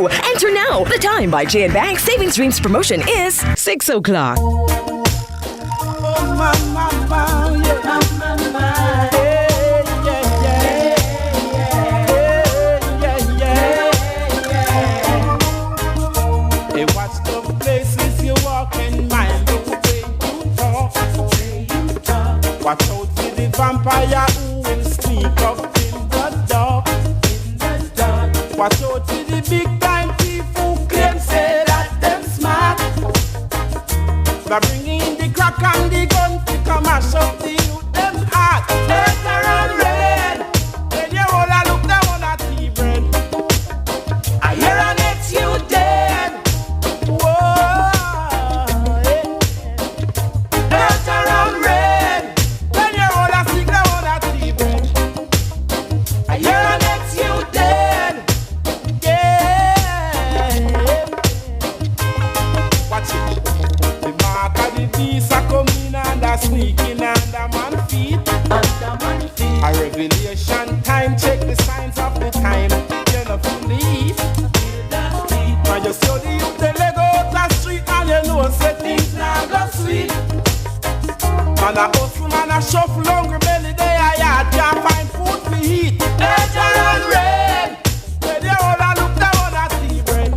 you. Enter now. The time by JN Bank Savings Dreams promotion is 6 o'clock. Hey, watch the places you walk and mind the way you talk. Watch out for the vampire who will sneak up in the dark. Watch out for the big time thief who claim say that them smart. They're bringing the crack and the gun to come and shove the youth them heart. Later on red, when you all a look down on a tea bread. I hear an ex you dead. Whoa, later on red, when you all a sick down on a tea bread. I hear an ex you dead. Yeah. Watch it. The mark of the beast are coming and are sneaking under man feet. A revelation time, check the signs of the time. You know feel the heat. And you see the youth they leg out the street and you know say things now go sweet. Man a hustle, man a shuffle, hungry belly they a yard can't find food to eat. Later on red, where they all a look down on a tea bread.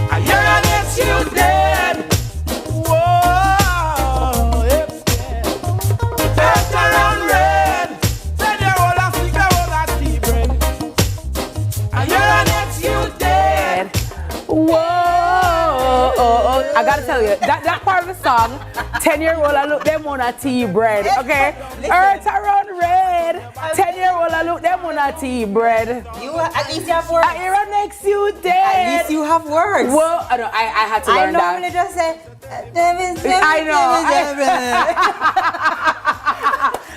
I hear an ex you dead. Whoa, yeah. Later on red, where they all a stick down on a tea bread. I hear an ex you dead. Whoa! I gotta tell you, that part of the song, 10-year-old, I look them on a tea bread, okay? Earth around red, 10-year-old, I look them on a tea bread. You at least you have words. I hear a next you dead. At least you have words. Whoa, I had to learn I normally that. just say, I know.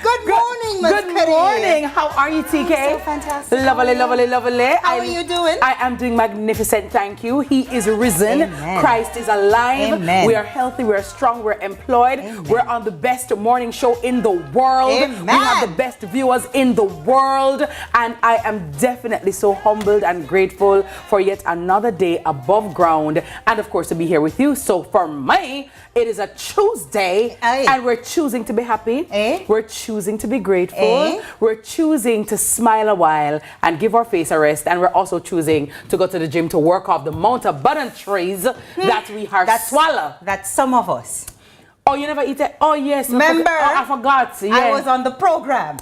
Good morning, Miss Good Kitty. morning. How are you, TK? So fantastic. Lovely, lovely, lovely. How are you doing? I am doing magnificent, thank you. He is risen. Amen. Christ is alive. Amen. We are healthy, we are strong, we're employed. Amen. We're on the best morning show in the world. Amen. We have the best viewers in the world. And I am definitely so humbled and grateful for yet another day above ground. And of course, to be here with you. So for me, it is a Tuesday. Aye. And we're choosing to be happy. Eh? We're choosing to be grateful. Eh? We're choosing to smile a while and give our face a rest. And we're also choosing to go to the gym to work off the amount of button trees that we are swallow. That's some of us. Oh, you never eat it? Oh, yes. Remember? I forgot. Yeah. I was on the program.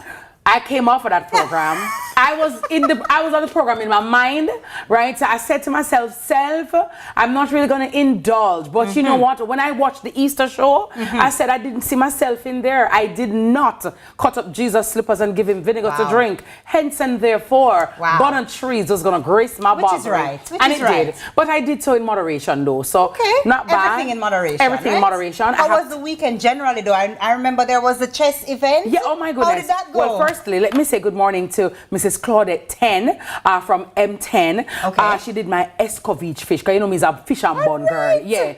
I came off of that program. I was on the program in my mind, right? So I said to myself, I'm not really going to indulge. But you know what? When I watched the Easter show, I said I didn't see myself in there. I did not cut up Jesus' slippers and give him vinegar to drink. Hence and therefore, button trees was going to grace my body. Which is right. And it did. But I did so in moderation, though. So not bad. Everything in moderation. Everything in moderation. How was the weekend generally, though? I remember there was the chess event. Yeah, oh my goodness. How did that go? Well, firstly, let me say good morning to Mrs. Claudette 10 from M10. Okay. She did my escovitch fish, because you know me is a fish and bun girl. Yeah.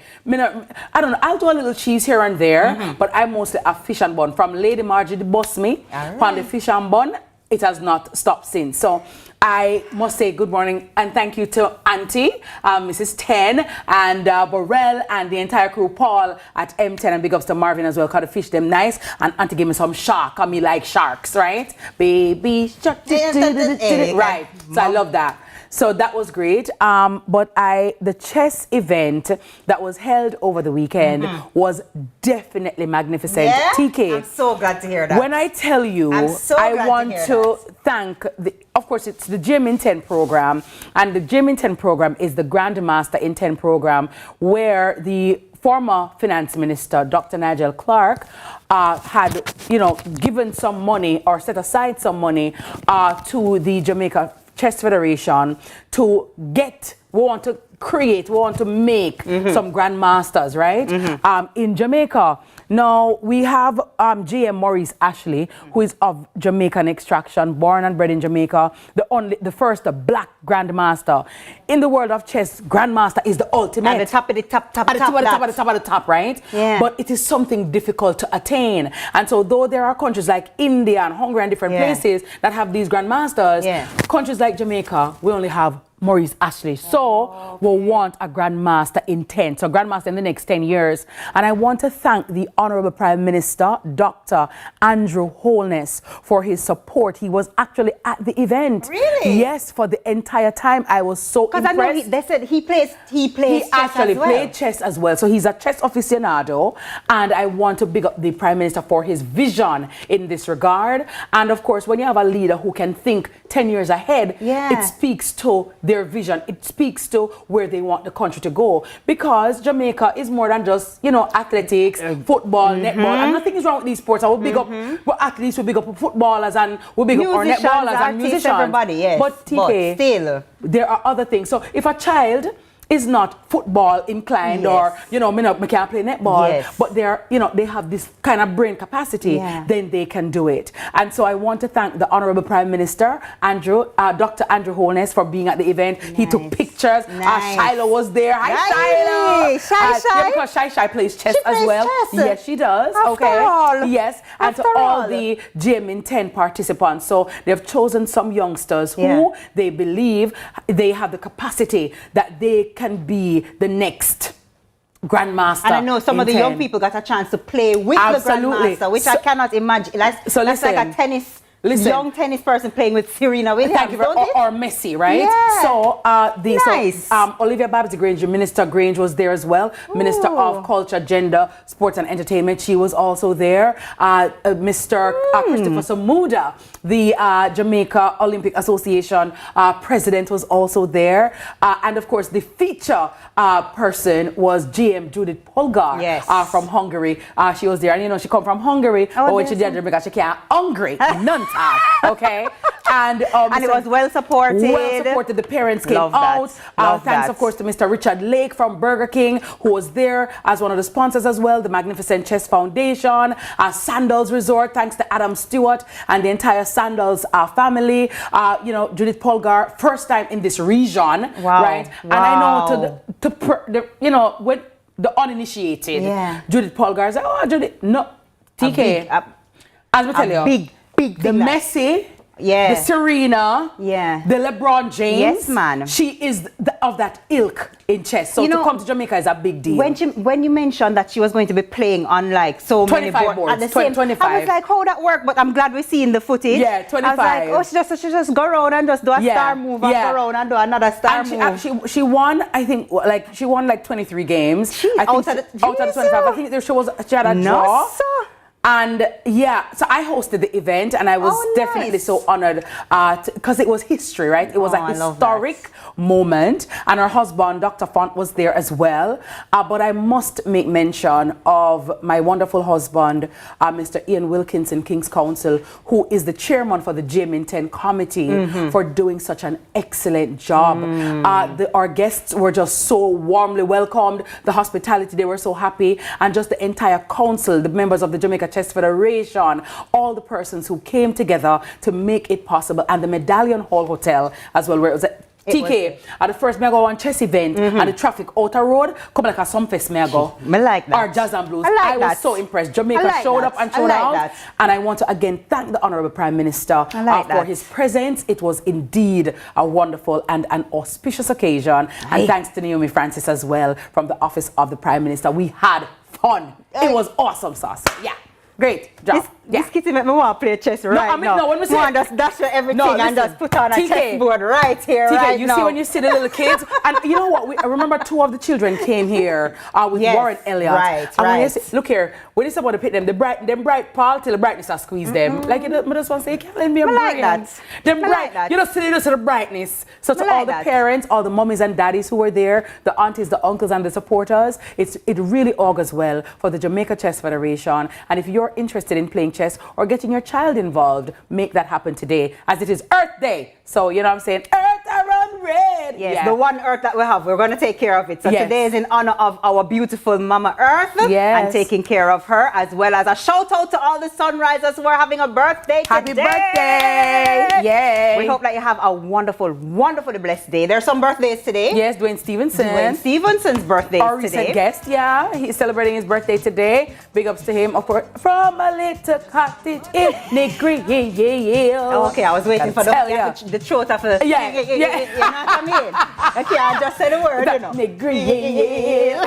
I don't know, I'll do a little cheese here and there, but I'm mostly a fish and bun. From Lady Margie, the boss me, on the fish and bun, it has not stopped since. So I must say good morning and thank you to Auntie, Mrs. 10, and Borrell, and the entire crew, Paul at M10, and big ups to Marvin as well, because the fish them nice, and Auntie gave me some shark, and me like sharks, right? Baby shark, right, so I love that. So that was great. But the chess event that was held over the weekend was definitely magnificent. Yeah? TK. I'm so glad to hear that. When I tell you, I want to thank, of course, it's the Gym in 10 program. And the Gym in 10 program is the Grandmaster in 10 program, where the former finance minister, Dr. Nigel Clark, had, given some money or set aside some money to the Jamaica Chess Federation to we want to make some grandmasters, right? In Jamaica. Now, we have J.M. Maurice Ashley, who is of Jamaican extraction, born and bred in Jamaica, the first black grandmaster. In the world of chess, grandmaster is the ultimate. At the top of the top, at the top, right? Yeah. But it is something difficult to attain. And so though there are countries like India and Hungary and different places that have these grandmasters, countries like Jamaica, we only have Maurice Ashley. So we'll want a Grandmaster in 10. So Grandmaster in the next 10 years. And I want to thank the Honorable Prime Minister, Dr. Andrew Holness, for his support. He was actually at the event. Really? Yes, for the entire time. I was so impressed. Because I know they said he plays chess actually as well. played chess as well. So he's a chess aficionado. And I want to big up the Prime Minister for his vision in this regard. And of course, when you have a leader who can think 10 years ahead, it speaks to their vision. It speaks to where they want the country to go. Because Jamaica is more than just, you know, athletics, football, netball. And nothing is wrong with these sports. I will big up athletes, we big up footballers, and we big up our netballers and musicians. Everybody, yes. But TK, still, there are other things. So if a child is not football inclined, or you know, me can't play netball, but they're, you know, they have this kind of brain capacity, then they can do it. And so I want to thank the Honorable Prime Minister Dr. Andrew Holness for being at the event. He took pictures. Shiloh was there. Hi, Shiloh. Because Shai plays chess as well. Yes, she does. Yes, and to all the Gym in 10 participants. So they've chosen some youngsters who they believe they have the capacity that they can be the next Grandmaster. And I know some of the young people got a chance to play with the Grandmaster, which I cannot imagine. That's like a young tennis person playing with Serena Williams. Thank you or Messi, right? Yeah. So Olivia Babsy Grange, Minister Grange, was there as well. Minister of Culture, Gender, Sports and Entertainment. She was also there. Mr. Christopher Samuda, the Jamaica Olympic Association president, was also there. And of course, the feature person was GM Judith Polgar from Hungary. She was there, and you know, she come from Hungary, but when she did Jamaica, she can't hungry. None. Okay, and it was well supported. Well supported. The parents came out. Thanks, of course, to Mr. Richard Lake from Burger King, who was there as one of the sponsors as well. The Magnificent Chess Foundation, Sandals Resort. Thanks to Adam Stewart and the entire Sandals family. You know, Judith Polgar, first time in this region, right? And I know you know, when the uninitiated, Judith Polgar is like, oh, Judith, no, TK, as we tell you. The Messi, the Serena, the LeBron James. Yes, man. She is of that ilk in chess. So to come to Jamaica is a big deal. When you mentioned that she was going to be playing on like so many boards at the same 25. I was like, how that work? But I'm glad we're seeing the footage. Yeah, 25. I was like, oh, she just go around and just do a star move and go around and do another star move. She won, I think, she won like 23 games. Out of the 25. I think she had a draw. And so I hosted the event, and I was definitely so honored because it was history, right? It was a historic moment, and her husband, Dr. Font, was there as well. But I must make mention of my wonderful husband, Mr. Ian Wilkinson, King's Counsel, who is the chairman for the Gym in 10 committee, for doing such an excellent job. Our guests were just so warmly welcomed. The hospitality, they were so happy, and just the entire council, the members of the Jamaica Chess Federation, all the persons who came together to make it possible, and the Medallion Hall Hotel as well, where it was TK, at the first Mega One chess event and the traffic outer road, come like a Sumfest Mega. I like that. Or Jazz and Blues. I was so impressed. Jamaica showed up and showed out. And I want to again thank the Honorable Prime Minister for his presence. It was indeed a wonderful and an auspicious occasion. And thanks to Naomi Francis as well from the Office of the Prime Minister. We had fun. It was awesome, sauce. Yeah. Great job. This kitty make me want to play chess now. No, when we say want just dash everything and just put on a chessboard right here, you see when you see the little kids, and you know what? I remember two of the children came here with Warren Elliott. Right. When you say, look here, when you say about to pick them, them bright Paul till the brightness I squeeze them. Like you just want to say, you can't let me like that. Them bright. You just see the brightness. So to all the parents, all the mummies and daddies who were there, the aunties, the uncles, and the supporters, it really augurs well for the Jamaica Chess Federation. And if you're interested in playing chess or getting your child involved, make that happen today, as it is Earth Day. So, you know what I'm saying? Earth around red. Yes, the one Earth that we have, we're going to take care of it. So today is in honor of our beautiful Mama Earth and taking care of her, as well as a shout out to all the sunrisers who are having a birthday today. Happy birthday. Yay. We hope that you have a wonderful, wonderfully blessed day. There's some birthdays today. Yes, Dwayne Stevenson. Dwayne Stevenson's birthday our today. Our recent guest, he's celebrating his birthday today. Big ups to him, of course, from a little cottage in Negril. Okay, I was waiting for the throat of the... know what I mean? I can't just say the word, you know.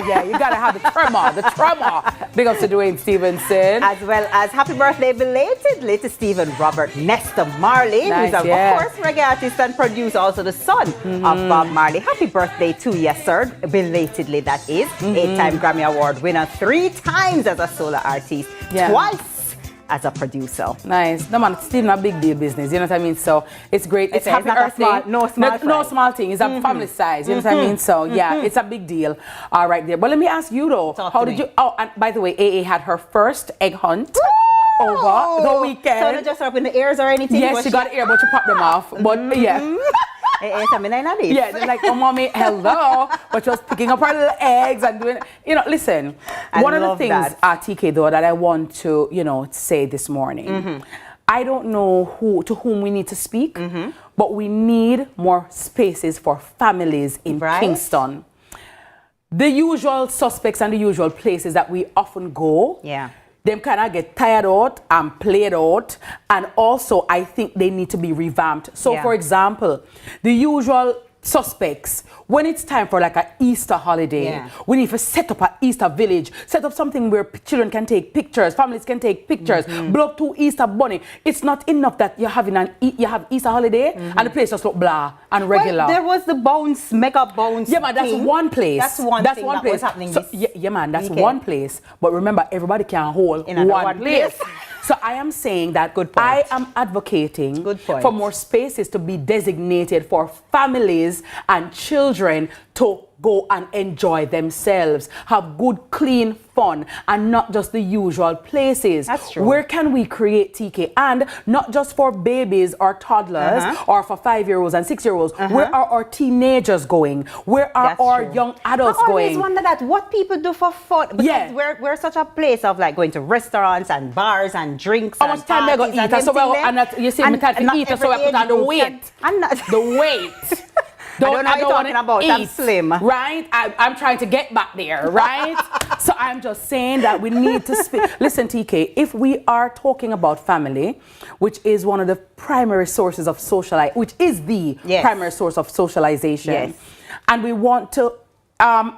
Yeah, you gotta have the tremor. Big up to Dwayne Stevenson. As well as happy birthday belatedly to Stephen Robert Nestor Marley, nice, who's of course reggae artist and producer, also the son of Bob Marley. Happy birthday to you, sir. Belatedly, that is. 8-time Grammy Award winner, 3 times as a solo artist, twice as a producer. Nice. No man, it's still not big deal business, you know what I mean? So it's great. It's happy birthday. No small thing. It's a family size, you know what I mean? So yeah, it's a big deal. All right there. But let me ask you though, how did you, and by the way, AA had her first egg hunt over the weekend. So they just up in the ears or anything? Yes, she got ear, but she popped them off. But yeah. Yeah, they're like, oh, mommy, hello. But she was picking up her little eggs and doing, you know, listen. One of the things, TK, though, that I want to, you know, say this morning. I don't know to whom we need to speak, but we need more spaces for families in Kingston. The usual suspects and the usual places that we often go. Yeah. Them kind of get tired out and played out, and also I think they need to be revamped. So for example, the usual suspects, when it's time for like an Easter holiday, we need to set up an Easter village, set up something where children can take pictures, families can take pictures, blow up 2 Easter bunny. It's not enough that you're having you have Easter holiday and the place just look blah and regular. Well, there was the bounce, mega bounce. Yeah, man, that's one place. That's one thing that was happening so, yeah, man, that's one place. But remember, everybody can hold in one place. So I am saying that I am advocating for more spaces to be designated for families and children to go and enjoy themselves, have good, clean fun, and not just the usual places. That's true. Where can we create, TK? And not just for babies or toddlers or for 5-year-olds and 6-year-olds. Where are our teenagers going? Where are our young adults going? I always wonder that what people do for fun. Because we're such a place of like going to restaurants and bars and drinks. How much time they go eat? So you see me time to eat, so I put on the weight. The weight. I don't know what you're talking about. I'm slim. Right? I'm trying to get back there, right? So I'm just saying that we need to speak. Listen, TK, if we are talking about family, which is one of the primary sources of which is the primary source of socialization, and we want to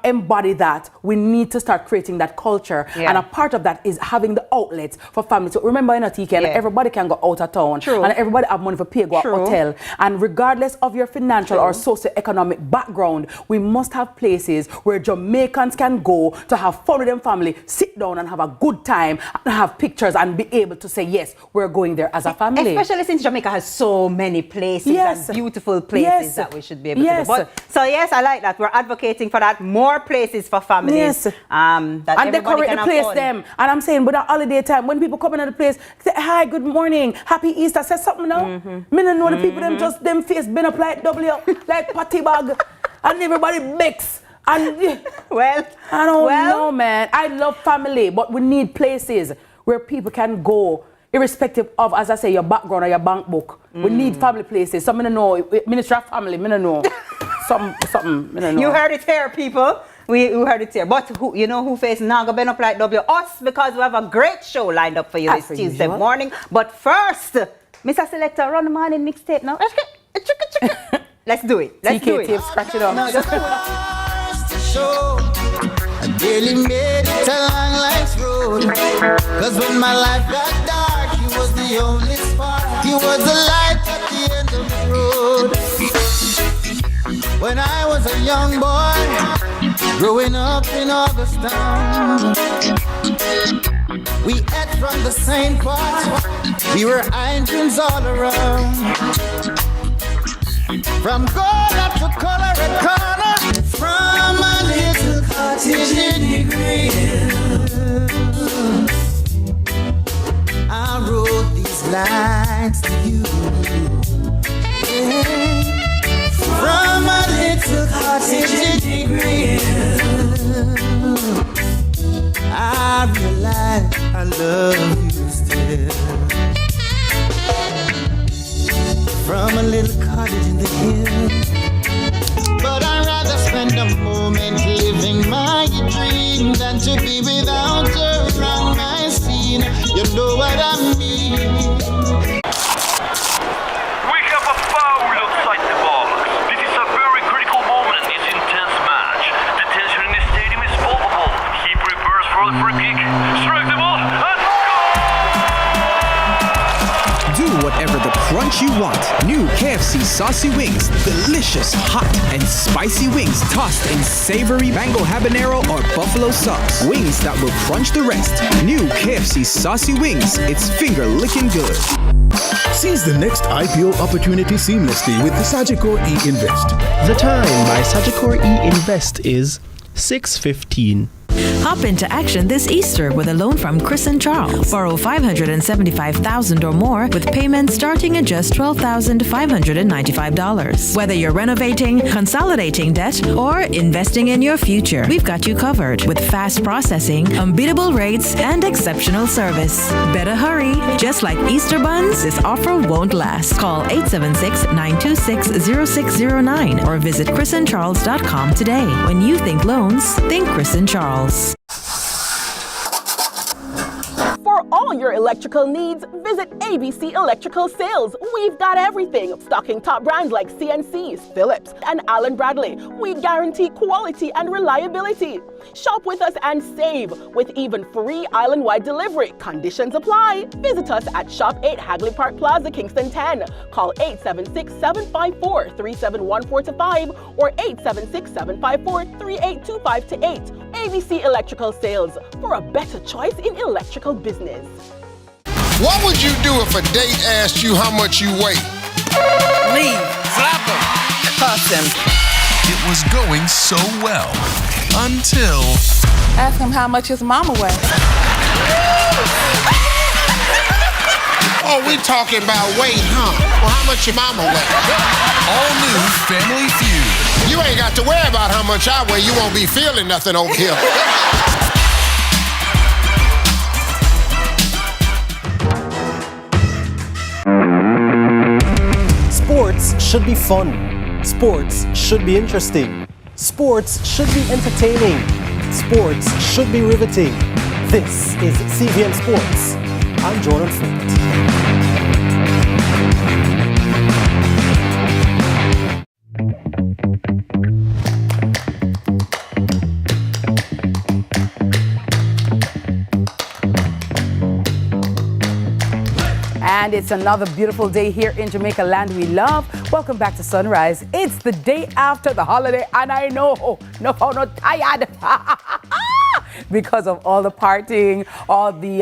embody that, we need to start creating that culture. And a part of that is having the outlets for families. So remember, in a TK, everybody can go out of town. And everybody have money for pay, go to hotel. And regardless of your financial or socioeconomic background, we must have places where Jamaicans can go to have fun with them family, sit down and have a good time, and have pictures and be able to say, yes, we're going there as a family. Especially since Jamaica has so many places and beautiful places that we should be able to do. But, so yes, I like that. We're advocating for that. More places for families. That and decorate the place them. And I'm saying, without holiday time, when people come into the place, say, hi, good morning, happy Easter, say something now. Me don't know the people, them just, them face been up like W, like patty bag, and everybody mix. And well, I don't know, man. I love family, but we need places where people can go, irrespective of, as I say, your background or your bank book. We need family places. So I don't know, Ministry of Family, I don't know. Something, I don't know. You heard it here, people. We heard it here. But you know who face Naga Ben up like W? Us, because we have a great show lined up for you this Tuesday morning. But first, Mr. Selector, run the morning mixtape now. Let's do it. Let's do it. TK, scratch it up. No, just do it. I barely made it along life's road. Cause when my life got dark, he was the only spark. He was the light at the end of the road. When I was a young boy, growing up in Augustown, we ate from the same pot. We were Indians all around. From corner to corner, from a little cottage in the green, I wrote these lines to you. From a little cottage in the green, I realize I love you still. From a little cottage in the hills, but I'd rather spend a moment living my dream than to be without her around my scene. You know what I mean? We have a foul outside the box. This is a crunch you want. New KFC saucy wings. Delicious, hot, and spicy wings tossed in savory mango habanero or buffalo sauce. Wings that will crunch the rest. New KFC saucy wings. It's finger-licking good. Seize the next IPO opportunity seamlessly with the Sagicor E-Invest. The time by Sagicor E-Invest is 6:15. Hop into action this Easter with a loan from Chris and Charles. Borrow $575,000 or more with payments starting at just $12,595. Whether you're renovating, consolidating debt, or investing in your future, we've got you covered with fast processing, unbeatable rates, and exceptional service. Better hurry. Just like Easter buns, this offer won't last. Call 876-926-0609 or visit chrisandcharles.com today. When you think loans, think Chris and Charles. For all your electrical needs, visit ABC Electrical Sales. We've got everything. Stocking top brands like CNCs, Philips, and Allen Bradley. We guarantee quality and reliability. Shop with us and save with even free island-wide delivery. Conditions apply. Visit us at Shop 8 Hagley Park Plaza, Kingston 10. Call 876-754-3714-5 or 876-754-3825-8. ABC Electrical Sales, for a better choice in electrical business. What would you do if a date asked you how much you weigh? Leave. Slap him. Cuss him. It was going so well until... Ask him how much his mama weighs. Oh, we talking about weight, huh? Well, how much your mama weigh? All new Family Feud. You ain't got to worry about how much I weigh. You won't be feeling nothing over here. Sports should be fun. Sports should be interesting. Sports should be entertaining. Sports should be riveting. This is CVM Sports. I'm Jordan Freight. And it's another beautiful day here in Jamaica, land we love. Welcome back to Sunrise. It's the day after the holiday, and I know, no tired. Because of all the partying, all the,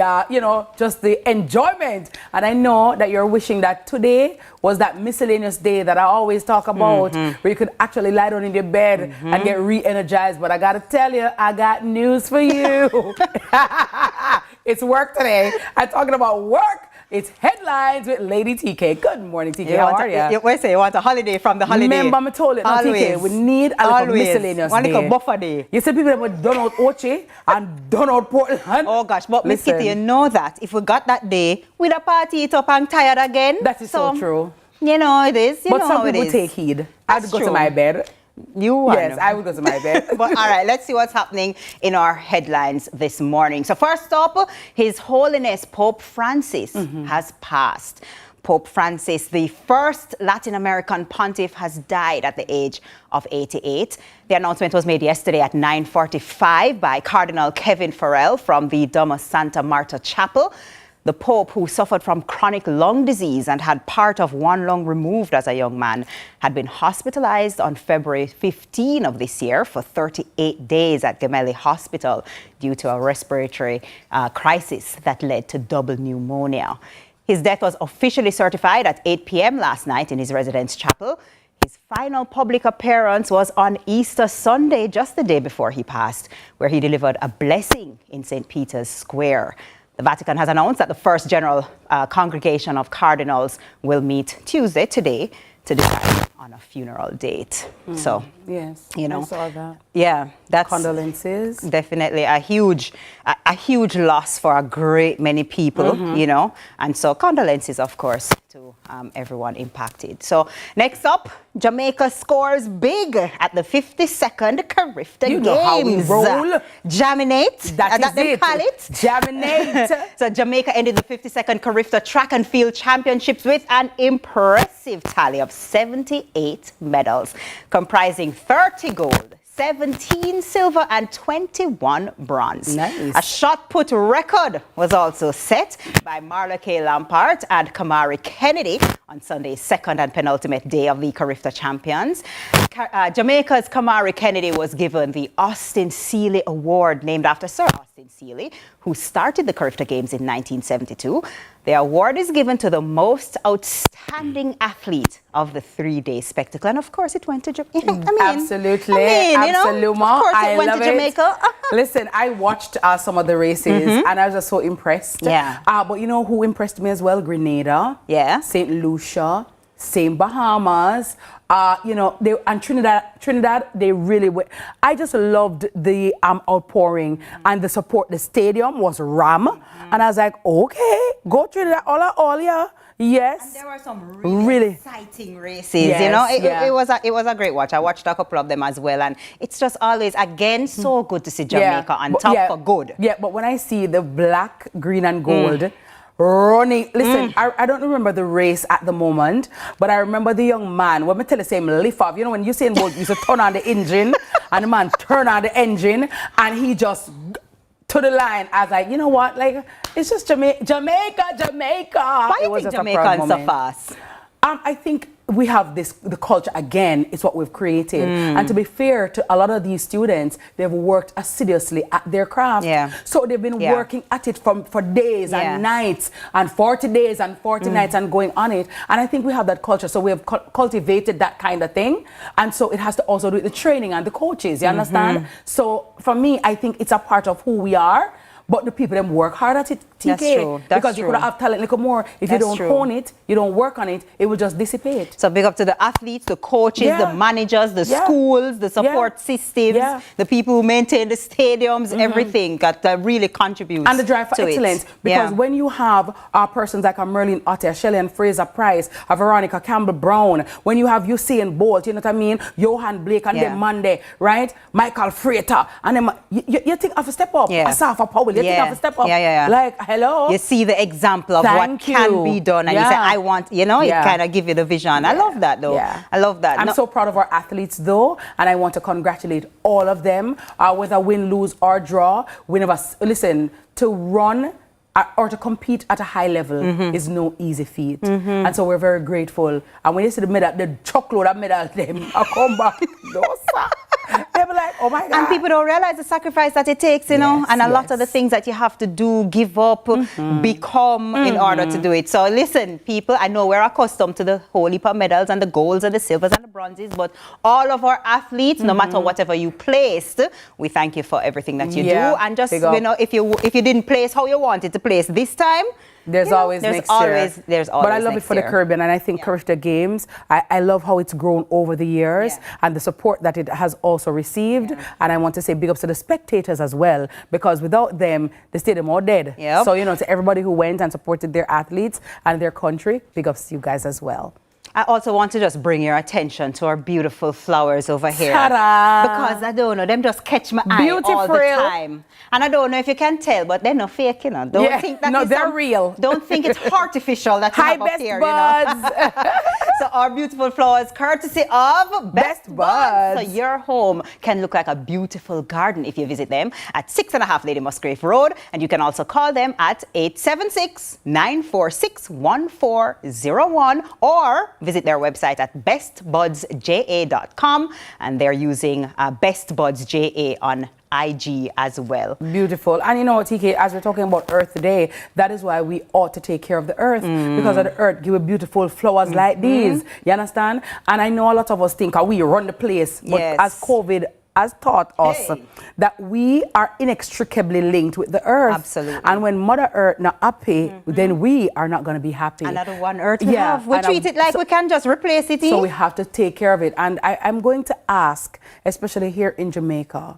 just the enjoyment. And I know that you're wishing that today was that miscellaneous day that I always talk about, where you could actually lie down in your bed and get re-energized. But I got to tell you, I got news for you. It's work today. I'm talking about work. It's headlines with Lady TK. Good morning, TK. How are you? You want a holiday from the holiday? Remember, I told you, TK, we need a little miscellaneous one day. little buffer day. You see people that done out Oche and done out Portland. Oh gosh, but Miss Kitty, you know that if we got that day, we'd a party it up and tired again. That is so true. You know it is. But some people take heed. I'd go to my bed. Yes, I would go to my bed. But all right, let's see what's happening in our headlines this morning. So first up, His Holiness Pope Francis has passed. Pope Francis, the first Latin American pontiff, has died at the age of 88. The announcement was made yesterday at 9:45 by Cardinal Kevin Farrell from the Domus Santa Marta Chapel. The Pope, who suffered from chronic lung disease and had part of one lung removed as a young man, had been hospitalized on February 15 of this year for 38 days at Gemelli Hospital due to a respiratory crisis that led to double pneumonia. His death was officially certified at 8 p.m. last night in his residence chapel. His final public appearance was on Easter Sunday, just the day before he passed, where he delivered a blessing in St. Peter's Square. The Vatican has announced that the first general congregation of cardinals will meet Tuesday, today, to decide on a funeral date. So, yes, you know, I saw that. Yeah, that's condolences. Definitely a huge loss for a great many people, you know, and so condolences, of course, to everyone impacted. So next up, Jamaica scores big at the 52nd Carifta Games. Know how we roll. Jaminate. That they call it. Jaminate. So Jamaica ended the 52nd Carifta Track and Field Championships with an impressive tally of 78 medals, comprising 30 gold, 17 silver and 21 bronze. Nice. A shot put record was also set by Marla K. Lampart and Kamari Kennedy on Sunday's second and penultimate day of the Carifta Champions. Jamaica's Kamari Kennedy was given the Austin Seeley Award, named after Sir Austin Seeley, who started the Carifta Games in 1972. The award is given to the most outstanding athlete of the three-day spectacle. And of course, it went to Jamaica. Absolutely. Absolutely. Of course, it went to Jamaica. Listen, I watched some of the races and I was just so impressed. Yeah. But you know who impressed me as well? Grenada. Yeah. St. Lucia. St. Bahamas. You know, and Trinidad, they really were. I just loved the outpouring and the support. The stadium was ram. And I was like, okay, go Trinidad, all yeah. Yes. And there were some really exciting races, yes, you know. It was a great watch. I watched a couple of them as well, and it's just always, again, so good to see Jamaica on top for good. Yeah, but when I see the black, green and gold running, listen, I don't remember the race at the moment, but I remember the young man, when I tell the same lift off, you know, when Usain Bolt used to turn on the engine, and the man turned on the engine, and he just to the line. I was like, you know what, like, it's just Jamaica. Why do you think Jamaicans so fast? I think we have the culture again, it's what we've created. And to be fair to a lot of these students, they've worked assiduously at their craft. Yeah. So they've been working at it for days and nights and 40 days and 40 nights and going on it. And I think we have that culture. So we have cultivated that kind of thing. And so it has to also do with the training and the coaches, you understand? So for me, I think it's a part of who we are. But the people them work hard at it, TK. That's true. Because you could have talent a little more. If you don't hone it, you don't work on it, it will just dissipate. So big up to the athletes, the coaches, the managers, the schools, the support systems, the people who maintain the stadiums, everything that really contributes. And the drive for excellence. Because when you have persons like a Merlin Otter, a Shelley and Fraser Price, a Veronica Campbell Brown, when you have Usain Bolt, you know what I mean? Johan Blake and then Monday, right? Michael Freighter. And then you think of a step up. Asafa Powell. You think of a step up. Like, hello. You see the example of what can be done. And you say, I want, you know, it kind of give you the vision. I love that, though. I love that. I'm so proud of our athletes, though. And I want to congratulate all of them, whether win, lose, or draw. Listen, to run or to compete at a high level is no easy feat. And so we're very grateful. And when you see the medal, the truckload of medals, them, I come back. No, sir. They be like, oh my God. And people don't realize the sacrifice that it takes, you know, and a lot of the things that you have to do, give up, become in order to do it. So listen, people, I know we're accustomed to the whole heap of medals and the golds and the silvers and the bronzes, but all of our athletes, no matter whatever you placed, we thank you for everything that you do. And just, you know, if you didn't place how you wanted to place this time, there's always next year. There's always. But I love it for the Caribbean, and I think Carifta Games, I love how it's grown over the years and the support that it has also received. And I want to say big ups to the spectators as well, because without them, the stadium all dead. So, you know, to everybody who went and supported their athletes and their country, big ups to you guys as well. I also want to just bring your attention to our beautiful flowers over here. Ta-da! Because I don't know, them just catch my eye all the time. And I don't know if you can tell, but they're not fake, you know. Don't think that they're real. Don't think it's artificial that you have up here, buds. You know. So our beautiful flowers, courtesy of Best Buds. So your home can look like a beautiful garden if you visit them at 6.5 Lady Musgrave Road. And you can also call them at 876-946-1401 or visit their website at bestbudsja.com, and they're using bestbudsja on IG as well. Beautiful. And you know what, TK, as we're talking about Earth today, that is why we ought to take care of the earth, because of the earth give us beautiful flowers like these. You understand? And I know a lot of us think we run the place, but as COVID has taught us that we are inextricably linked with the earth. Absolutely. And when Mother Earth not happy, then we are not going to be happy. Another one Earth we have. We treat it like we can just replace it. So we have to take care of it. And I'm going to ask, especially here in Jamaica,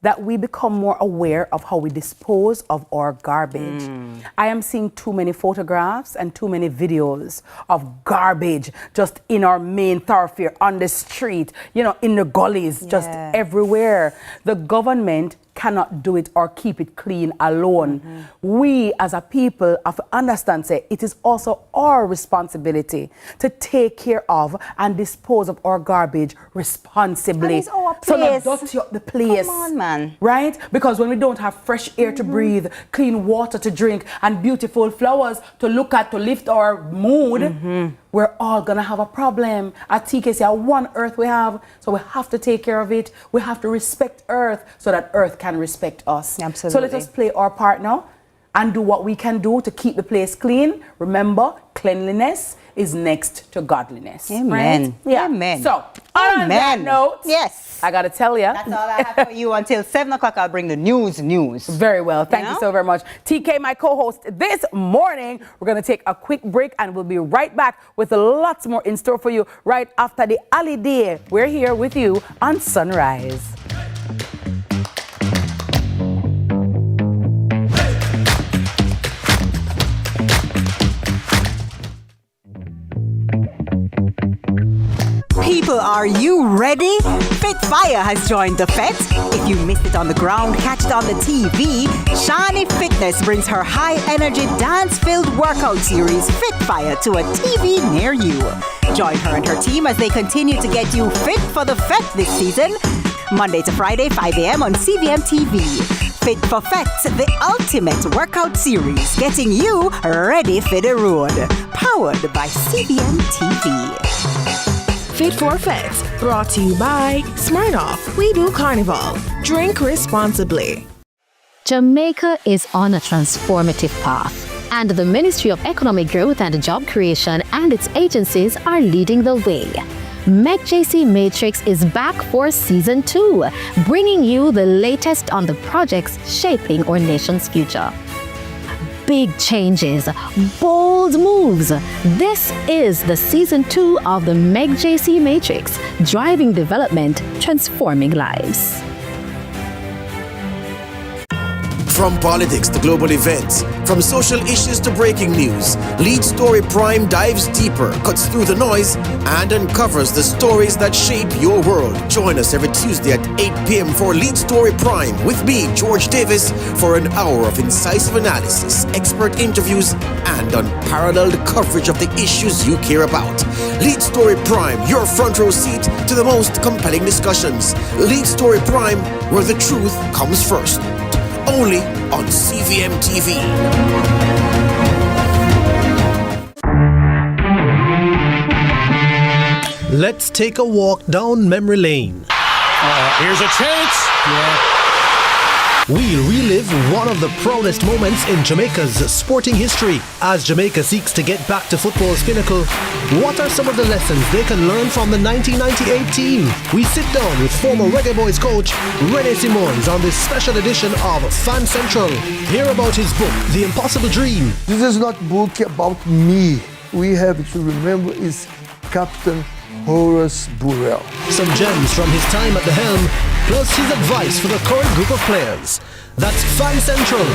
that we become more aware of how we dispose of our garbage. I am seeing too many photographs and too many videos of garbage just in our main thoroughfare, on the street, you know, in the gullies, just everywhere. The government cannot do it or keep it clean alone. We as a people have to understand, say, it is also our responsibility to take care of and dispose of our garbage responsibly. And it's our up So place. not dirty up the place. Come on, man. Right? Because when we don't have fresh air to breathe, clean water to drink, and beautiful flowers to look at to lift our mood, we're all gonna have a problem. At TKC, one earth we have, so we have to take care of it. We have to respect earth so that earth can respect us. Absolutely. So let us play our part now and do what we can do to keep the place clean. Remember, cleanliness is next to godliness. Amen. Right? Yeah. Amen. So, on that note, yes, I gotta tell you. That's all I have for you until 7 o'clock. I'll bring the news. Very well. Thank you so very much. TK, my co-host this morning. We're gonna take a quick break and we'll be right back with lots more in store for you right after the holiday. We're here with you on Sunrise. People, are you ready? Fit Fire has joined the Fete. If you missed it on the ground, catch it on the TV. Shani Fitness brings her high-energy dance-filled workout series, Fit Fire, to a TV near you. Join her and her team as they continue to get you fit for the Fete this season. Monday to Friday, 5 a.m. on CVM TV. Fit for Fete, the ultimate workout series, getting you ready for the road. Powered by CVM TV. Fit for Fete, brought to you by Smirnoff. We do Carnival. Drink responsibly. Jamaica is on a transformative path, and the Ministry of Economic Growth and Job Creation and its agencies are leading the way. MechJC Matrix is back for Season 2, bringing you the latest on the projects shaping our nation's future. Big changes, bold moves. This is the Season 2 of the MechJC Matrix, driving development, transforming lives. From politics to global events, from social issues to breaking news, Lead Story Prime dives deeper, cuts through the noise, and uncovers the stories that shape your world. Join us every Tuesday at 8 p.m. for Lead Story Prime with me, George Davis, for an hour of incisive analysis, expert interviews, and unparalleled coverage of the issues you care about. Lead Story Prime, your front row seat to the most compelling discussions. Lead Story Prime, where the truth comes first. Only on CVM TV. Let's take a walk down memory lane. Here's a chance. We'll relive one of the proudest moments in Jamaica's sporting history. As Jamaica seeks to get back to football's pinnacle, what are some of the lessons they can learn from the 1998 team? We sit down with former Reggae Boys coach Rene Simons on this special edition of Fan Central. Hear about his book, The Impossible Dream. This is not a book about me. We have to remember is Captain Horace Burrell. Some gems from his time at the helm, plus his advice for the current group of players. That's Fan Central,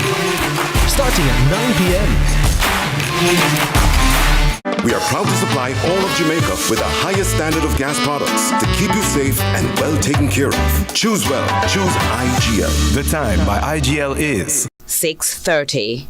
starting at 9 p.m. We are proud to supply all of Jamaica with the highest standard of gas products to keep you safe and well taken care of. Choose well. Choose IGL. The time by IGL is 6:30.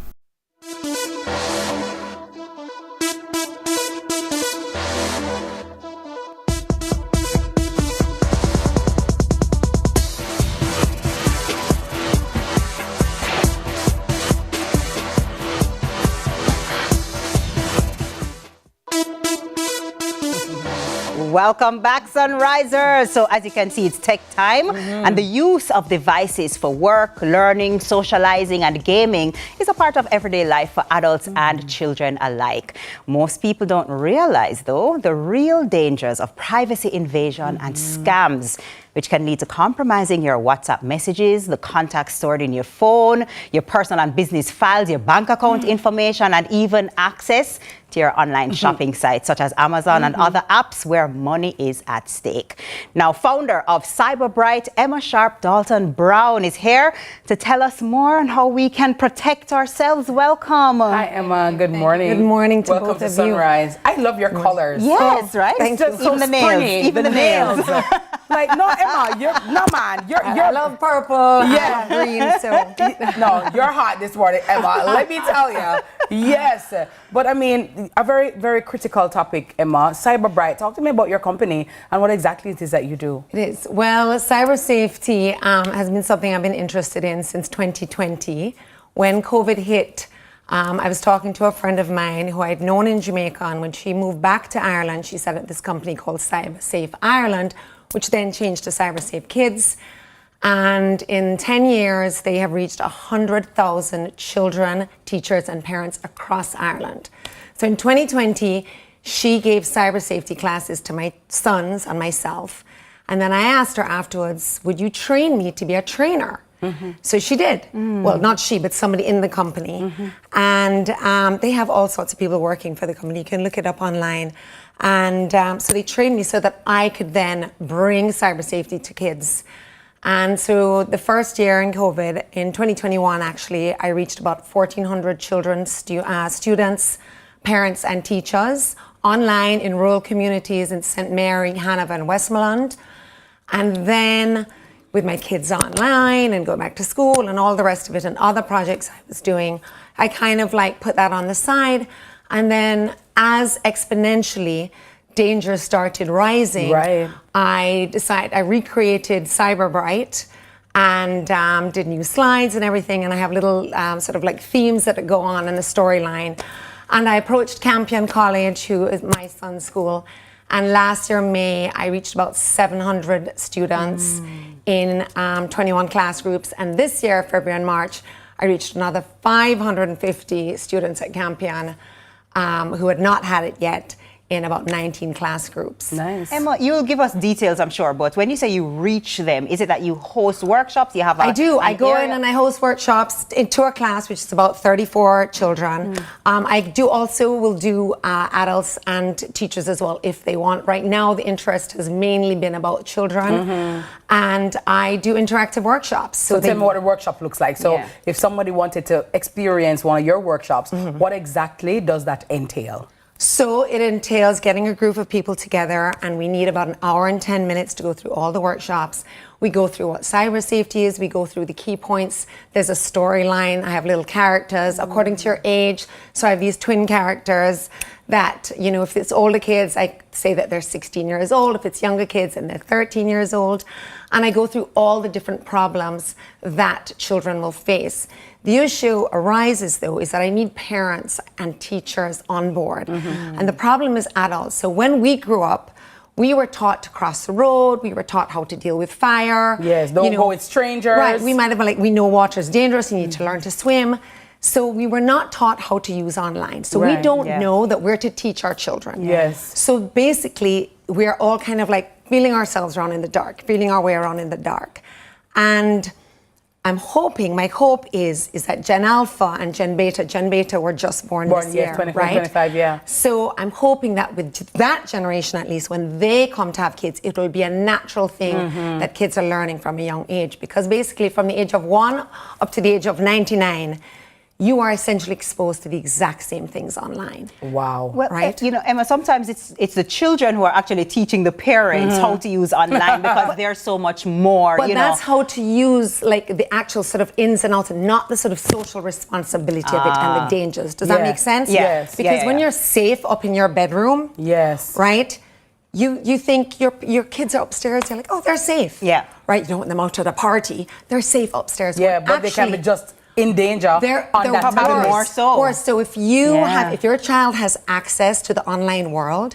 Welcome back, Sunrisers. So as you can see, it's tech time, and the use of devices for work, learning, socializing, and gaming is a part of everyday life for adults and children alike. Most people don't realize, though, the real dangers of privacy invasion and scams, which can lead to compromising your WhatsApp messages, the contacts stored in your phone, your personal and business files, your bank account information, and even access to your online shopping sites such as Amazon and other apps where money is at stake. Now, founder of Cyberbright, Emma Sharp Dalton Brown, is here to tell us more on how we can protect ourselves. Welcome. Hi, Emma. Good morning. Good morning to Welcome both to of you. Sunrise. I love your colors. Yes, right? It's just so Even the nails. springy. Even the nails. Like, not Emma, I love purple. Yeah. I love green. So no, you're hot this morning, Emma. Let me tell you. Yes, but I mean, a very, very critical topic, Emma. Cyberbright. Talk to me about your company and what exactly it is that you do. it is. Well, cyber safety has been something I've been interested in since 2020. When COVID hit, I was talking to a friend of mine who I'd known in Jamaica, and when she moved back to Ireland, she set up this company called Cyber Safe Ireland, which then changed to Cyber Safe Kids. And in 10 years, they have reached 100,000 children, teachers, and parents across Ireland. So in 2020, she gave cyber safety classes to my sons and myself. And then I asked her afterwards, would you train me to be a trainer? Mm-hmm. So she did. Well, not she, but somebody in the company. Mm-hmm. And they have all sorts of people working for the company. You can look it up online. And so they trained me so that I could then bring cyber safety to kids. And so the first year in COVID, in 2021 actually, I reached about 1,400 children, students, parents and teachers online in rural communities in St. Mary, Hanover and Westmoreland. And then with my kids online and going back to school and all the rest of it and other projects I was doing, I kind of like put that on the side. And then as exponentially danger started rising, I recreated Cyberbright and did new slides and everything. And I have little sort of like themes that go on in the storyline. And I approached Campion College, who is my son's school. And last year, May, I reached about 700 students in 21 class groups. And this year, February and March, I reached another 550 students at Campion who had not had it yet in about 19 class groups. Nice. Emma, you'll give us details, I'm sure, but when you say you reach them, is it that you host workshops? You have I do. I go in and I host workshops into a class, which is about 34 children. I will do adults and teachers as well if they want. Right now, the interest has mainly been about children. And I do interactive workshops. So tell me what a workshop looks like. So if somebody wanted to experience one of your workshops, what exactly does that entail? So it entails getting a group of people together, and we need about an hour and 10 minutes to go through all the workshops. We go through what cyber safety is, we go through the key points. There's a storyline, I have little characters according to your age. So I have these twin characters that, you know, if it's older kids, I say that they're 16 years old. If it's younger kids, and they're 13 years old. And I go through all the different problems that children will face. The issue arises, though, is that I need parents and teachers on board. And the problem is adults. So when we grew up, we were taught to cross the road. We were taught how to deal with fire. Yes, don't go with strangers. Right, we might have been like, we know water's dangerous, you need to learn to swim. So we were not taught how to use online. So we don't know that we're to teach our children. Yes. So basically, we're all kind of like feeling ourselves around in the dark, feeling our way around in the dark. And I'm hoping, my hope is that Gen Alpha and Gen Beta were just born this year, 24, right? 25, yeah. So I'm hoping that with that generation, at least, when they come to have kids, it will be a natural thing that kids are learning from a young age. Because basically, from the age of 1 up to the age of 99, you are essentially exposed to the exact same things online. Wow. Well, right? You know, Emma, sometimes it's the children who are actually teaching the parents how to use online because there's so much more, but that's how to use like the actual sort of ins and outs and not the sort of social responsibility of it and the dangers. Does that make sense? Yes. Because when you're safe up in your bedroom, right? You think your kids are upstairs, you're like, oh, they're safe. Yeah. Right? You don't want them out at a party. They're safe upstairs. Yeah, but they can be just in danger. They're probably more so. So if you if your child has access to the online world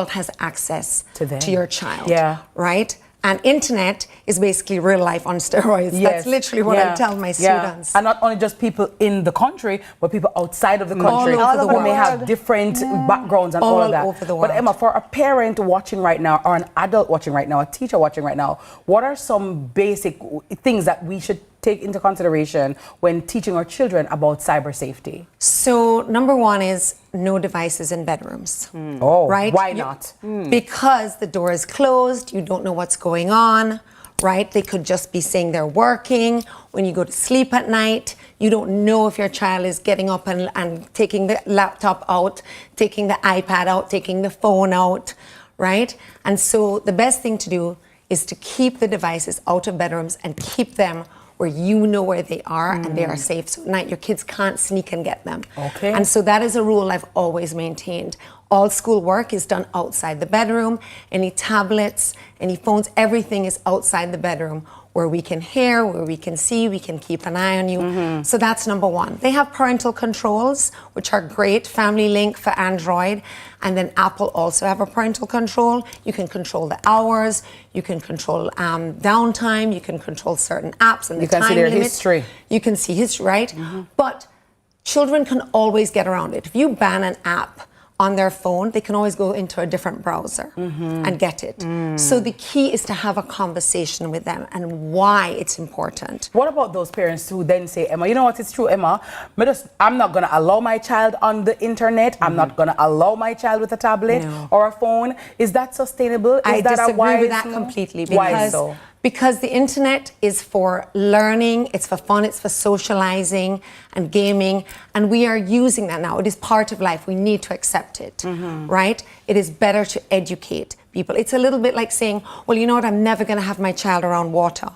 has access to your child. Yeah. Right? And internet is basically real life on steroids. Yes. That's literally what I tell my students. And not only just people in the country, but people outside of the country who may have different backgrounds and all of that. Over the world. But Emma, for a parent watching right now, or an adult watching right now, a teacher watching right now, what are some basic things that we should take into consideration when teaching our children about cyber safety? So number one is no devices in bedrooms. Oh, right? Why not? Because the door is closed, you don't know what's going on, right? They could just be saying they're working. When you go to sleep at night, you don't know if your child is getting up and taking the laptop out, taking the iPad out, taking the phone out, right? And so the best thing to do is to keep the devices out of bedrooms and keep them where you know where they are and they are safe. So at night, your kids can't sneak and get them. Okay. And so that is a rule I've always maintained. All school work is done outside the bedroom. Any tablets, any phones, everything is outside the bedroom where we can hear, where we can see, we can keep an eye on you. So that's number one. They have parental controls, which are great. Family Link for Android. And then Apple also have a parental control. You can control the hours, you can control downtime, you can control certain apps and the time limit. You can see their history. You can see history, right? But children can always get around it. If you ban an app on their phone, they can always go into a different browser and get it. So the key is to have a conversation with them and why it's important. What about those parents who then say, Emma, you know what, it's true, Emma, I'm not going to allow my child on the internet. I'm not going to allow my child with a tablet or a phone. Is that sustainable? I disagree with that completely. Why so? Because the internet is for learning, it's for fun, it's for socializing and gaming, and we are using that now. It is part of life. We need to accept it, right? It is better to educate people. It's a little bit like saying, well, you know what, I'm never going to have my child around water.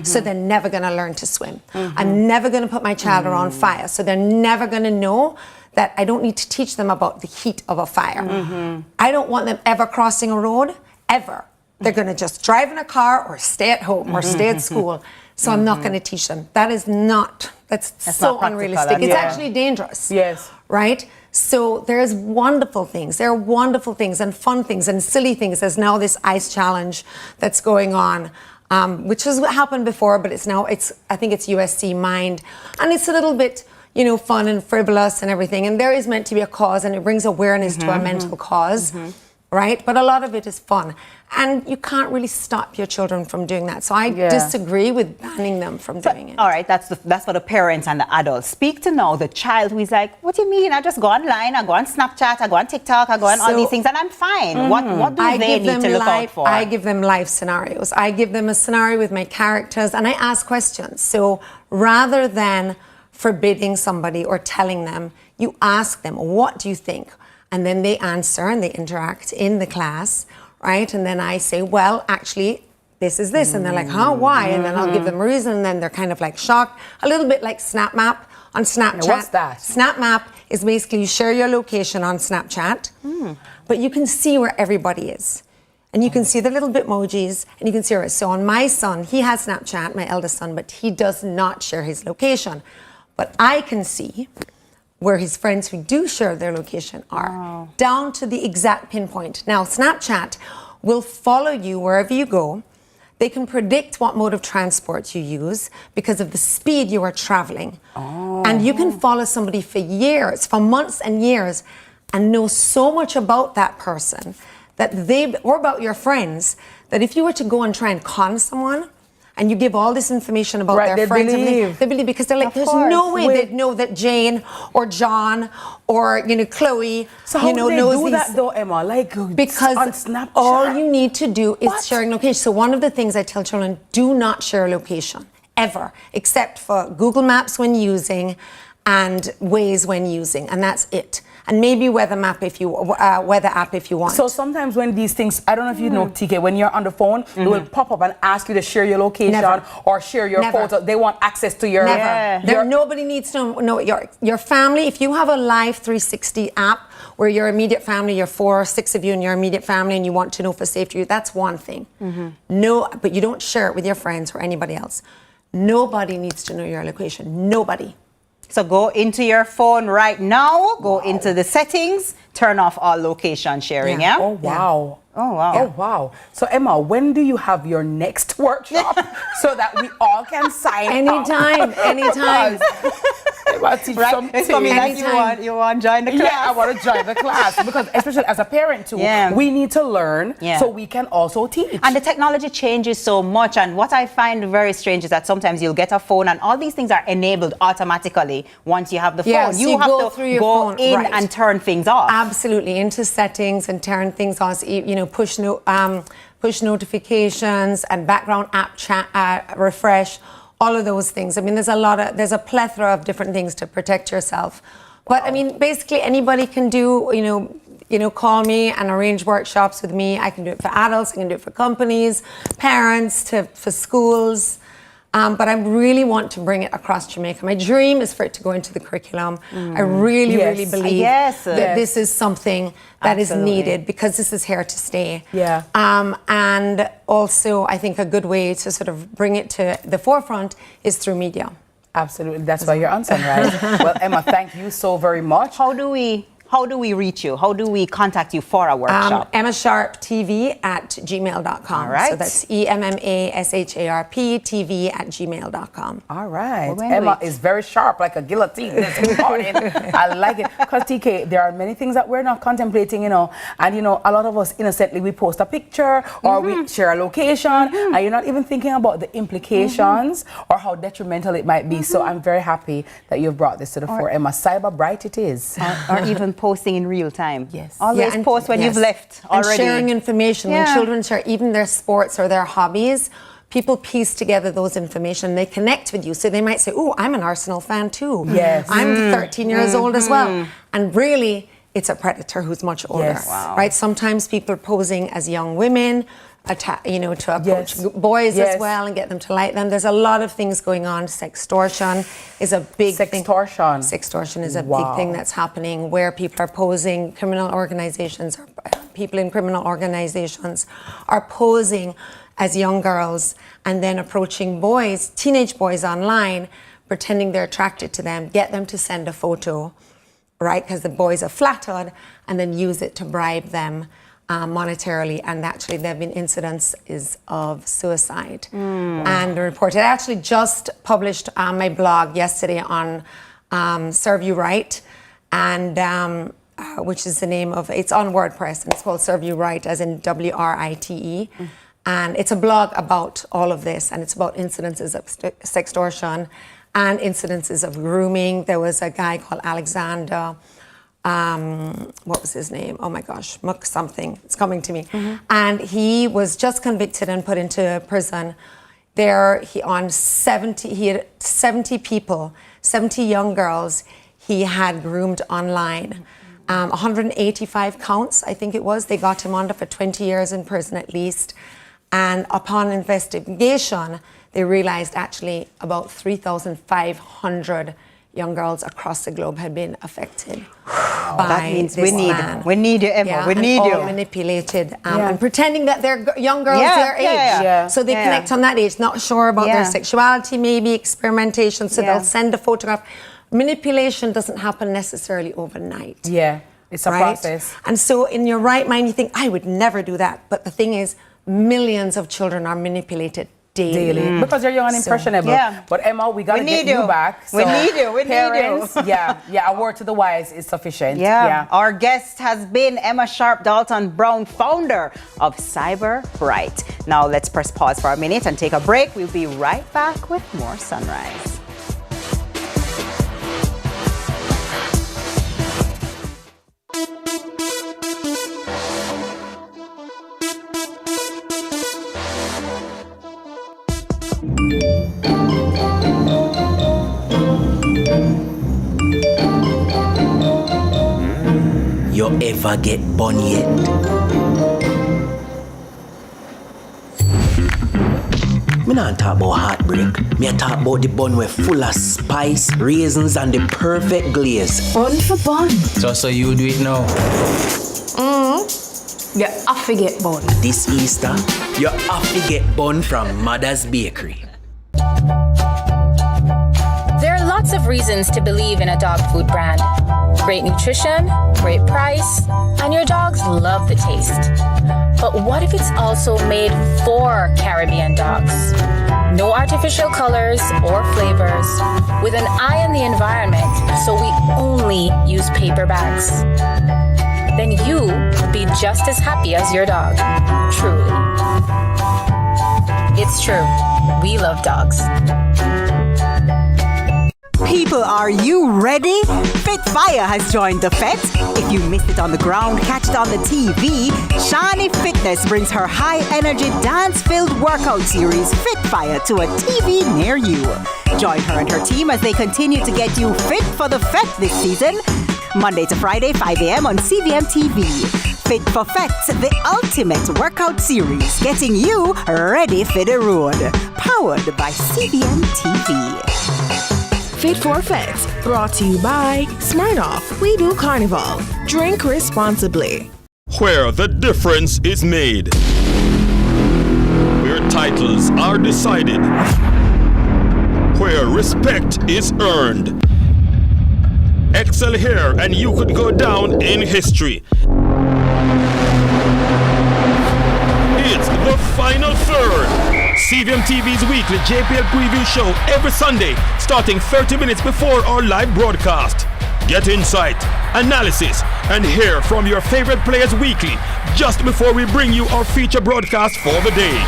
So they're never going to learn to swim. I'm never going to put my child around fire. So they're never going to know that I don't need to teach them about the heat of a fire. I don't want them ever crossing a road, ever. They're going to just drive in a car or stay at home or stay at school. So I'm not going to teach them. That's so unrealistic. It's actually dangerous. Yes. Right? So there's wonderful things. There are wonderful things and fun things and silly things. There's now this ice challenge that's going on, which has happened before, but I think it's USC Mind. And it's a little bit, fun and frivolous and everything. And there is meant to be a cause, and it brings awareness to a mental cause. Right? But a lot of it is fun. And you can't really stop your children from doing that. So I disagree with banning them from doing it. All right, that's for the parents and the adults. Speak to now the child who is like, what do you mean? I just go online, I go on Snapchat, I go on TikTok, I go on all these things, and I'm fine. What do they need to look out for? I give them life scenarios. I give them a scenario with my characters, and I ask questions. So rather than forbidding somebody or telling them, you ask them, what do you think? And then they answer and they interact in the class, right? And then I say, well, actually, this is this. And they're like, huh, why? And then I'll give them a reason, and then they're kind of like shocked. A little bit like SnapMap on Snapchat. Now, what's that? SnapMap is basically you share your location on Snapchat, but you can see where everybody is. And you can see the little Bitmojis, and you can see where. So on my son, he has Snapchat, my eldest son, but he does not share his location. But I can see where his friends who do share their location are, down to the exact pinpoint. Now, Snapchat will follow you wherever you go. They can predict what mode of transport you use because of the speed you are traveling. And you can follow somebody for years, for months and years, and know so much about that person or about your friends, that if you were to go and try and con someone, and you give all this information about their friends, they believe because they're like, there's no way they'd know that Jane or John or Chloe, so how do they do that though, Emma? Because on Snapchat, all you need to do is sharing location. So one of the things I tell children: do not share location ever, except for Google Maps when using, and Waze when using, and that's it. And maybe weather app if you want. So sometimes when these things, I don't know if you know, TK, when you're on the phone, they will pop up and ask you to share your location or share your photo. They want access to your... Nobody needs to know your family. If you have a Live 360 app where your immediate family, you're 4 or 6 of you in your immediate family, and you want to know for safety, that's one thing. No, but you don't share it with your friends or anybody else. Nobody needs to know your location. Nobody. So go into your phone right now, go into the settings, turn off all location sharing, yeah? Oh, wow. Oh, wow. Oh, wow. So, Emma, when do you have your next workshop so that we all can sign anytime, up? Anytime. It's coming like you want to join the class. Yeah, I want to join the class because especially as a parent too, we need to learn so we can also teach. And the technology changes so much, and what I find very strange is that sometimes you'll get a phone and all these things are enabled automatically once you have the phone. So you have to go in and turn things off. Absolutely, into settings and turn things off. Push notifications and background app chat refresh, all of those things. I mean, there's a plethora of different things to protect yourself. But I mean, basically anybody can do, call me and arrange workshops with me. I can do it for adults, I can do it for companies, parents, for schools. But I really want to bring it across Jamaica. My dream is for it to go into the curriculum. I really believe that this is something that is needed because this is here to stay. Yeah. And also, I think a good way to sort of bring it to the forefront is through media. Absolutely. That's why you're on Sunrise. Well, Emma, thank you so very much. How do we reach you? How do we contact you for a workshop? EmmaSharpTV@gmail.com. All right. So that's EmmaSharpTV@gmail.com. All right. Emma is very sharp, like a guillotine. That's important. I like it. Because, TK, there are many things that we're not contemplating, And, a lot of us, innocently, we post a picture or we share a location, and you're not even thinking about the implications or how detrimental it might be. So I'm very happy that you've brought this to the fore, Emma. Cyber bright it is. Or even posting in real time. Yes. Always post when you've left already. And sharing information. When children share even their sports or their hobbies, people piece together those information. They connect with you. So they might say, oh, I'm an Arsenal fan too. Yes. I'm 13 years old as well. And really, it's a predator who's much older. Yes. Wow. Right? Sometimes people are posing as young women, to approach boys as well and get them to like them. There's a lot of things going on. Sextortion is a big thing. Sextortion is a big thing that's happening where people are posing, criminal organizations, or people in criminal organizations are posing as young girls and then approaching boys, teenage boys online, pretending they're attracted to them, get them to send a photo, right? Because the boys are flattered, and then use it to bribe them monetarily, and actually there have been incidents of suicide and reported. I actually just published my blog yesterday on Serve You Right, and which is the name of it's on WordPress, and it's called Serve You Right, as in WRITE. And it's a blog about all of this, and it's about incidences of sextortion and incidences of grooming. There was a guy called Alexander. What was his name? Oh my gosh, Muck something. It's coming to me. And he was just convicted and put into prison. He had 70 people, 70 young girls he had groomed online. 185 counts, I think it was. They got him under for 20 years in prison at least. And upon investigation, they realized actually about 3,500 young girls across the globe had been affected by that means this man. We need you, Emma. We need you. Manipulated and pretending that they're young girls their age. So they connect on that age, not sure about their sexuality, maybe experimentation. So they'll send a photograph. Manipulation doesn't happen necessarily overnight. Yeah, it's a process. And so in your right mind, you think, I would never do that. But the thing is, millions of children are manipulated daily. Because you're young and impressionable. But Emma, we gotta get you back. So we need you. We parents, need you. A word to the wise is sufficient. Our guest has been Emma Sharp Dalton Brown, founder of Cyber Bright. Now let's press pause for a minute and take a break. We'll be right back with more Sunrise. You ever get bun yet? Me not talk about heartbreak. Me a talk about the bun where full of spice, raisins, and the perfect glaze. Bun for bun. So you do it now. You have to get bun. This Easter, you have to get bun from Mother's Bakery. There are lots of reasons to believe in a dog food brand. Great nutrition, great price, and your dogs love the taste. But what if it's also made for Caribbean dogs? No artificial colors or flavors, with an eye on the environment, so we only use paper bags. Then you will be just as happy as your dog, truly. It's true, we love dogs. People, are you ready? Fit Fire has joined the Fete. If you missed it on the ground, catch it on the TV. Shani Fitness brings her high-energy, dance-filled workout series, Fit Fire, to a TV near you. Join her and her team as they continue to get you fit for the Fete this season. Monday to Friday, 5 a.m. on CVM TV. Fit for Fets, the ultimate workout series, getting you ready for the road. Powered by CVM TV. Fit for Fets, brought to you by Smirnoff. We do Carnival. Drink responsibly. Where the difference is made. Where titles are decided. Where respect is earned. Excel here and you could go down in history. It's the final third. CVM TV's weekly JPL preview show every Sunday, starting 30 minutes before our live broadcast. Get insight, analysis, and hear from your favorite players weekly, just before we bring you our feature broadcast for the day.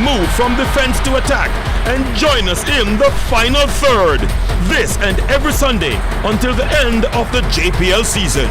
Move from defense to attack and join us in the final third. This and every Sunday until the end of the JPL season.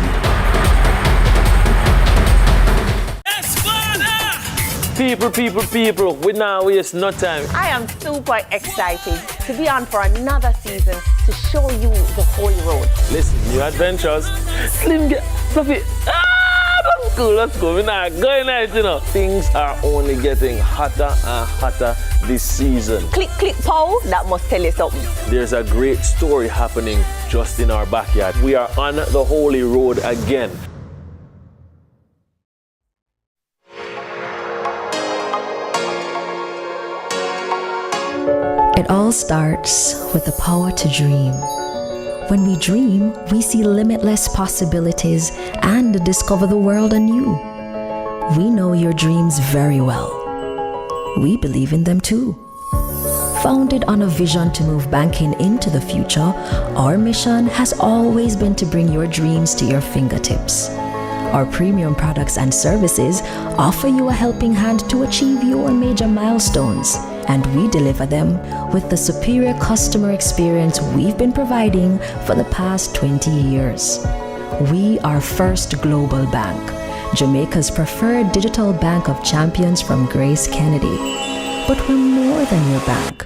People, we now waste no time. I am super excited to be on for another season to show you the Holy Road. Listen, new adventures. Slim, get fluffy. That's cool. We're not going out, you know. Things are only getting hotter and hotter this season. Click, pow. That must tell you something. There's a great story happening just in our backyard. We are on the Holy Road again. It all starts with the power to dream. When we dream, we see limitless possibilities and discover the world anew. We know your dreams very well. We believe in them too. Founded on a vision to move banking into the future, our mission has always been to bring your dreams to your fingertips. Our premium products and services offer you a helping hand to achieve your major milestones, and we deliver them with the superior customer experience we've been providing for the past 20 years. We are First Global Bank, Jamaica's preferred digital bank of champions from Grace Kennedy. But we're more than your bank.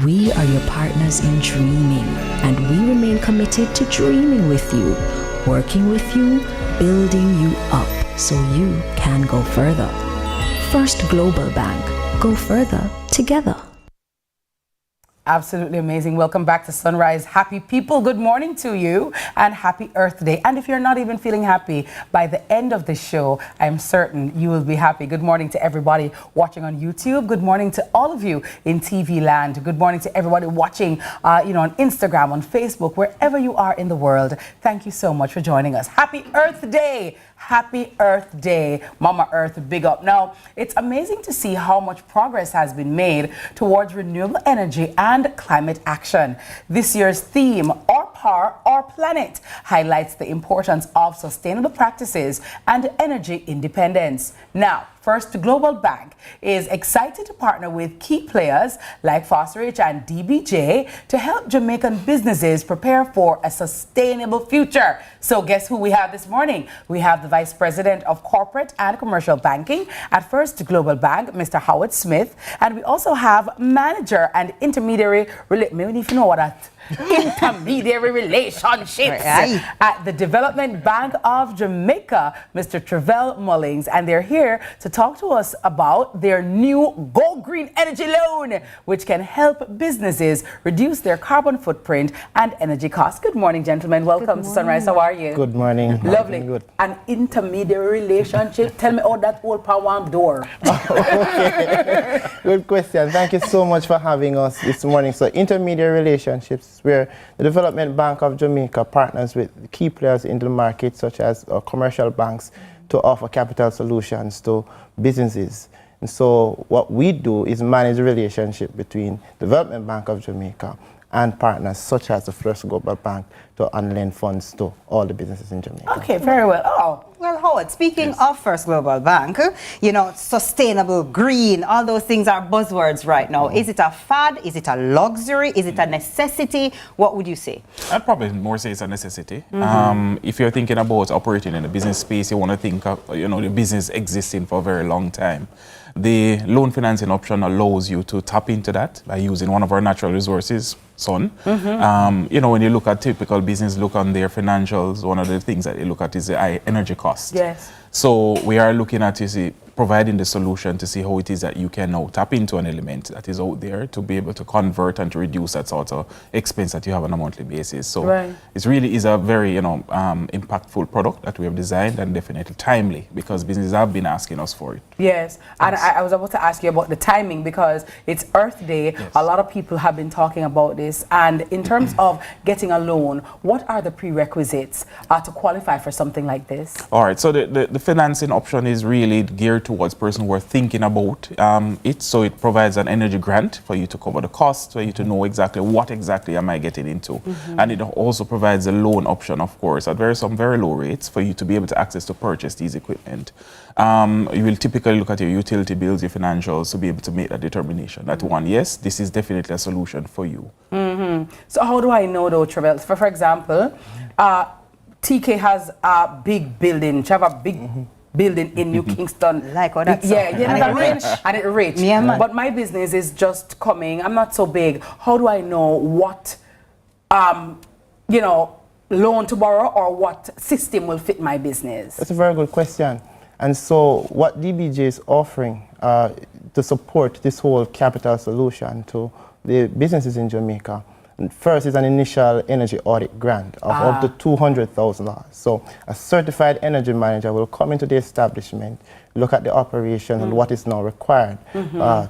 We are your partners in dreaming, and we remain committed to dreaming with you, working with you, building you up so you can go further. First Global Bank. Go further together. Absolutely amazing. Welcome back to Sunrise. Happy people, good morning to you and happy Earth Day. And if you're not even feeling happy, by the end of the show, I'm certain you will be happy. Good morning to everybody watching on YouTube. Good morning to all of you in TV land. Good morning to everybody watching on Instagram, on Facebook, wherever you are in the world. Thank you so much for joining us. Happy Earth Day. Happy Earth Day, Mama Earth, big up. Now, it's amazing to see how much progress has been made towards renewable energy and climate action. This year's theme, Our Power, Our Planet, highlights the importance of sustainable practices and energy independence. Now, First Global Bank is excited to partner with key players like Fosterage and DBJ to help Jamaican businesses prepare for a sustainable future. So guess who we have this morning? We have the Vice President of Corporate and Commercial Banking at First Global Bank, Mr. Howard Smith. And we also have Manager and Intermediary, intermediary relationships at the Development Bank of Jamaica, Mr. Travell Mullings. And they're here to talk to us about their new Go Green Energy Loan, which can help businesses reduce their carbon footprint and energy costs. Good morning, gentlemen. Welcome to Sunrise. How are you? Good morning. Lovely. Good. An intermediary relationship. Tell me all that old power door. Okay. Good question. Thank you so much for having us this morning. So intermediary relationships, where the Development Bank of Jamaica partners with key players in the market, such as commercial banks, to offer capital solutions to businesses. And so what we do is manage the relationship between Development Bank of Jamaica and partners such as the First Global Bank to lend funds to all the businesses in Jamaica. Okay, very well. Oh, well, Howard, speaking of First Global Bank, sustainable, green, all those things are buzzwords right now. Is it a fad? Is it a luxury? Is it a necessity? What would you say? I'd probably more say it's a necessity. If you're thinking about operating in the business space, you want to think of, the business existing for a very long time. The loan financing option allows you to tap into that by using one of our natural resources, sun. You know, when you look at typical business, look on their financials, one of the things that you look at is the energy cost. Yes. So we are looking at, you see, providing the solution to see how it is that you can now tap into an element that is out there to be able to convert and to reduce that sort of expense that you have on a monthly basis. So it really is a very, you know, impactful product that we have designed, and definitely timely, because businesses have been asking us for it. Yes, and I was about to ask you about the timing, because it's Earth Day. Yes. A lot of people have been talking about this, and in terms of getting a loan, what are the prerequisites to qualify for something like this? All right, so the financing option is really geared towards person who are thinking about it. So it provides an energy grant for you to cover the cost, for you to know exactly what exactly am I getting into. And it also provides a loan option, of course, at some very low rates for you to be able to access to purchase these equipment. You will typically look at your utility bills, your financials, to be able to make that determination. That one, yes, this is definitely a solution for you. So how do I know though, Travels? For example, TK has a big building. She have a big building in New Kingston. Like all that Yeah, and it's rich. Yeah, man. But my business is just coming. I'm not so big. How do I know what, you know, loan to borrow or what system will fit my business? That's a very good question. And so what DBJ is offering to support this whole capital solution to the businesses in Jamaica, first is an initial energy audit grant of up to $200,000. So a certified energy manager will come into the establishment, look at the operation and what is now required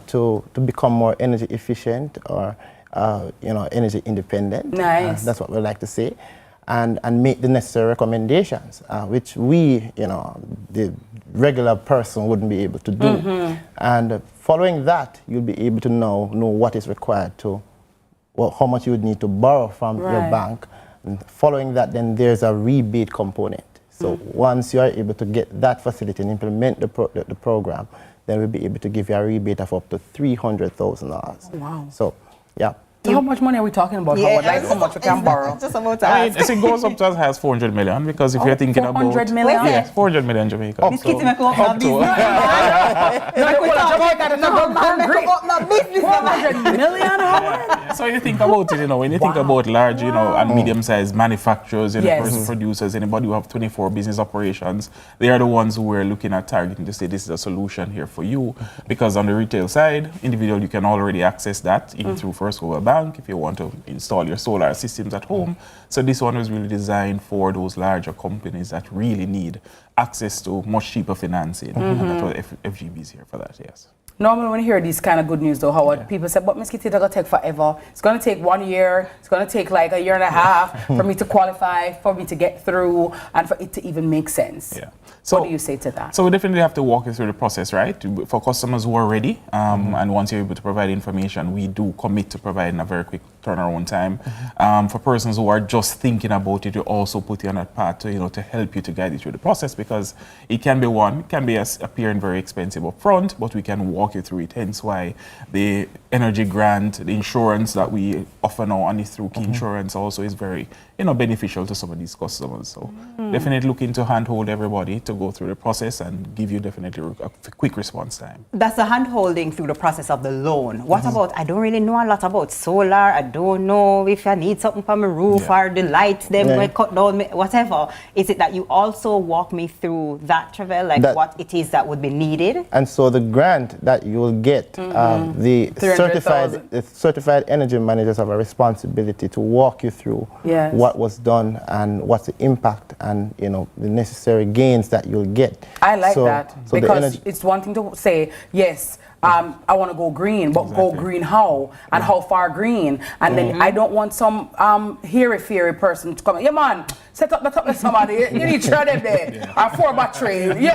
to become more energy efficient or you know, energy independent. Nice. That's what we like to say. And make the necessary recommendations, which we, you know, the regular person wouldn't be able to do. And following that, you'll be able to know what is required to, well, how much you would need to borrow from your bank. And following that, then there's a rebate component. So once you are able to get that facility and implement the program, then we'll be able to give you a rebate of up to $300,000. Wow. So, yeah. So how much money are we talking about? Howard? Like how much we can borrow? Just about to I mean, ask. it goes up to as high as 400 million, because if you're thinking about 400 million? Yes, 400 million Jamaica. Miss Kitty, make up my business. So you think about it, you know, when you think about large, you know, and medium-sized manufacturers, you know, person producers, anybody who have 24 business operations, they are the ones who we're looking at targeting to say this is a solution here for you. Because on the retail side, individual, you can already access that even through First Global Bank if you want to install your solar systems at home. So this one was really designed for those larger companies that really need access to much cheaper financing. And that's what FGB is here for that, yes. Normally when you hear these kind of good news though, Howard, people say, but Miss Kitty, it's going to take forever. It's going to take 1 year. It's going to take like a year and a half for me to qualify, for me to get through, and for it to even make sense. Yeah. So, what do you say to that? So we definitely have to walk you through the process, right? For customers who are ready, and once you're able to provide information, we do commit to providing a very quick turnaround time. For persons who are just thinking about it, we also put you on that path to, you know, to help you to guide you through the process, because it can be appearing very expensive up front, but we can walk you through it. Hence why the energy grant, the insurance that we offer now only through Key Insurance also is very, you know, beneficial to some of these customers. So definitely looking to handhold everybody to go through the process and give you definitely a quick response time. That's the hand-holding through the process of the loan. What about, I don't really know a lot about solar. I don't know if I need something from a roof or the lights, them will cut down, whatever. Is it that you also walk me through that, Travel, like what it is that would be needed? And so the grant that you will get, the certified energy managers have a responsibility to walk you through what was done and what's the impact and, you know, the necessary gains that you'll get. I like that, because it's one thing to say, yes, I want to go green, but go green how? And how far green? And then I don't want some hairy-fairy person to come, yeah man, set up the top of somebody, you need 3 of them there, or 4 battery,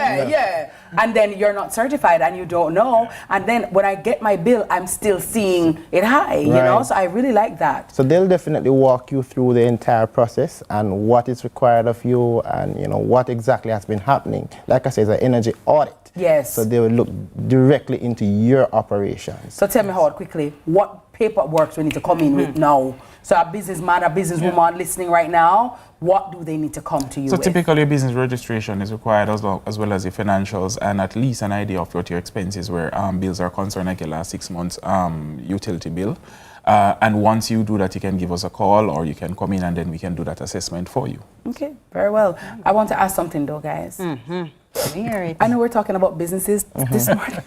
and then you're not certified and you don't know, and then when I get my bill, I'm still seeing it high, you know, so I really like that. So they'll definitely walk you through the entire process and what is required of you and, you know, what exactly has been happening. Like I said, it's an energy audit. Yes. So they will look directly into your operations. So tell me, Howard, quickly, what paperwork we need to come in with now? So a businessman, a businesswoman listening right now, what do they need to come to you So with? typically your business registration is required as well as your financials and at least an idea of what your expenses where bills are concerned, like your last 6 months utility bill. And once you do that, you can give us a call or you can come in and then we can do that assessment for you. Okay, very well. I want to ask something though, guys. I know we're talking about businesses this morning,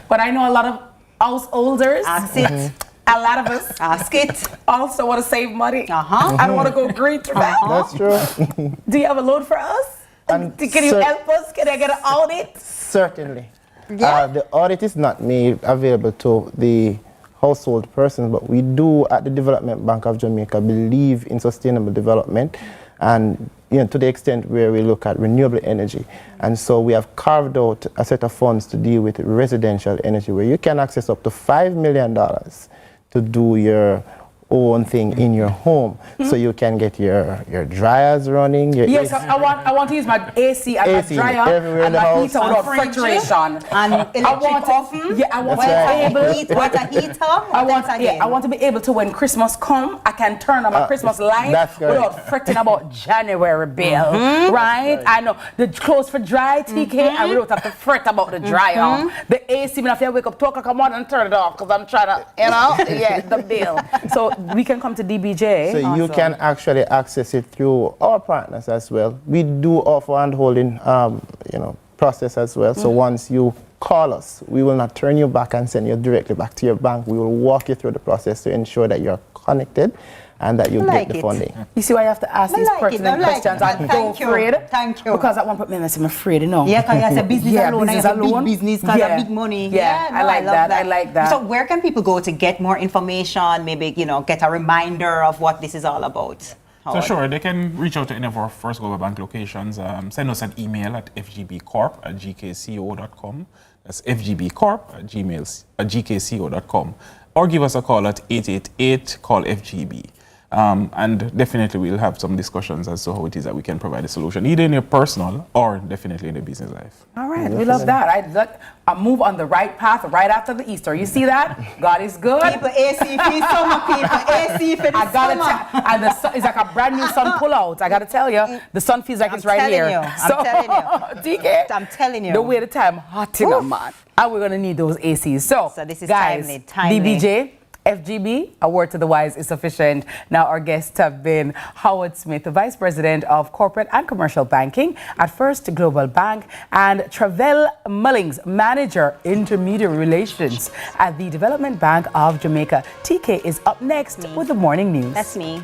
but I know a lot of householders. Ask it. A lot of us ask it. Also want to save money. I don't want to go green through that. That's true. Do you have a loan for us? Can you help us? Can I get an audit? Certainly. Yeah. The audit is not made available to the household persons, but we do at the Development Bank of Jamaica believe in sustainable development, and to the extent where we look at renewable energy. And so we have carved out a set of funds to deal with residential energy where you can access up to $5 million to do your own thing in your home. So you can get your dryers running. Your Yes, I want to use my AC and my dryer and my heater without refrigeration. And electric oven. Yeah, I want I want to be able to, when Christmas come, I can turn on my Christmas light without fretting about January bill. Right? I know the clothes for dry, TK, and we don't have to fret about the dryer. The AC, I have to wake up 2 o'clock in the morning and turn it off because I'm trying to, the bill. So we can come to DBJ. So you can actually access it through our partners as well. We do offer hand-holding, process as well. So once you call us, we will not turn you back and send you directly back to your bank. We will walk you through the process to ensure that you're connected and that you get the funding. You see why you have to ask these pertinent questions and don't afraid? Thank you. Because at one point, I'm afraid, Yeah, because it's a business alone. business It's a alone. big business, because of big money. Yeah, I like that. I like that. So where can people go to get more information, maybe, get a reminder of what this is all about? So sure, they can reach out to any of our First Global Bank locations. Send us an email at fgbcorp@gkco.com. That's fgbcorp@gkco.com. Or give us a call at 888-CALL-FGB. And definitely we'll have some discussions as to how it is that we can provide a solution, either in your personal or definitely in the business life. All right, we love that. I move on the right path right after the Easter. You see that? God is good. People, AC for the summer, people. AC for the summer. And the sun, it's like a brand new sun pull out. I got to tell you, the sun feels like it's right here. I'm telling you. TK, I'm telling you. The way the time hot in a man. And we're going to need those ACs. So this is guys, timely. DBJ, FGB, a word to the wise is sufficient. Now our guests have been Howard Smith, the Vice President of Corporate and Commercial Banking at First Global Bank, and Travell Mullings, Manager, Intermediary Relations at the Development Bank of Jamaica. TK is up next with the morning news. That's me.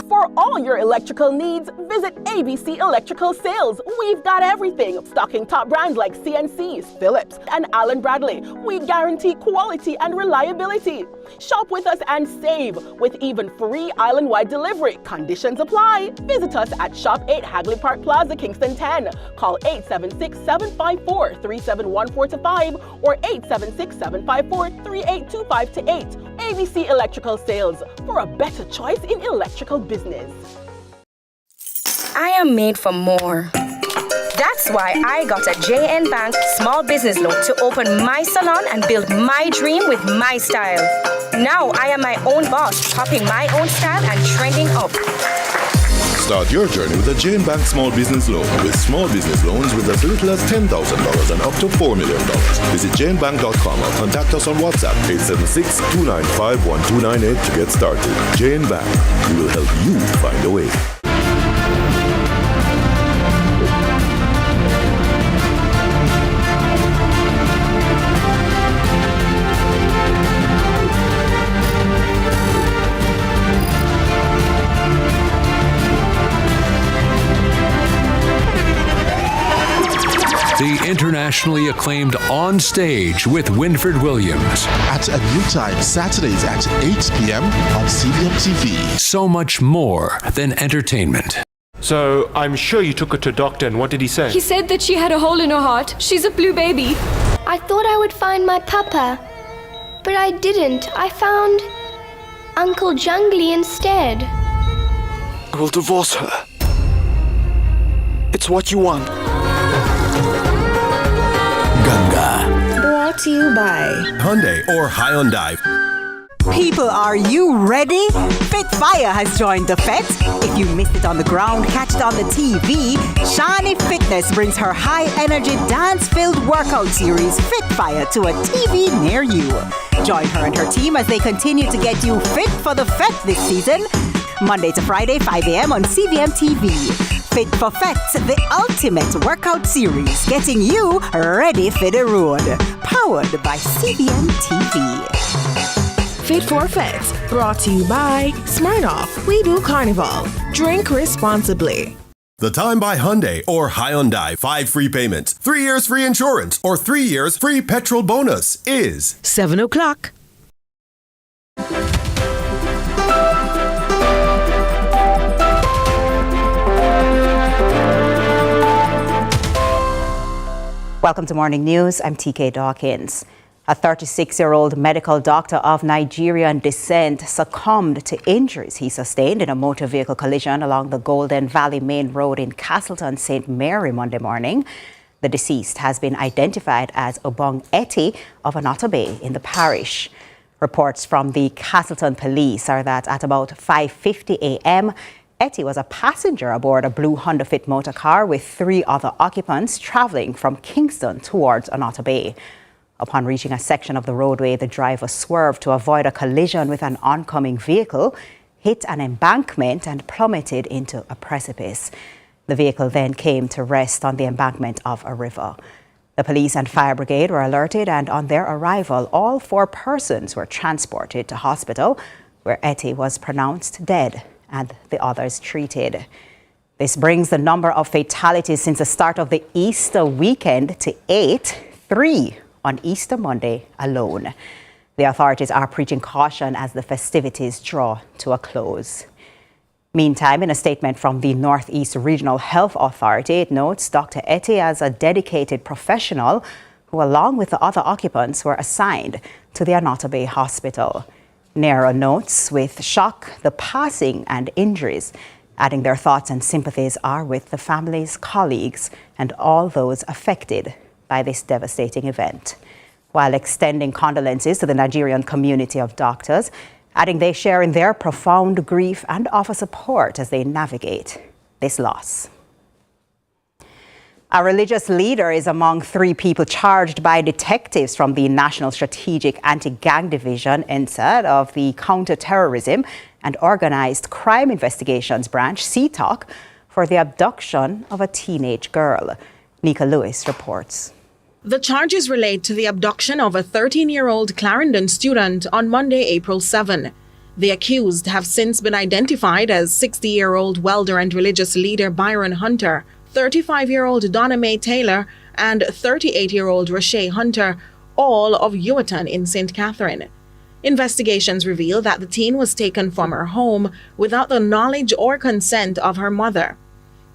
For all your electrical needs, visit ABC Electrical Sales. We've got everything, stocking top brands like CNCs, Philips, and Allen Bradley. We guarantee quality and reliability. Shop with us and save with even free island-wide delivery. Conditions apply. Visit us at Shop 8 Hagley Park Plaza, Kingston 10. Call 876-754-3714-5 or 876-754-3825-8. ABC Electrical Sales, for a better choice in electrical business. I am made for more. That's why I got a JN Bank small business loan to open my salon and build my dream with my style. Now I am my own boss, popping my own style and trending up. Start your journey with a Jane Bank Small Business Loan. With small business loans with as little as $10,000 and up to $4 million. Visit janebank.com or contact us on WhatsApp 876-295-1298 to get started. Jane Bank, we will help you find a way. The internationally acclaimed On Stage with Winfred Williams. At a new time, Saturdays at 8 p.m. on CVM TV. So much more than entertainment. So, I'm sure you took her to a doctor, and what did he say? He said that she had a hole in her heart. She's a blue baby. I thought I would find my papa. But I didn't. I found Uncle Jungly instead. I will divorce her. It's what you want. Ganga. Brought to you by Hyundai or Hyundai. People, are you ready? Fit Fire has joined the Fete. If you missed it on the ground, catch it on the TV. Shani Fitness brings her high-energy dance-filled workout series, Fit Fire, to a TV near you. Join her and her team as they continue to get you fit for the Fete this season. Monday to Friday, 5 a.m. on CVM TV. Fit for Fete, the ultimate workout series, getting you ready for the road. Powered by CVM TV. Fit for Fete, brought to you by Smirnoff. We do Carnival. Drink responsibly. The Time by Hyundai or Hyundai 5 free payments, 3 years free insurance, or 3 years free petrol bonus is 7 o'clock. Welcome to Morning News. I'm TK Dawkins. A 36-year-old medical doctor of Nigerian descent succumbed to injuries he sustained in a motor vehicle collision along the Golden Valley Main Road in Castleton, St. Mary Monday morning. The deceased has been identified as Obong Eti of Anota Bay in the parish. Reports from the Castleton police are that at about 5:50 a.m., Eti was a passenger aboard a blue Honda Fit motor car with 3 other occupants traveling from Kingston towards Anota Bay. Upon reaching a section of the roadway, the driver swerved to avoid a collision with an oncoming vehicle, hit an embankment and plummeted into a precipice. The vehicle then came to rest on the embankment of a river. The police and fire brigade were alerted, and on their arrival, all 4 persons were transported to hospital, where Eti was pronounced dead and the others treated. This brings the number of fatalities since the start of the Easter weekend to 8, 3 on Easter Monday alone. The authorities are preaching caution as the festivities draw to a close. Meantime, in a statement from the Northeast Regional Health Authority, it notes Dr. Eti as a dedicated professional who, along with the other occupants, were assigned to the Anota Bay Hospital. NERA notes with shock the passing and injuries, adding their thoughts and sympathies are with the families, colleagues, and all those affected by this devastating event, while extending condolences to the Nigerian community of doctors, adding they share in their profound grief and offer support as they navigate this loss. A religious leader is among 3 people charged by detectives from the National Strategic Anti-Gang Division, NSAD, of the Counter-Terrorism and Organized Crime Investigations Branch, CTOC, for the abduction of a teenage girl. Nika Lewis reports. The charges relate to the abduction of a 13-year-old Clarendon student on Monday, April 7. The accused have since been identified as 60-year-old welder and religious leader Byron Hunter, 35-year-old Donna Mae Taylor, and 38-year-old Rashay Hunter, all of Ewaton in St. Catherine. Investigations reveal that the teen was taken from her home without the knowledge or consent of her mother.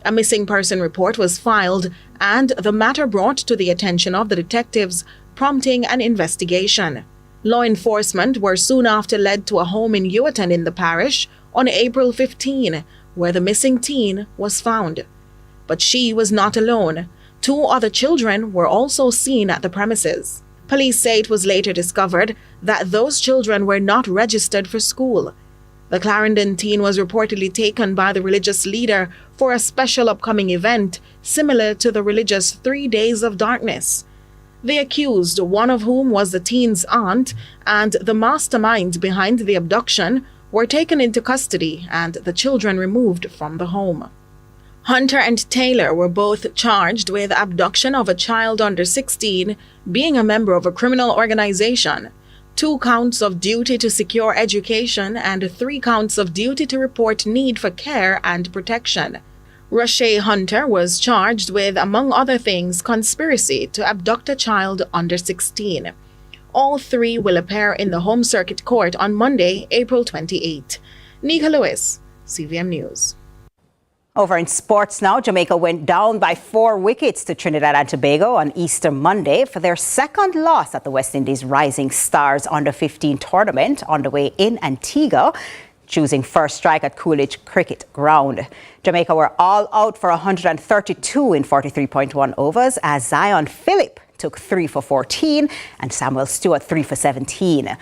A missing person report was filed and the matter brought to the attention of the detectives, prompting an investigation. Law enforcement were soon after led to a home in Ewaton in the parish on April 15, where the missing teen was found. But she was not alone. 2 other children were also seen at the premises. Police say it was later discovered that those children were not registered for school. The Clarendon teen was reportedly taken by the religious leader for a special upcoming event similar to the religious 3 Days of Darkness. The accused, one of whom was the teen's aunt and the mastermind behind the abduction, were taken into custody and the children removed from the home. Hunter and Taylor were both charged with abduction of a child under 16, being a member of a criminal organization, 2 counts of duty to secure education, and 3 counts of duty to report need for care and protection. Rashay Hunter was charged with, among other things, conspiracy to abduct a child under 16. All 3 will appear in the Home Circuit Court on Monday, April 28. Nika Lewis, CVM News. Over in sports now, Jamaica went down by 4 wickets to Trinidad and Tobago on Easter Monday for their second loss at the West Indies Rising Stars Under-15 tournament underway in Antigua, choosing first strike at Coolidge Cricket Ground. Jamaica were all out for 132 in 43.1 overs as Zion Phillip took 3 for 14 and Samuel Stewart 3 for 17.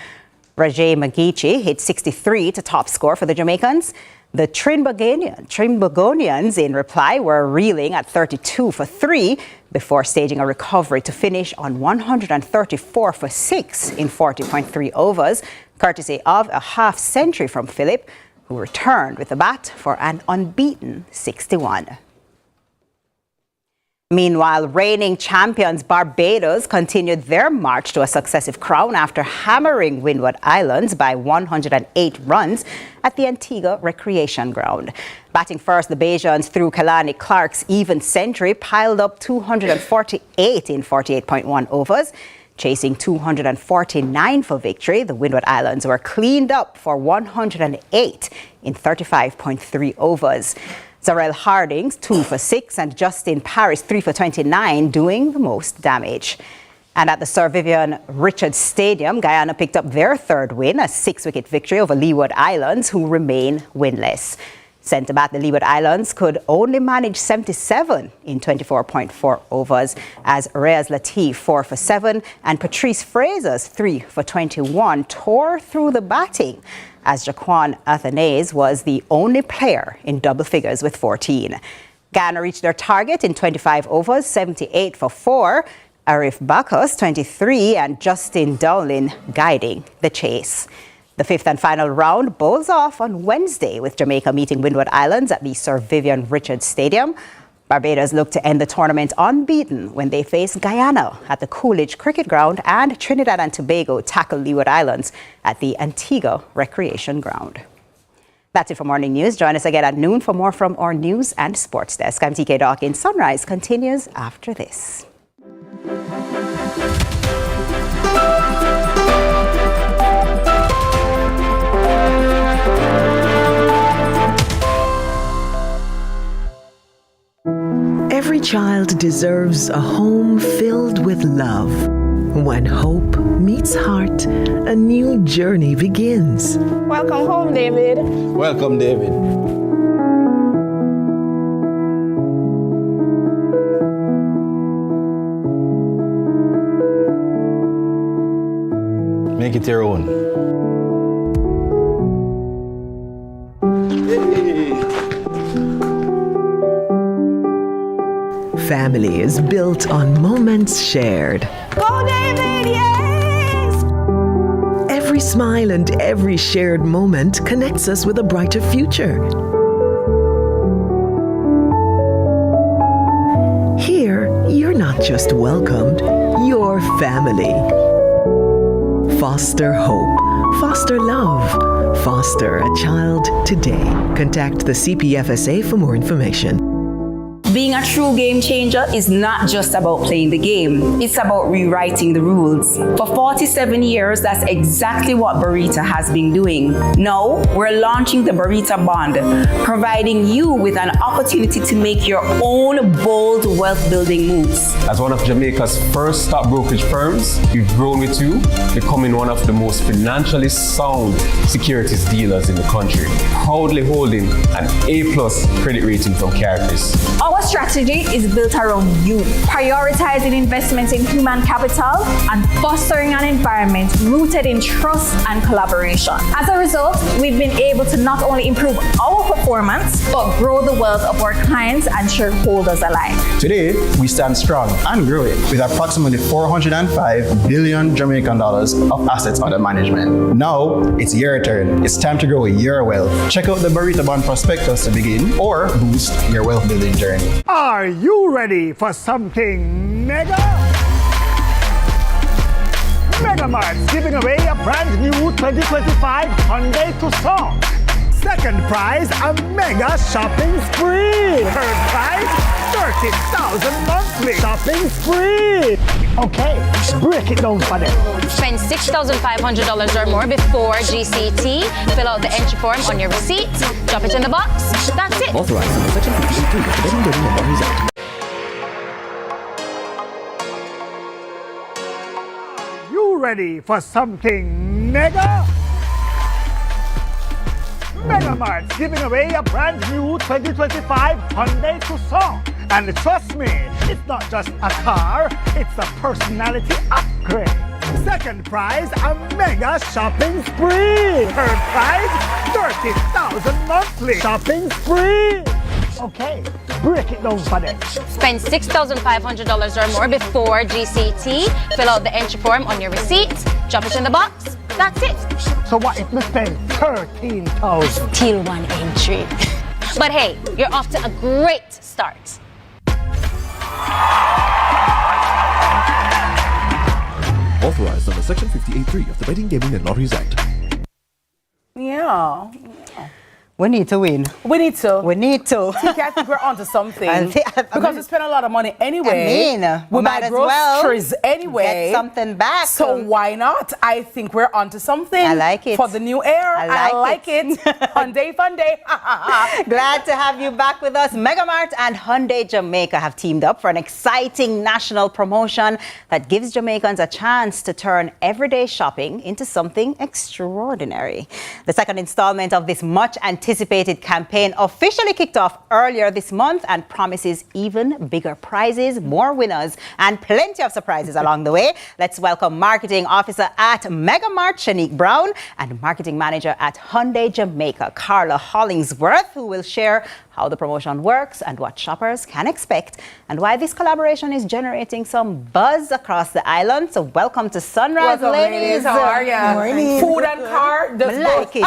Rajay Magichi hit 63 to top score for the Jamaicans. The Trinbagonians, in reply, were reeling at 32 for 3 before staging a recovery to finish on 134 for 6 in 40.3 overs, courtesy of a half-century from Phillip, who returned with the bat for an unbeaten 61. Meanwhile, reigning champions Barbados continued their march to a successive crown after hammering Windward Islands by 108 runs at the Antigua Recreation Ground. Batting first, the Bajans through Kalani Clark's even century piled up 248 in 48.1 overs. Chasing 249 for victory, the Windward Islands were cleaned up for 108 in 35.3 overs. Zarel Hardings 2 for 6 and Justin Paris 3 for 29 doing the most damage. And at the Sir Vivian Richards Stadium, Guyana picked up their third win, a 6-wicket victory over Leeward Islands, who remain winless. Sent to bat, the Leeward Islands could only manage 77 in 24.4 overs as Reyes Latif 4 for 7 and Patrice Fraser's 3 for 21 tore through the batting, as Jaquan Athanase was the only player in double figures with 14. Ghana reached their target in 25 overs, 78 for 4. Arif Bacchus, 23, and Justin Dowling guiding the chase. The fifth and final round bowls off on Wednesday with Jamaica meeting Windward Islands at the Sir Vivian Richards Stadium. Barbados look to end the tournament unbeaten when they face Guyana at the Coolidge Cricket Ground, and Trinidad and Tobago tackle Leeward Islands at the Antigua Recreation Ground. That's it for Morning News. Join us again at noon for more from our news and sports desk. I'm TK Dawkins. Sunrise continues after this. Every child deserves a home filled with love. When hope meets heart, a new journey begins. Welcome home, David. Welcome, David. Make it your own. Family is built on moments shared. Go, David, yes! Every smile and every shared moment connects us with a brighter future. Here, you're not just welcomed, you're family. Foster hope, foster love, foster a child today. Contact the CPFSA for more information. Being a true game changer is not just about playing the game. It's about rewriting the rules. For 47 years, that's exactly what Barita has been doing. Now, we're launching the Barita Bond, providing you with an opportunity to make your own bold wealth-building moves. As one of Jamaica's first stock brokerage firms, we've grown with you, becoming one of the most financially sound securities dealers in the country, proudly holding an A+ credit rating from Caritas. Our strategy is built around you, prioritizing investments in human capital and fostering an environment rooted in trust and collaboration. As a result, we've been able to not only improve our performance, but grow the wealth of our clients and shareholders alike. Today, we stand strong and growing with approximately $405 billion Jamaican dollars of assets under management. Now, it's your turn. It's time to grow your wealth. Check out the Barita Bond prospectus to begin or boost your wealth building journey. Are you ready for something mega? Megamart's giving away a brand new 2025 Hyundai Tucson. Second prize, a mega shopping spree. Third prize, 30,000 monthly shopping spree. Okay, break it down for them. Spend $6,500 or more before GCT. Fill out the entry form on your receipt. Drop it in the box. That's it. Authorized under Section 53 of the Betting Gaming and Lotteries Act. You ready for something mega? Mega Mart's giving away a brand new 2025 Hyundai Tucson. And trust me, it's not just a car, it's a personality upgrade. Second prize, a mega shopping spree. Third prize, 30,000 monthly shopping spree. Okay, break it down for them. Spend $6,500 or more before GCT. Fill out the entry form on your receipt. Drop it in the box. That's it. So what if we spend 13,000? Still one entry. But hey, you're off to a great start. Authorized under Section 58.3 of the Betting Gaming and Lotteries Act. Yeah. We need to win. We need to. We need to. TK, I think we're onto something. Because we spend a lot of money anyway. We might as well groceries anyway. Get something back. So why not? I think we're onto something. I like it. For the new air. I like it. Hyundai Fun Day. Glad to have you back with us. Mega Mart and Hyundai Jamaica have teamed up for an exciting national promotion that gives Jamaicans a chance to turn everyday shopping into something extraordinary. The second installment of this much anticipated campaign officially kicked off earlier this month and promises even bigger prizes, more winners, and plenty of surprises along the way. Let's welcome Marketing Officer at Mega Mart, Shanique Brown, and Marketing Manager at Hyundai Jamaica, Carla Hollingsworth, who will share how the promotion works and what shoppers can expect and why this collaboration is generating some buzz across the island. So welcome to Sunrise, ladies. How are you? Morning. Food and car. Like it.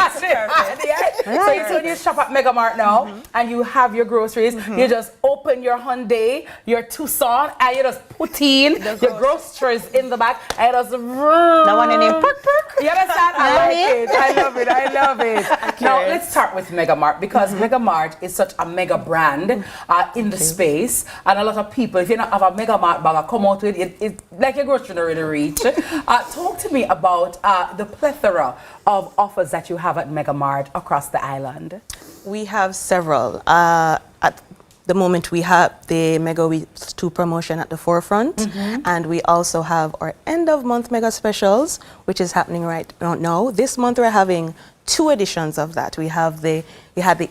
So when you shop at Mega Mart now and you have your groceries, you just open your Hyundai, your Tucson, and you just put in your groceries in the back and you just that one in here. You understand? I like it. I love it. I love it. Now let's start with Mega Mart because Mega Mart is such a mega brand in the space, and a lot of people, if you don't have a Mega Mart bag, come out with it, it's like your grocery don't really reach. Talk to me about the plethora of offers that you have at Mega Mart across the island. We have several. At the moment, we have the Mega Weeks 2 promotion at the forefront, and we also have our end of month mega specials, which is happening right now. This month, we're having 2 editions of that. We had the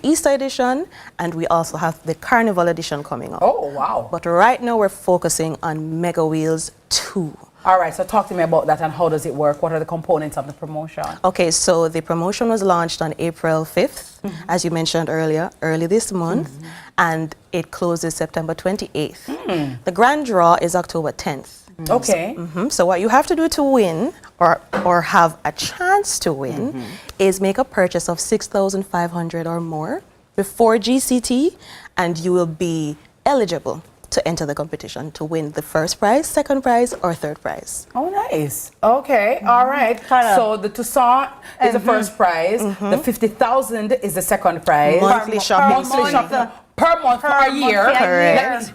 Easter edition, and we also have the Carnival edition coming up. Oh, wow. But right now, we're focusing on Mega Wheels 2. All right, so talk to me about that and how does it work? What are the components of the promotion? Okay, so the promotion was launched on April 5th, as you mentioned earlier, early this month, and it closes September 28th. The grand draw is October 10th. Okay. So what you have to do to win or have a chance to win is make a purchase of $6,500 or more before GCT, and you will be eligible to enter the competition to win the first prize, second prize, or third prize. Oh, nice. Okay, all right. So the Tucson is the first prize. The 50,000 is the second prize. Monthly shopping per month for a year. Correct.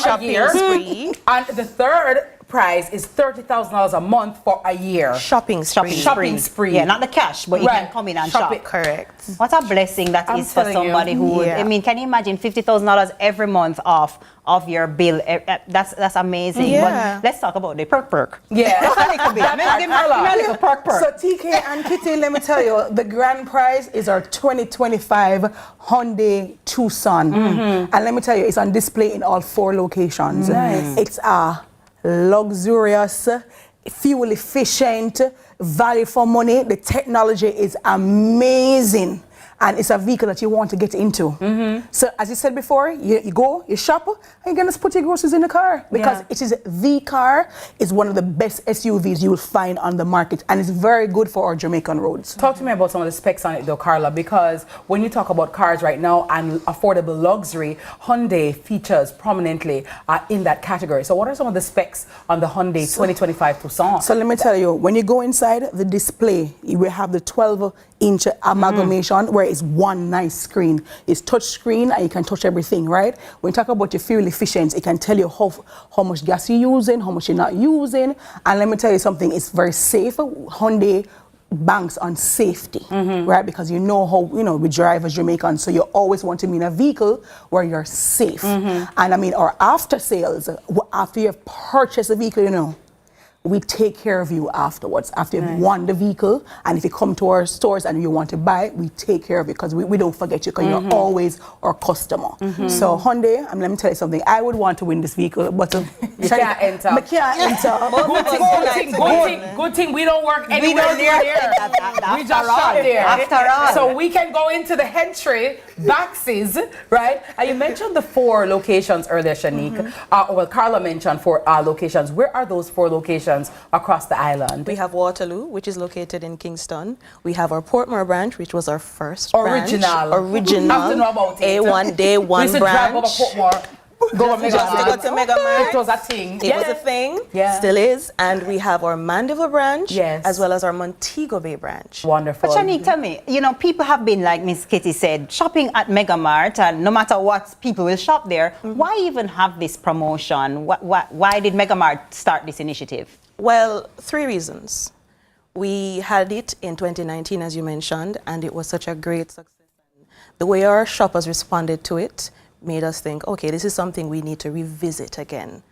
Shopping spree. And the third prize is $30,000 a month for a year. Shopping spree. Yeah, not the cash, but you can come in and shop. Correct. What a blessing that is for somebody who would, I mean, can you imagine $50,000 every month off your bill? That's amazing. Yeah. But let's talk about the perk. Yeah. Give me a little perk. So TK and Kitty, let me tell you, the grand prize is our 2025 Hyundai Tucson. And let me tell you, it's on display in all 4 locations. Nice. It's a luxurious, fuel efficient, value for money. The technology is amazing, and it's a vehicle that you want to get into. So as you said before, you go, you shop, and you're gonna put your groceries in the car because it is the car is one of the best SUVs you will find on the market, and it's very good for our Jamaican roads. Talk to me about some of the specs on it though, Carla, because when you talk about cars right now and affordable luxury, Hyundai features prominently in that category. So what are some of the specs on the Hyundai 2025 Tucson? So let me tell you, when you go inside the display, you will have the 12-inch amalgamation where is one nice screen. It's touch screen and you can touch everything, right? When you talk about your fuel efficiency, it can tell you how much gas you're using, how much you're not using. And let me tell you something, it's very safe. Hyundai banks on safety, right? Because you know how, we drive as Jamaicans, so you always want to be in a vehicle where you're safe. And I mean, our after sales, after you've purchased a vehicle, we take care of you afterwards, after you've won the vehicle. And if you come to our stores and you want to buy it, we take care of you because we don't forget you because you're always our customer. So Hyundai, let me tell you something, I would want to win this vehicle, but you can't enter. I can't enter. Good thing we don't work anywhere near there. We just shop there. After all. So we can go into the entry boxes, right? And you mentioned the 4 locations earlier, Shanique. Well, Carla mentioned 4 locations. Where are those 4 locations across the island? We have Waterloo, which is located in Kingston. We have our Portmore branch, which was our first Original. branch. I have to know about it. A1 day one we branch. Drive over Portmore. Go to Mega Mart. It was a thing. It was a thing. Still is. And we have our Mandeville branch, as well as our Montego Bay branch. Wonderful. But Shanique, tell me, people have been, like Miss Kitty said, shopping at Mega Mart, and no matter what, people will shop there. Why even have this promotion? Why did Mega Mart start this initiative? Well, 3 reasons. We had it in 2019, as you mentioned, and it was such a great success. The way our shoppers responded to it made us think, okay, this is something we need to revisit again.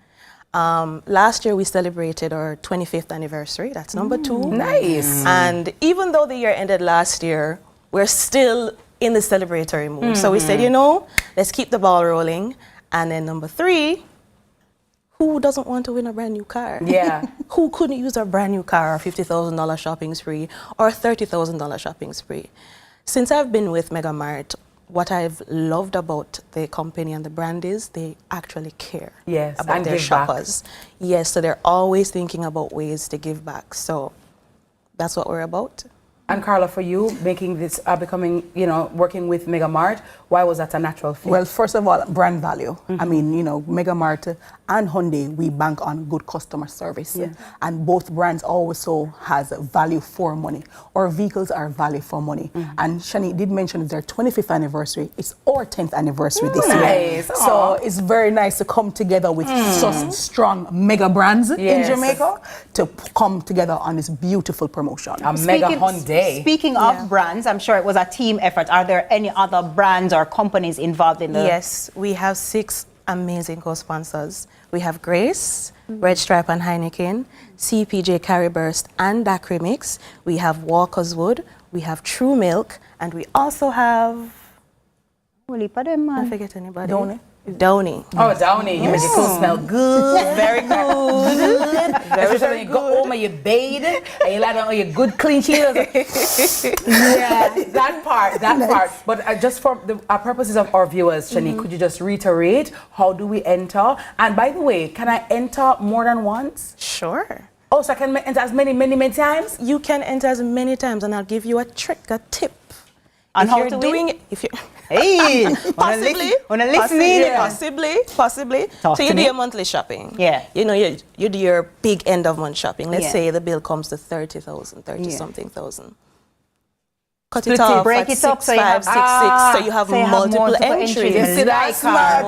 Last year, we celebrated our 25th anniversary. That's number 2. Nice. And even though the year ended last year, we're still in the celebratory mood. So we said, let's keep the ball rolling. And then number 3, who doesn't want to win a brand new car? Yeah. Who couldn't use a brand new car, or $50,000 shopping spree, or $30,000 shopping spree? Since I've been with Mega Mart, what I've loved about the company and the brand is they actually care about their shoppers. Yes, so they're always thinking about ways to give back. So that's what we're about. And Carla, for you, making this, working with Mega Mart, why was that a natural fit? Well, first of all, brand value. I mean, Mega Mart and Hyundai, we bank on good customer service. And both brands also has value for money. Our vehicles are value for money. And Shani did mention it's their 25th anniversary. It's our 10th anniversary this year. So it's very nice to come together with such strong mega brands in Jamaica to come together on this beautiful promotion. Mega Hyundai. Speaking of brands, I'm sure it was a team effort. Are there any other brands or companies involved in the... Yes, we have 6 amazing co-sponsors. We have Grace, Red Stripe and Heineken, CPJ Carry Burst and Daiquiri Mix. We have Walker's Wood, we have True Milk, and we also have... I forget anybody. Downy. Oh, Downy. You make your clothes smell good. Very good. Especially when you go home and you bathe and you lie down on your good clean sheets. That part. But just for the purposes of our viewers, Shanique, could you just reiterate, how do we enter? And by the way, can I enter more than once? Sure. Oh, so I can enter as many times? You can enter as many times, and I'll give you a tip. On if how you're to doing win? it, if you Possibly. So you do your monthly shopping. Yeah. You do your big end of month shopping. Let's say the bill comes to 30,000, 30-something thousand. Cut it off, break it up, so you have 6, so you have multiple entries. You see that smart?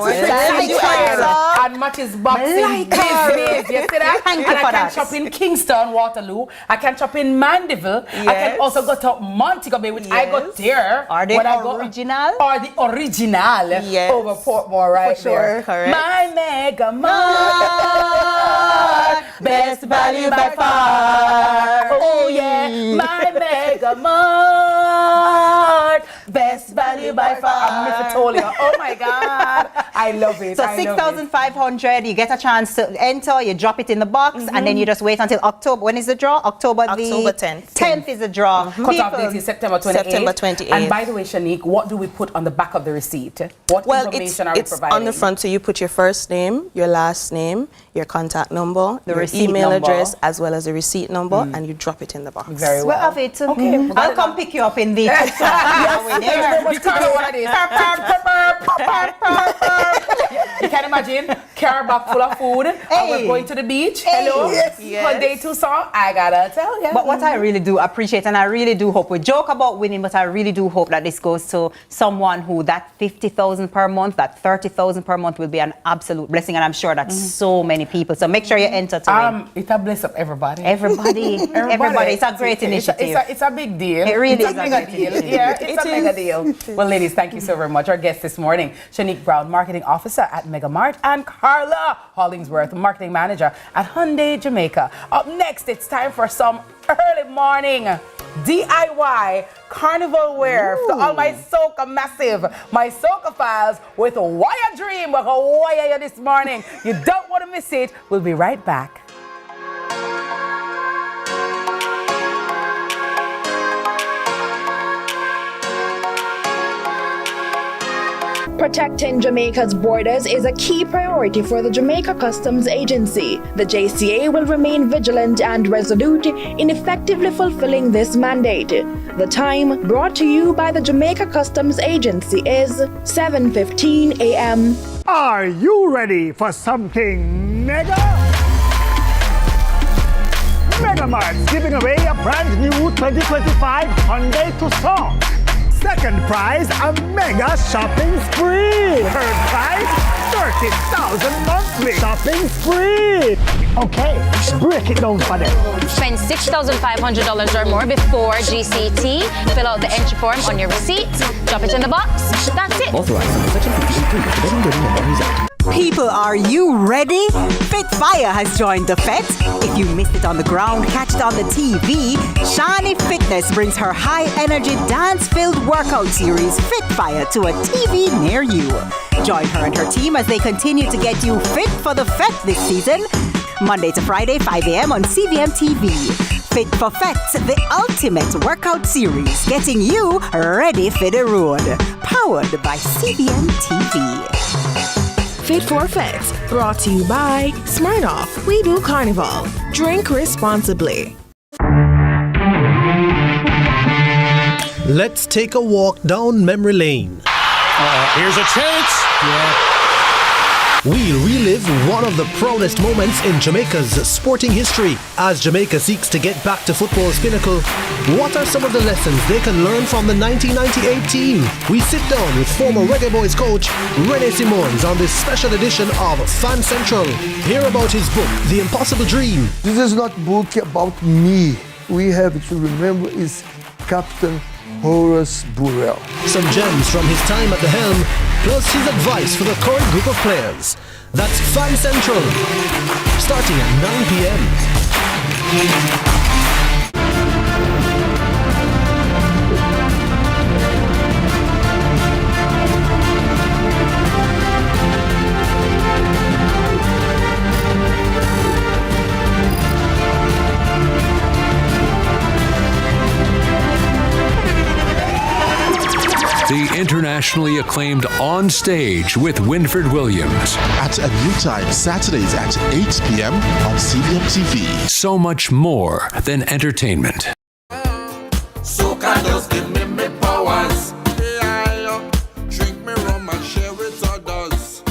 And Matches boxing business. You see that? And I can shop in Kingston, Waterloo. I can shop in Mandeville. I can also go to Montego Bay, which I got there. Are they original? Or the original over Portmore right there. Correct. My Mega Mart, best value by far. Oh yeah, my Mega Mart. Best value by far. Oh my God. I love it. So 6,500, you get a chance to enter, you drop it in the box, and then you just wait until October. When is the draw? October 10th. 10th is the draw. Cut-off date is September 28th. September 28th. And by the way, Shanique, what do we put on the back of the receipt? What information are we providing? It's on the front, so you put your first name, your last name, your contact number, your email address, as well as the receipt number, and you drop it in the box. Very well. Well, of it. Okay. I'll come pick you up in the Carla one of these. You can imagine, car back full of food, and we're going to the beach. Hello, Hyundai Tucson. I gotta tell you. But what I really do appreciate, and I really do hope, we joke about winning, but I really do hope that this goes to someone who that 50,000 per month, that 30,000 per month will be an absolute blessing, and I'm sure that so many people. So make sure you enter to win. It's a bless up everybody. Everybody. It's a great initiative. It's a big deal. It really is a mega deal. Yeah, it's a mega deal. Well, ladies, thank you so very much. Our guest this morning, Shanique Brown, Marketing Officer at Mega Mart, and Carla Hollingsworth, Marketing Manager at Hyundai Jamaica. Up next, it's time for some early morning DIY carnival wear to all my soca massive, my soca files with Wire Dream. We're going to wire you this morning. You don't want to miss it. We'll be right back. Protecting Jamaica's borders is a key priority for the Jamaica Customs Agency. The JCA will remain vigilant and resolute in effectively fulfilling this mandate. The time, brought to you by the Jamaica Customs Agency, is 7:15 a.m. Are you ready for something mega? Mega Mart's giving away a brand new 2025 Hyundai Tucson. Second prize, a mega shopping spree. Third prize, 30,000 monthly shopping spree. Okay, break it down for them. Spend $6,500 or more before GCT. Fill out the entry form on your receipt. Drop it in the box. That's it. Authorized under Section 58.3 of the Betting, Gaming and Lotteries Act. People, are you ready? Fit Fire has joined the Fete. If you missed it on the ground, catch it on the TV. Shani Fitness brings her high-energy, dance-filled workout series, Fit Fire, to a TV near you. Join her and her team as they continue to get you fit for the Fete this season. Monday to Friday, 5 a.m. on CVM TV. Fit for Fete, the ultimate workout series, getting you ready for the road. Powered by CVM TV. Fit for Fete, brought to you by Smirnoff. We do Carnival. Drink responsibly. Let's take a walk down memory lane. Here's a chance. We'll relive one of the proudest moments in Jamaica's sporting history as Jamaica seeks to get back to football's pinnacle. What are some of the lessons they can learn from the 1998 team? We sit down with former Reggae Boys coach Rene Simons on this special edition of Fan Central. Hear about his book, The Impossible Dream. This is not a book about me. We have to remember is Captain Horace Burrell. Some gems from his time at the helm, plus his advice for the current group of players. That's Fan Central, starting at 9 p.m. The internationally acclaimed On Stage with Winford Williams. At a new time, Saturdays at 8 p.m. on CVM TV. So much more than entertainment. Soca just give me powers. Drink me rum and share with others.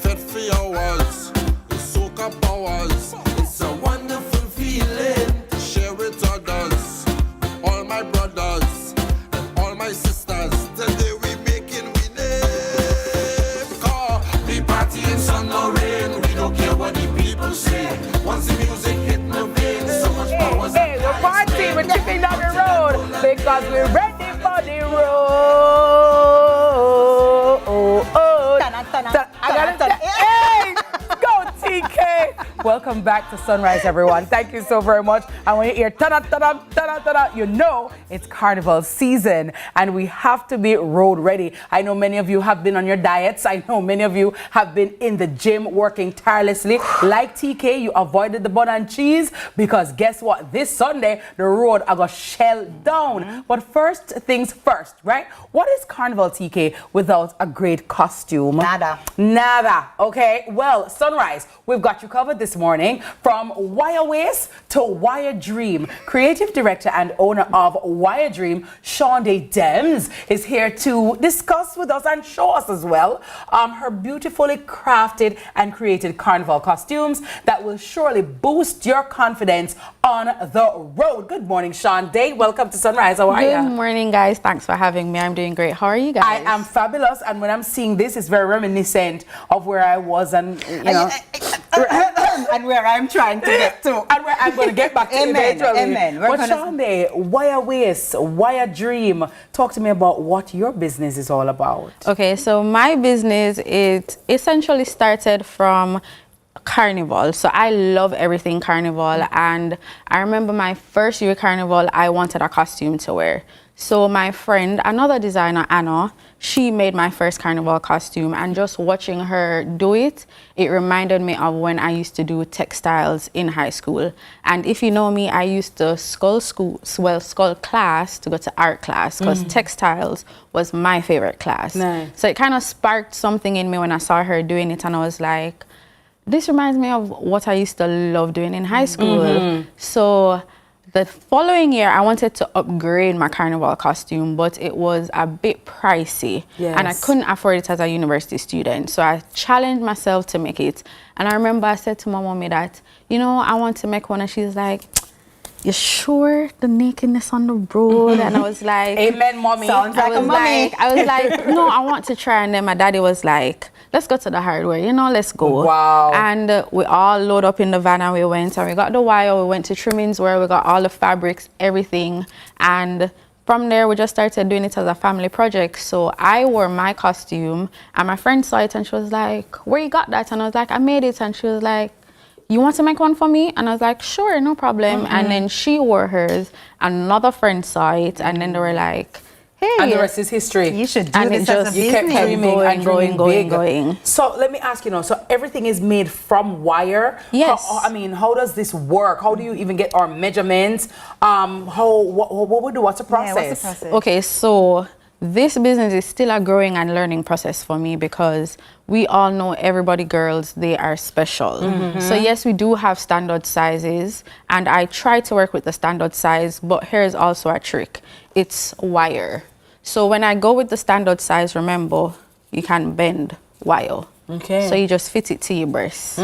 Fed for hours. The soca powers. It's a wonderful feeling to share with others. All my brothers and all my sisters. Today we making we name. Cause we party in sun or rain. We don't care what the people say. Once the music hit my veins, so much powers. Hey, we're partying, we're chipping down the road because we're ready for the road. I gotta hey, go TK. Welcome back to Sunrise, everyone. Thank you so very much. And when you hear ta-da, you know it's carnival season and we have to be road ready. I know many of you have been on your diets. I know many of you have been in the gym working tirelessly. Like TK, you avoided the bun and cheese because guess what? This Sunday, the road are gonna shell down. But first things first, right? What is carnival, TK, without a great costume? Nada. Okay, well, Sunrise, we've got you covered this morning from Wire Waist to Wire Dream. Creative Director director and owner of Wire Dream, Shonda Dems, is here to discuss with us and show us as well her beautifully crafted and created carnival costumes that will surely boost your confidence on the road. Good morning, Shonda. Welcome to Sunrise. How are you? Good morning, guys. Thanks for having me. I'm doing great. How are you guys? I am fabulous, and when I'm seeing this, it's very reminiscent of where I was, and you know, and where I'm trying to get to, and where I'm going to get back to eventually. Amen. But Shonda, Wire Waist, Wire Dream. Talk to me about what your business is all about. Okay, so my business, it essentially started from carnival. So I love everything carnival, and I remember my first year carnival, I wanted a costume to wear. So my friend, another designer, Anna, she made my first carnival costume, and just watching her do it, it reminded me of when I used to do textiles in high school. And if you know me, I used to skull class to go to art class, because textiles was my favorite class. Nice. So it kind of sparked something in me when I saw her doing it, and I was like, this reminds me of what I used to love doing in high school. So the following year, I wanted to upgrade my carnival costume, but it was a bit pricey. Yes. And I couldn't afford it as a university student. So I challenged myself to make it. And I remember I said to my mommy that, you know, I want to make one. And she's like, you sure the nakedness on the road? And I was like, amen, mommy. Sounds like a mommy. I was like, no, I want to try. And then my daddy was like, let's go to the hardware, you know, let's go. Wow. And we all load up in the van, and we went, and we got the wire, we went to trimmings where we got all the fabrics, everything. And from there, we just started doing it as a family project. So I wore my costume, and my friend saw it, and she was like, where you got that? And I was like, I made it. And she was like, you want to make one for me? And I was like, sure, no problem. And then she wore hers, another friend saw it, and then they were like, hey. And the rest is history. You should do and this it as just a You kept business. dreaming and dreaming big. going. So let me ask you now, so everything is made from wire? Yes. How does this work? How do you even get our measurements? What we do? What's the process? Yeah, what's the process? Okay, so this business is still a growing and learning process for me, because we all know everybody girls, they are special. So yes, we do have standard sizes, and I try to work with the standard size, but here's also a trick. It's wire. So when I go with the standard size, remember, you can bend wire. Okay. So you just fit it to your breast.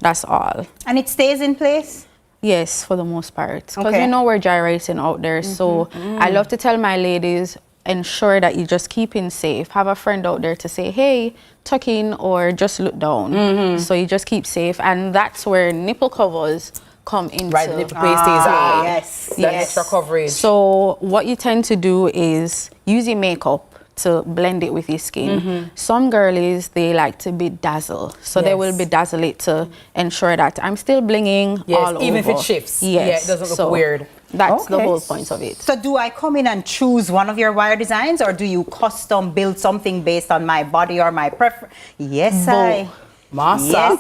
That's all. And it stays in place? Yes, for the most part. Because Okay. you know we're gyrating out there. So I love to tell my ladies, ensure that you're just keeping safe. Have a friend out there to say, hey, tuck in or just look down. So you just keep safe. And that's where nipple covers come into. Right, the nipple pasties are. Yes. That extra coverage. So what you tend to do is use your makeup to blend it with your skin. Some girlies, they like to be dazzle. So they will bedazzle it to ensure that I'm still blinging all over. Even if it shifts. Yes. Yeah, it doesn't look weird. That's the whole point of it. So do I come in and choose one of your wire designs, or do you custom build something based on my body or my preference? Yes, I. Massa.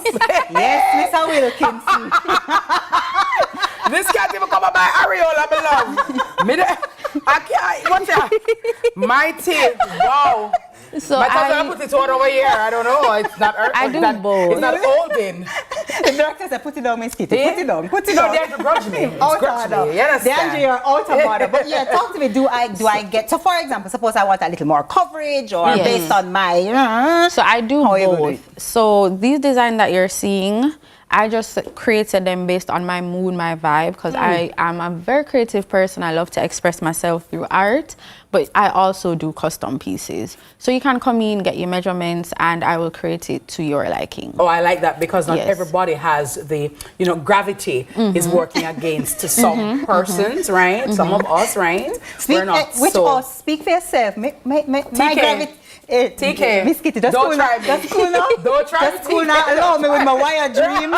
Yes, Mr. Wilkinson. This can't even come up my areola, beloved. I can't. What's that? My teeth. Wow. So but I put it all over here. I don't know. It's not. I do both. It's not holding. The doctor said, put it down, Miss Kitty. Put it down. Put it down. No, they have to grudge me. Out It's grudge of me. You understand? DeAndre, you're out of order. But yeah, talk to me. Do I get? So for example, suppose I want a little more coverage, or based on my. So I do both. So these designs that you're seeing, I just created them based on my mood, my vibe, because I am a very creative person. I love to express myself through art, but I also do custom pieces. So you can come in, get your measurements, and I will create it to your liking. Oh, I like that, because not everybody has the, gravity is working against some persons, right? Some of us, right? Speak, speak for yourself. My gravity. TK, Miss Kitty, just don't cool try now. Just cool now. Don't try Just cool now. Allow me with my wire dreams.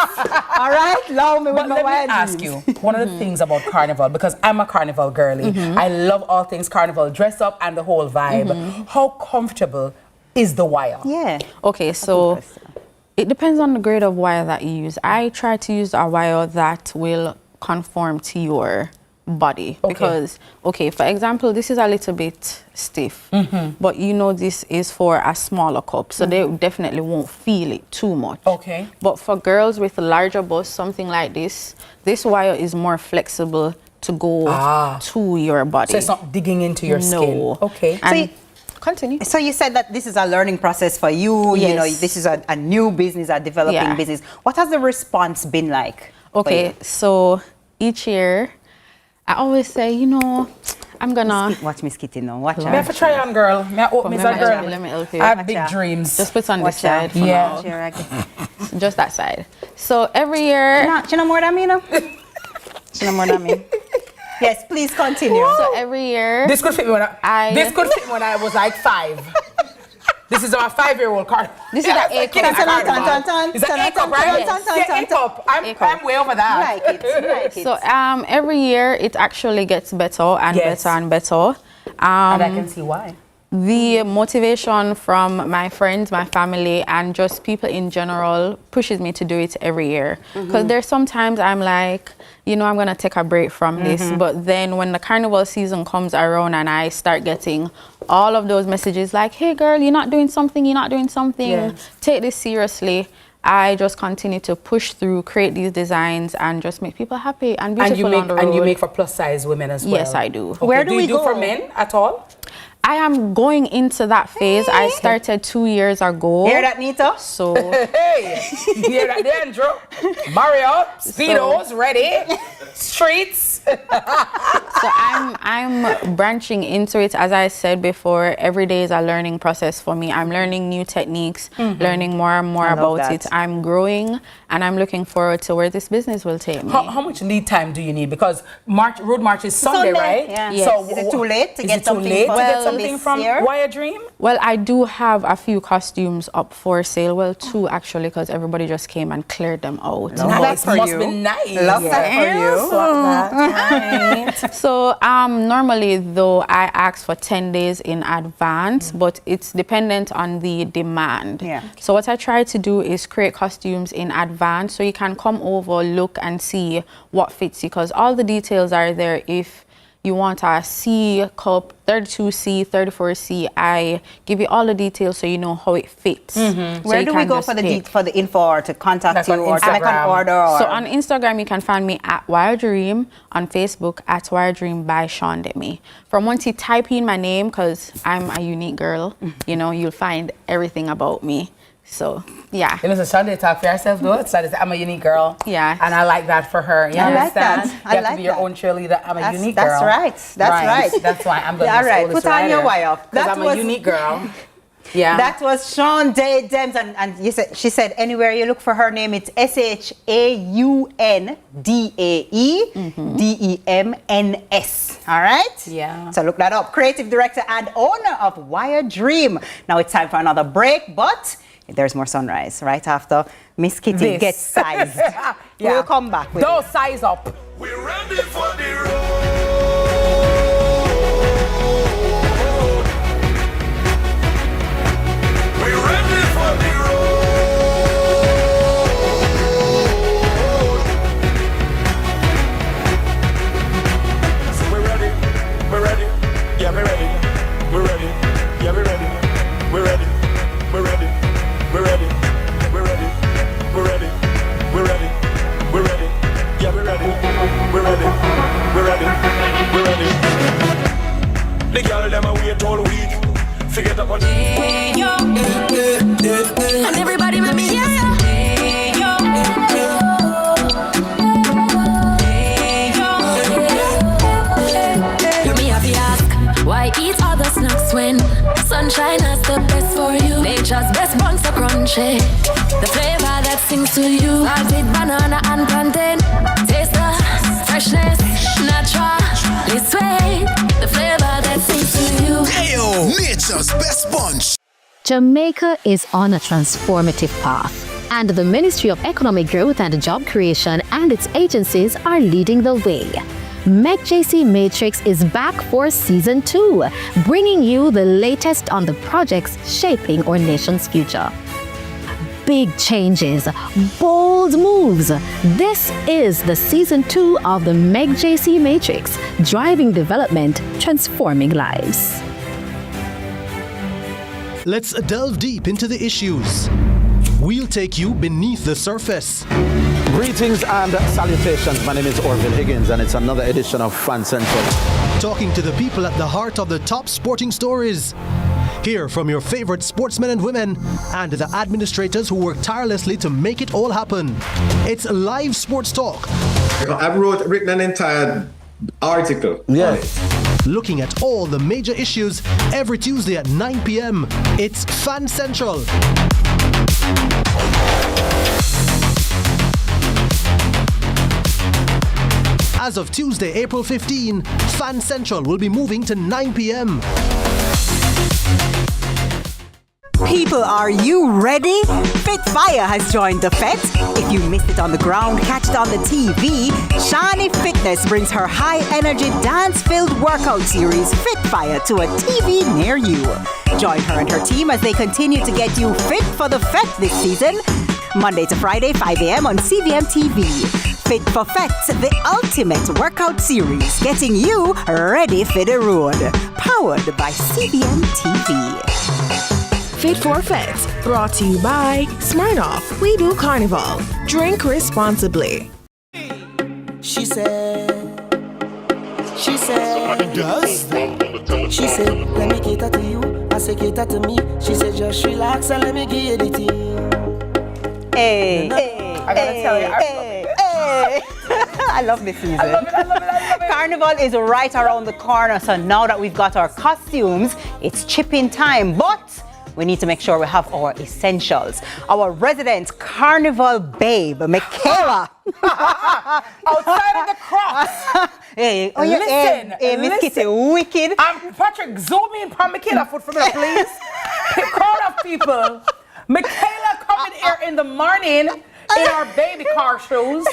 All right? Allow me with my wire dreams. Ask you one of the things about carnival, because I'm a carnival girly. I love all things carnival, dress up and the whole vibe. How comfortable is the wire? Yeah. Okay, so it depends on the grade of wire that you use. I try to use a wire that will conform to your body, because for example, this is a little bit stiff, but this is for a smaller cup, so they definitely won't feel it too much. But for girls with a larger bust, something like this wire is more flexible to go to your body. So it's not digging into your skin. Okay. And continue. So you said that this is a learning process for you. Yes. You know, this is a new business, a developing business. What has the response been like? Okay, so each year, I always say, you know, I'm gonna watch Miss Kitty now. Watch Me have to try on, girl. Me have open girl. Let me help you. I have big dreams. Just put on this side. For Yeah. now. Just that side. So every year. You know more than me, no? You know more than me. Yes, please continue. So every year. This could fit me when this could fit me when I was like 5. This is our 5-year-old card. This is an A cup. It's an A cup, right? Yeah, A cup. I'm way over that. Like it. So every year it actually gets better and better and better. And I can see why. The motivation from my friends, my family, and just people in general pushes me to do it every year. Because there's sometimes I'm like, you know, I'm going to take a break from this. But then when the carnival season comes around and I start getting all of those messages like, hey girl, you're not doing something, take this seriously. I just continue to push through, create these designs, and just make people happy and beautiful on the road. And you make for plus size women as well. Yes, I do. Okay. Where do we go for men at all? I am going into that phase. I started 2 years ago. Hear that, Nita? So hey, you hear that, Andrew? Mario, Speedos, ready, streets. So I'm branching into it. As I said before, every day is a learning process for me. I'm learning new techniques, learning more and more about it. I'm growing, and I'm looking forward to where this business will take me. How much lead time do you need? Because Road March is Sunday, right? Yeah. Yes. So is it too late to get something from Wire Dream? Well, I do have a few costumes up for sale. Well, 2 actually, because everybody just came and cleared them out. That's for must you. be nice. Love that for you. Love that. So normally though I ask for 10 days in advance, but it's dependent on the demand. Yeah. So what I try to do is create costumes in advance so you can come over, look and see what fits you, because all the details are there. If you want a C cup, 32C, 34C, I give you all the details so you know how it fits. So where do we go for the info or to contact you or to make an order? Or? So on Instagram, you can find me at Wire Dream, on Facebook at Wire Dream by Sean Demi. From once you type in my name, because I'm a unique girl, you know, you'll find everything about me. So, yeah. You know, so Sunday talk for yourself, though. It's like, I'm a unique girl. Yeah. And I like that for her. You I like understand? that. You have to be your own cheerleader. I'm a unique girl. That's right. That's right. That's why I'm the all right. oldest Put on your rider. wire. Because I'm a unique girl. Yeah. That was Sean Day Dems, and she said anywhere you look for her name, it's SHAUNDAE-DEMNS. All right? Yeah. So look that up. Creative director and owner of Wire Dream. Now it's time for another break, but there's more sunrise right after Miss Kitty gets sized. We'll come back with Don't size up. We're ready for the road. We're ready for the road. So we're ready. We're ready. Yeah, we're ready. We're ready. Yeah, we're ready. We're ready. We're ready. We're ready. We're ready. We're ready. We're ready. We're ready. Yeah, we're ready. We're ready. We're ready. We're ready. The girl them a wait all week. Forget up on and everybody with me, yeah. You me have to ask, why eat other snacks when sunshine has the best for you? Nature's best buns are crunchy. The flavor that sings to you, salted banana and plantain. Taste the freshness, naturally sweet. The flavor that sings to you. Ayo, nature's best bunch. Jamaica is on a transformative path, and the Ministry of Economic Growth and Job Creation and its agencies are leading the way. McJC Matrix is back for Season 2, bringing you the latest on the projects shaping our nation's future. Big changes, bold moves. This is the Season 2 of the McJC Matrix, driving development, transforming lives. Let's delve deep into the issues. We'll take you beneath the surface. Greetings and salutations. My name is Orville Higgins, and it's another edition of Fan Central. Talking to the people at the heart of the top sporting stories. Hear from your favorite sportsmen and women and the administrators who work tirelessly to make it all happen. It's live sports talk. I've written an entire article. Yes. Looking at all the major issues every Tuesday at 9 p.m. It's Fan Central. As of Tuesday, April 15, Fan Central will be moving to 9 p.m. People, are you ready? Fit Fire has joined the Fete. If you missed it on the ground, catch it on the TV. Shani Fitness brings her high-energy dance-filled workout series, Fit Fire, to a TV near you. Join her and her team as they continue to get you fit for the Fete this season. Monday to Friday, 5 a.m. on CVM TV. Fit for Fete, the ultimate workout series, getting you ready for the road. Powered by CVM TV. Fit for Fete, brought to you by Smirnoff. We do Carnival. Drink responsibly. She said, she said, let me cater to you. I say cater to me. She said, just relax and let me give you the tea. Hey, I gotta tell you, I love this season. I love it. Carnival is right around the corner, so now that we've got our costumes, it's chip-in time, but we need to make sure we have our essentials. Our resident Carnival babe, Michaela. Outside of the cross. Hey, Listen, Miss Kitty, wicked. Patrick, zoom in on Michaela foot for me, please. Crowd of people. Michaela coming here in the morning in our baby car shoes.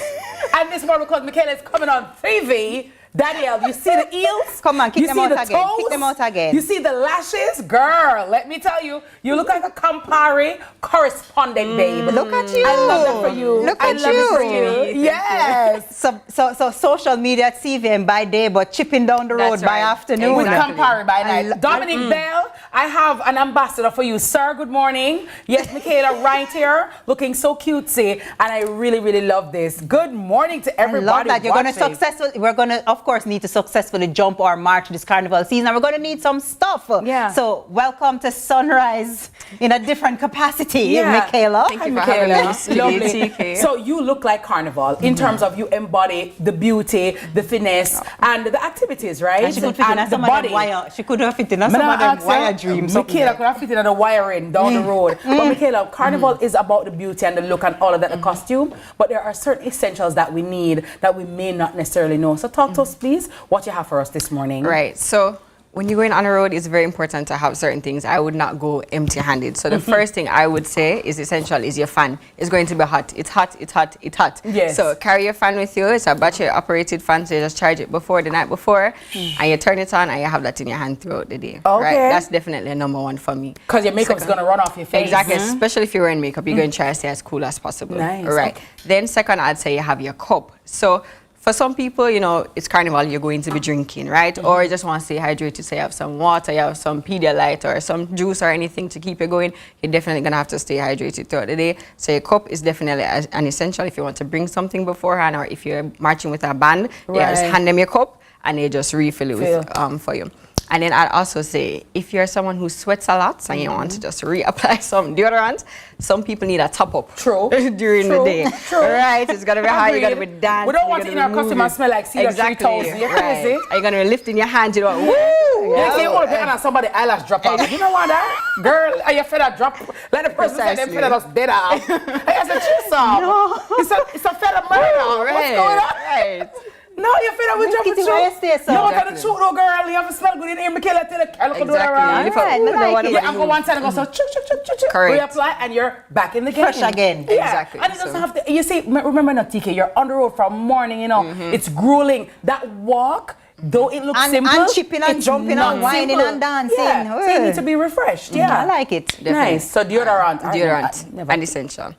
And this morning because Michaela is coming on TV. Danielle, you see the eels? Come on, kick them out again. Toes? Kick them out again. You see the lashes? Girl, let me tell you, you look like a Campari correspondent, babe. Look at you. I love that for you. Look I at love it for you. Yes. So social media at CVM by day, but chipping down the road by afternoon. With Campari by night. Dominic Bell, I have an ambassador for you. Sir, good morning. Yes, Michaela, right here, looking so cutesy, and I really, really love this. Good morning to everybody. I love that. You're going to we're going to, of course, need to successfully jump our march this carnival season. We're going to need some stuff. Yeah. So welcome to Sunrise in a different capacity, Michaela. Thank you for having us. Lovely. So you look like Carnival in terms of you embody the beauty, the finesse, and the activities, right? And she could fit in some of them wire. She could have fit in some of them wire dreams. Michaela could have fit in the wiring down the road. But Michaela, Carnival is about the beauty and the look and all of that, the costume. But there are certain essentials that we need that we may not necessarily know. So talk to us, please, what you have for us this morning. Right. So when you're going on a road, it's very important to have certain things. I would not go empty-handed. So the first thing I would say is essential is your fan. It's going to be hot. It's hot, it's hot, it's hot. Yes. So carry your fan with you. It's a battery-operated fan, so you just charge it the night before, and you turn it on, and you have that in your hand throughout the day. Okay. Right? That's definitely a number one for me. Because your makeup's going to run off your face. Exactly. Especially if you're wearing makeup, you're going to try to stay as cool as possible. Nice. Right. Okay. Then second, I'd say you have your cup. So for some people, you know, it's Carnival, you're going to be drinking, right? Or you just want to stay hydrated, so you have some water, you have some Pedialyte or some juice or anything to keep you going. You're definitely going to have to stay hydrated throughout the day. So your cup is definitely an essential if you want to bring something beforehand, or if you're marching with a band, yeah, just hand them your cup and they just refill it with, for you. And then I'd also say, if you're someone who sweats a lot and you want to just reapply some deodorant, some people need a top-up during the day. Right? It's got to be high, you got to be dancing. We don't want to in our costume smell like Cedar 3000. You're crazy. Are you going to be lifting your hand? You know, woo! Yeah. You want to be on somebody eyelash drop out. You know what that? Girl, are you fed up drop? Let the person say them fed us dead out. I said, chill some. No. It's a fed up murder. What's going on? Right. No, you're fed up with dropping truth. No, tell the truth, no, girl. You have to smell good in here. Michaela, tell the girl to do that right. Yeah, and go one time and go so chuk. Reapply, and you're back in the game. Fresh again. Yeah. Exactly. And it doesn't have to. You see, remember, not TK. You're on the road from morning. You know, it's grueling. That walk. Though it looks simple, and chipping and jumping and whining and dancing. Yeah. So you need to be refreshed. Yeah, I like it. Nice. So deodorant. An essential.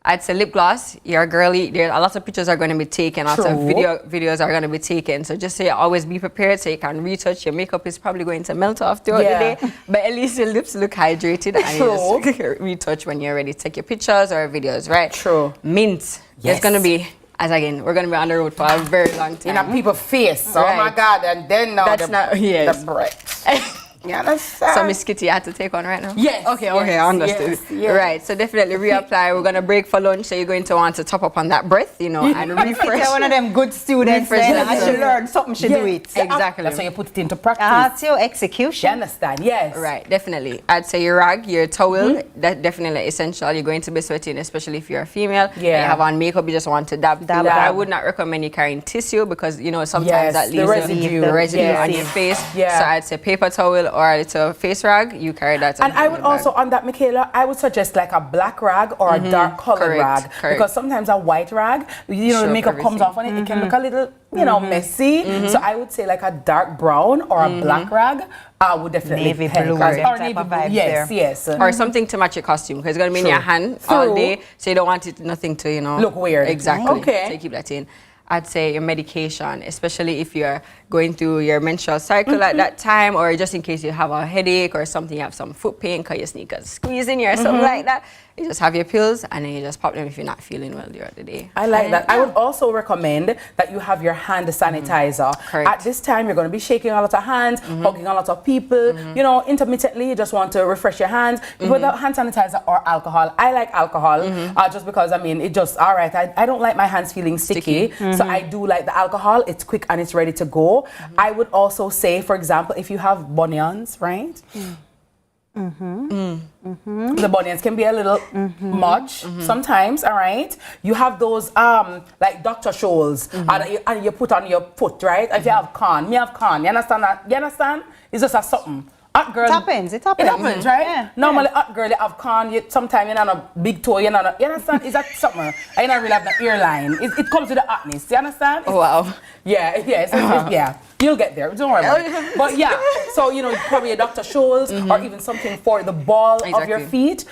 I'd say lip gloss, you're girly. There a lot of pictures are going to be taken, lots of videos are going to be taken. So just say always be prepared so you can retouch. Your makeup is probably going to melt off throughout the day, but at least your lips look hydrated and you just retouch when you're ready to take your pictures or videos, right? True. Mint. It's going to be, as again, we're going to be on the road for a very long time. In a people's face. Right. Oh my God! And then now that's not the breath. Yeah, that's sad. So Miss Kitty, you had to take one right now? Yes. Okay, I understood. Yes. Right, so definitely reapply. We're going to break for lunch, so you're going to want to top up on that breath, you know, and refresh. You're one of them good students, then I should learn something, should do it. Exactly. That's how you put it into practice. That's your execution. You understand? Yes. Right, definitely. I'd say your rag, your towel, that's definitely essential. You're going to be sweating, especially if you're a female. Yeah. You have on makeup, you just want to dab. I would not recommend you carrying tissue because, you know, sometimes that leaves the residue on your face. Yeah. So I'd say paper towel or a little face rag, you carry that. And I would also, on that, Michaela, I would suggest like a black rag or a dark colored rag. Because sometimes a white rag, you know, the makeup comes off on it, it can look a little, you know, messy. So I would say like a dark brown or a black rag would definitely navy blue or navy blue. Yes. Or something to match your costume because it's going to be in your hand all day, so you don't want it nothing to, you know, look weird. Exactly. Okay. So you keep that in. I'd say your medication, especially if you're going through your menstrual cycle at that time, or just in case you have a headache or something, you have some foot pain because your sneakers squeezing you or something like that. You just have your pills and then you just pop them if you're not feeling well throughout the day. I like that. I would also recommend that you have your hand sanitizer. At this time, you're going to be shaking a lot of hands, hugging a lot of people. You know, intermittently, you just want to refresh your hands. Without hand sanitizer or alcohol, I like alcohol just because, I mean, it just, all right, I don't like my hands feeling sticky. So I do like the alcohol. It's quick and it's ready to go. I would also say, for example, if you have bunions, right? The bunions can be a little much sometimes, all right? You have those like Dr. Scholl's and you put on your foot, right? If you have corn, me have corn. You understand that? You understand? It's just a something. Hot girl. It happens, right? Yeah. Normally, hot girl, you have corn, sometimes you're not a big toe, you understand? Is that something? I don't really have the earline. It comes with the hotness, you understand? Oh, wow. Yeah. Yeah. You'll get there. Don't worry about it. But yeah, so, you know, probably a Dr. Scholl's or even something for the ball of your feet.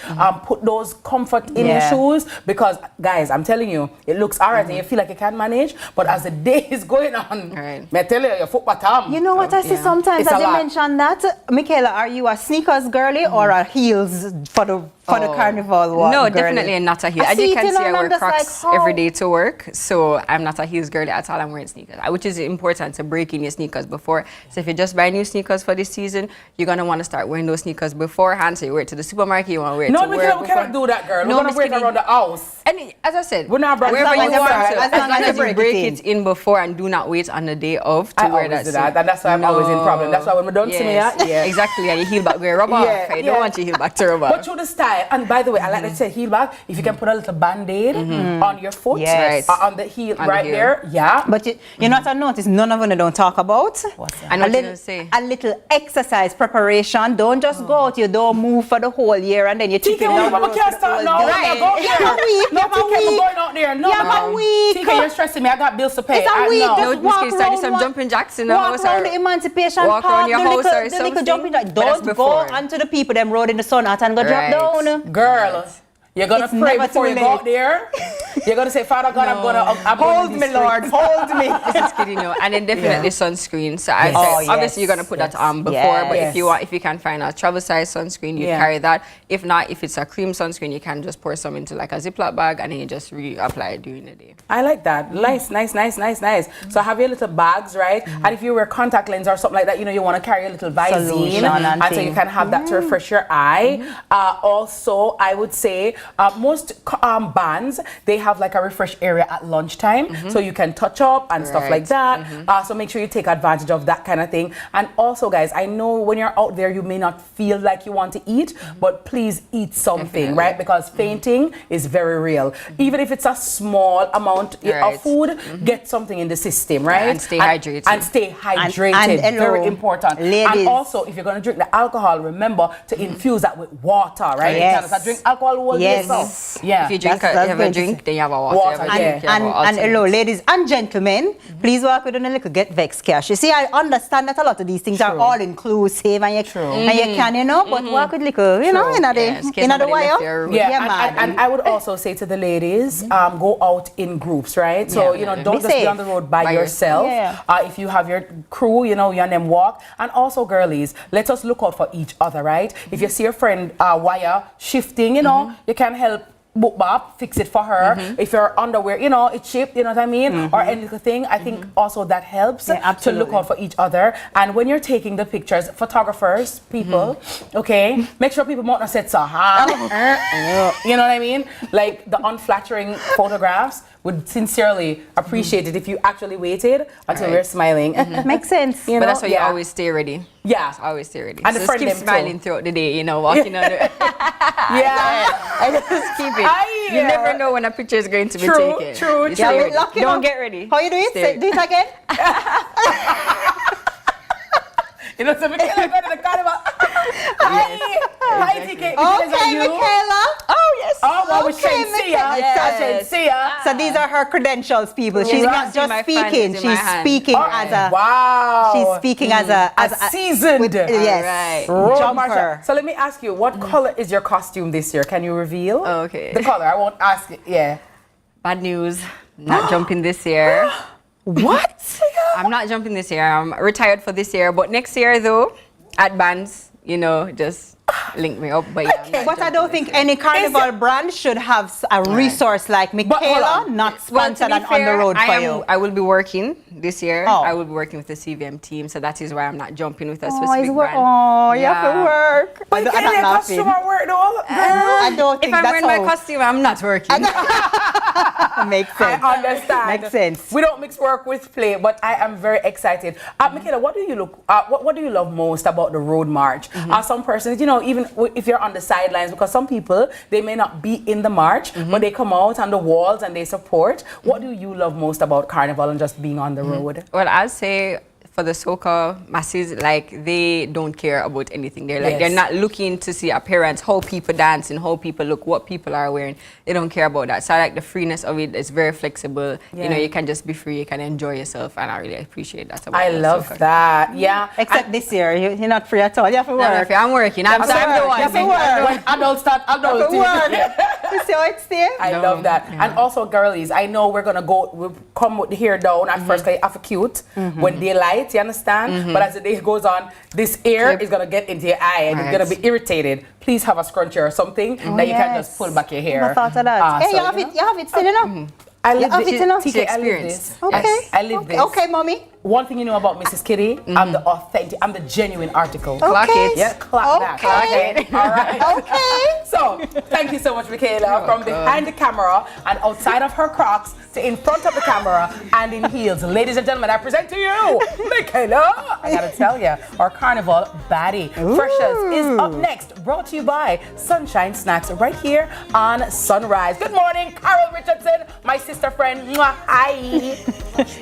Put those comfort in your shoes because, guys, I'm telling you, it looks all right and you feel like you can manage. But as the day is going on, I tell you, your foot bottom. You know what I see sometimes as you mentioned that? Michaela, are you a sneakers girly or a heels for the carnival one? No, definitely not a heel. As you can see, I wear Crocs every day to work. So I'm not a heels girly at all. I'm wearing sneakers, which is important to break in your sneakers before. So if you just buy new sneakers for this season, you're going to want to start wearing those sneakers beforehand. So you wear it to the supermarket, you want to wear it to work. No, we cannot do that, girl. We're going to wear it around the house. And as I said, we're not wherever you want to. As long as you break it in before and do not wait on the day of to wear that. And that's why I'm always in problem. That's why when we don't see me, exactly, and you heel back, wear rubber. You don't want your heel back to rubber. But through the style, and by the way, I like to say heel back, if you can put a little band-aid on your foot, on the heel there, But you know what I noticed? None of them don't talk about? What's that? I know what you're going to say. A little exercise preparation. Don't just go out, you don't move for the whole year and then you're chipping down the road. You can't start now. Right. You have a week. No, TK, going out there. No, you have a week. TK, you're stressing me. I got bills to pay. It's a week. No, Miss Kitty, some jumping jacks in the house. Walk around the Emancipation Park, around your house or the little jumping jack. Don't go onto the people them road in the sun out and go drop down. Girl. You're going to pray before you go out there. You're going to say, Father God, I'm hold me, Lord, hold me. This is kidding, no. And then definitely sunscreen. So I say, obviously you're going to put that on before, but if you can find a travel size sunscreen, you carry that. If not, if it's a cream sunscreen, you can just pour some into like a Ziploc bag and then you just reapply it during the day. I like that. Nice. So have your little bags, right? And if you wear contact lens or something like that, you know, you want to carry a little Visine. And so you can have that to refresh your eye. Also, I would say, most bands, they have like a refresh area at lunchtime, so you can touch up and stuff like that. So make sure you take advantage of that kind of thing. And also, guys, I know when you're out there, you may not feel like you want to eat, but please eat something, right? Because fainting is very real. Even if it's a small amount of food, get something in the system, right? And stay hydrated. And stay hydrated. And very important. Ladies. And also, if you're going to drink the alcohol, remember to infuse that with water, right? You can't drink alcohol all day. Yeah. If you have a drink, then then you have a water. And hello, ladies and gentlemen, please walk with a little get vexed cash. You see, I understand that a lot of these things are all inclusive and you can, you know, but walk with little, you know, in the wire. And I would also say to the ladies, go out in groups, right? So, you know, don't just be on the road by yourself. If you have your crew, you know, you and them walk. And also, girlies, let us look out for each other, right? If you see your friend wire shifting, you know, you can help book Bob, fix it for her. If your underwear, you know, it's chipped, you know what I mean? Or any little thing, I think also that helps to look out for each other. And when you're taking the pictures, photographers, people, okay, make sure people won't say so hard. You know what I mean? Like the unflattering photographs would sincerely appreciate it if you actually waited until we're smiling. Makes sense. You know? But that's why you always stay ready. Yeah. Just always stay ready. And so just keep smiling throughout the day, you know, walking on the... I just keep it. You never know when a picture is going to be taken. True. Don't get ready. How you do it? Do it again. You know, so Michaela got in the carnival. Hi, TK. Okay, Michaela. Oh, yes. Oh, well, we see ya. So these are her credentials, people. She's not just speaking. She's speaking as a... Wow. She's speaking as a seasoned. Yes. Jumper. So let me ask you, what color is your costume this year? Can you reveal? Okay. The color. I won't ask it. Yeah. Bad news. Not jumping this year. What? I'm not jumping this year. I'm retired for this year. But next year, though, at bands, you know, just link me up. But, but I don't think any carnival brand should have a resource like Michaela, not sponsored and on the road for you. I will be working this year. I will be working with the CVM team. So that is why I'm not jumping with a specific brand. You have to work. But I'm not laughing. Work, though. I don't think if I'm wearing my costume, I'm not working. Makes sense. I understand. Makes sense. We don't mix work with play, but I am very excited. Michaela, what do you love most about the road march? Some persons, you know, even if you're on the sidelines, because some people, they may not be in the march, but they come out on the walls and they support. What do you love most about Carnival and just being on the road? Well, I'd say for the soca masses, like, they don't care about anything. They're like, they're not looking to see appearance, how people dance and how people look, what people are wearing. They don't care about that. So I like the freeness of it. It's very flexible. You know, you can just be free, you can enjoy yourself, and I really appreciate that about I love soca. that. Yeah. Except this year, you're not free at all. You have to work. I'm working. I'm the one. You have to work. When adults start adulting. You see how it's there? I love that. And also, girlies, I know we'll come with the hair down at first, because you have to cute when daylight, you understand? But as the day goes on, this air is going to get into your eye and you're going to be irritated. Please have a scrunchie or something that you can just pull back your hair. I thought of that. Hey, you have it still enough. I live this. TK, I live this. Okay. Yes, I live this. Okay, mommy. One thing you know about Mrs. Kitty, I'm the authentic, I'm the genuine article. Clock it. Yeah, clock that. Clock it. All right. Okay. So, thank you so much, Michaela, from behind the camera and outside of her Crocs to in front of the camera and in heels. Ladies and gentlemen, I present to you, Michaela. I gotta tell you, our carnival baddie. Freshers is up next, brought to you by Sunshine Snacks right here on Sunrise. Good morning, Carol Richardson, my sister friend. Mwah. Hi.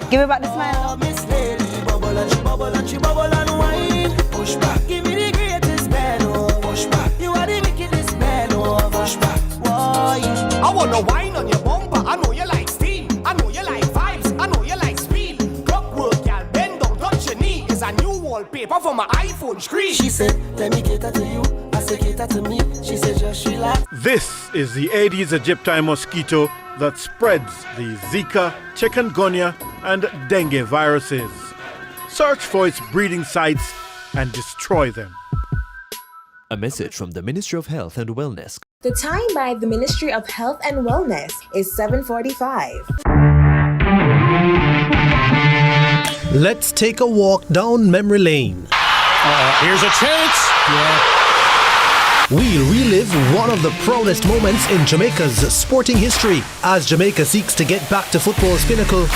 Give me back the smile. Miss Lady, bubble and she bubble and she bubble and wine. Push back, give me the greatest man. Oh, push back, you are the wickedest man. Oh, push back, why? I wanna wine on your bumper. I know you like steam. I know you like vibes. I know you like speed. Clock work, y'all bend down, touch your knee. It's a new wallpaper for my iPhone screen. She said, let me cater to you. I said, cater to me. She said, just relax. This is the Aedes aegypti mosquito that spreads the Zika, chikungunya, and dengue viruses. Search for its breeding sites and destroy them. A message from the Ministry of Health and Wellness. The time by the Ministry of Health and Wellness is 7:45. Let's take a walk down memory lane. Here's a chance. We'll relive one of the proudest moments in Jamaica's sporting history as Jamaica seeks to get back to football's pinnacle.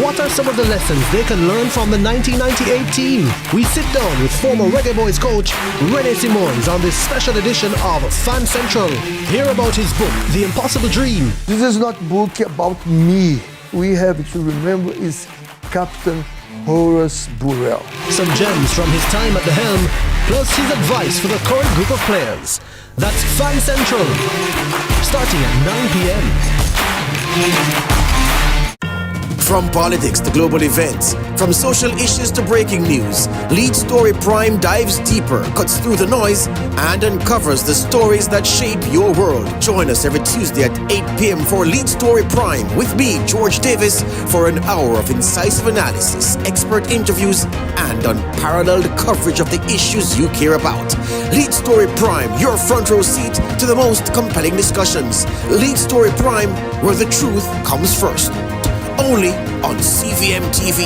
What are some of the lessons they can learn from the 1998 team? We sit down with former Reggae Boys coach Rene Simons on this special edition of Fan Central. Hear about his book, The Impossible Dream. This is not a book about me. We have to remember is Captain Horace Burrell. Some gems from his time at the helm, plus his advice for the current group of players. That's Fan Central, starting at 9 p.m. From politics to global events, from social issues to breaking news, Lead Story Prime dives deeper, cuts through the noise, and uncovers the stories that shape your world. Join us every Tuesday at 8 p.m. for Lead Story Prime with me, George Davis, for an hour of incisive analysis, expert interviews, and unparalleled coverage of the issues you care about. Lead Story Prime, your front row seat to the most compelling discussions. Lead Story Prime, where the truth comes first. Only on CVM TV.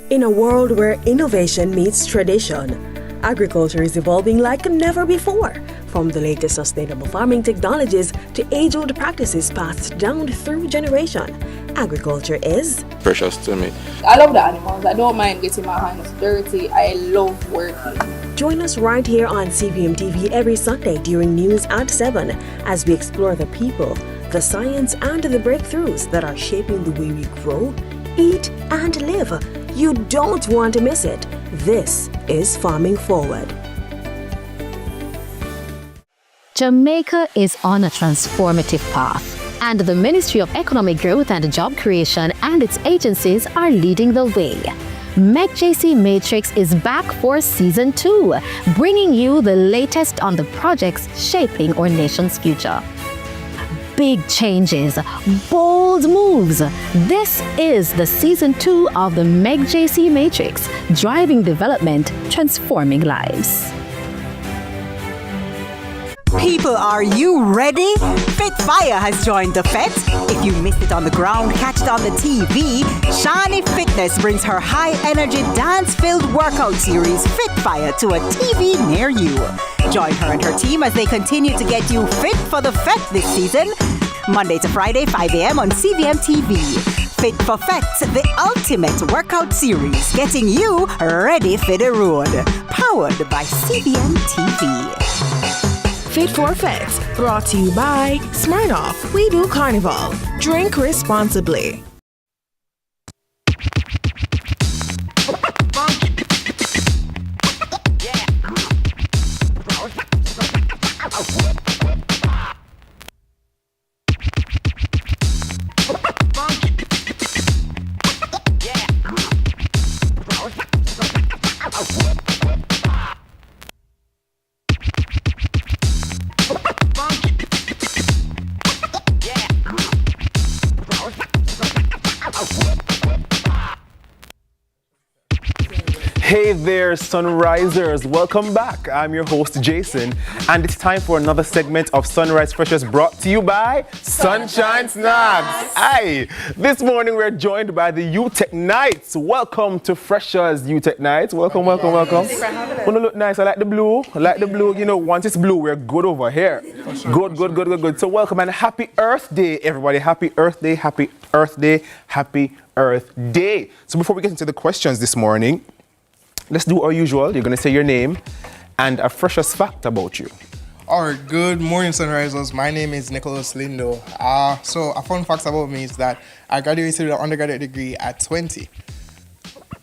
In a world where innovation meets tradition, agriculture is evolving like never before. From the latest sustainable farming technologies to age-old practices passed down through generation, agriculture is precious to me. I love the animals. I don't mind getting my hands dirty. I love working. Join us right here on CVM TV every Sunday during news at 7 as we explore the people, the science, and the breakthroughs that are shaping the way we grow, eat, and live. You don't want to miss it. This is Farming Forward. Jamaica is on a transformative path, and the Ministry of Economic Growth and Job Creation and its agencies are leading the way. McJC Matrix is back for Season 2, bringing you the latest on the projects shaping our nation's future. Big changes, bold moves. This is the Season 2 of the McJC Matrix, driving development, transforming lives. People, are you ready? Fit Fire has joined the Fete. If you missed it on the ground, catch it on the TV. Shani Fitness brings her high-energy, dance-filled workout series, Fit Fire, to a TV near you. Join her and her team as they continue to get you fit for the Fete this season. Monday to Friday, 5 a.m. on CVM TV. Fit for Fete, the ultimate workout series, getting you ready for the road. Powered by CVM TV. Fit for Fete, brought to you by Smirnoff. We do Carnival. Drink responsibly. Hey there, Sunrisers. Welcome back. I'm your host, Jason, and it's time for another segment of Sunrise Freshers brought to you by Sunshine Snacks. Aye, this morning we're joined by the UTech Knights. Welcome to Freshers UTech Knights. Welcome. Wanna look nice? I like the blue. You know, once it's blue, we're good over here. Good. So welcome and happy Earth Day, everybody. Happy Earth Day. So before we get into the questions this morning, let's do our usual. You're going to say your name and a freshest fact about you. All right, good morning, Sunrisers. My name is Nicholas Lindo. So a fun fact about me is that I graduated with an undergraduate degree at 20.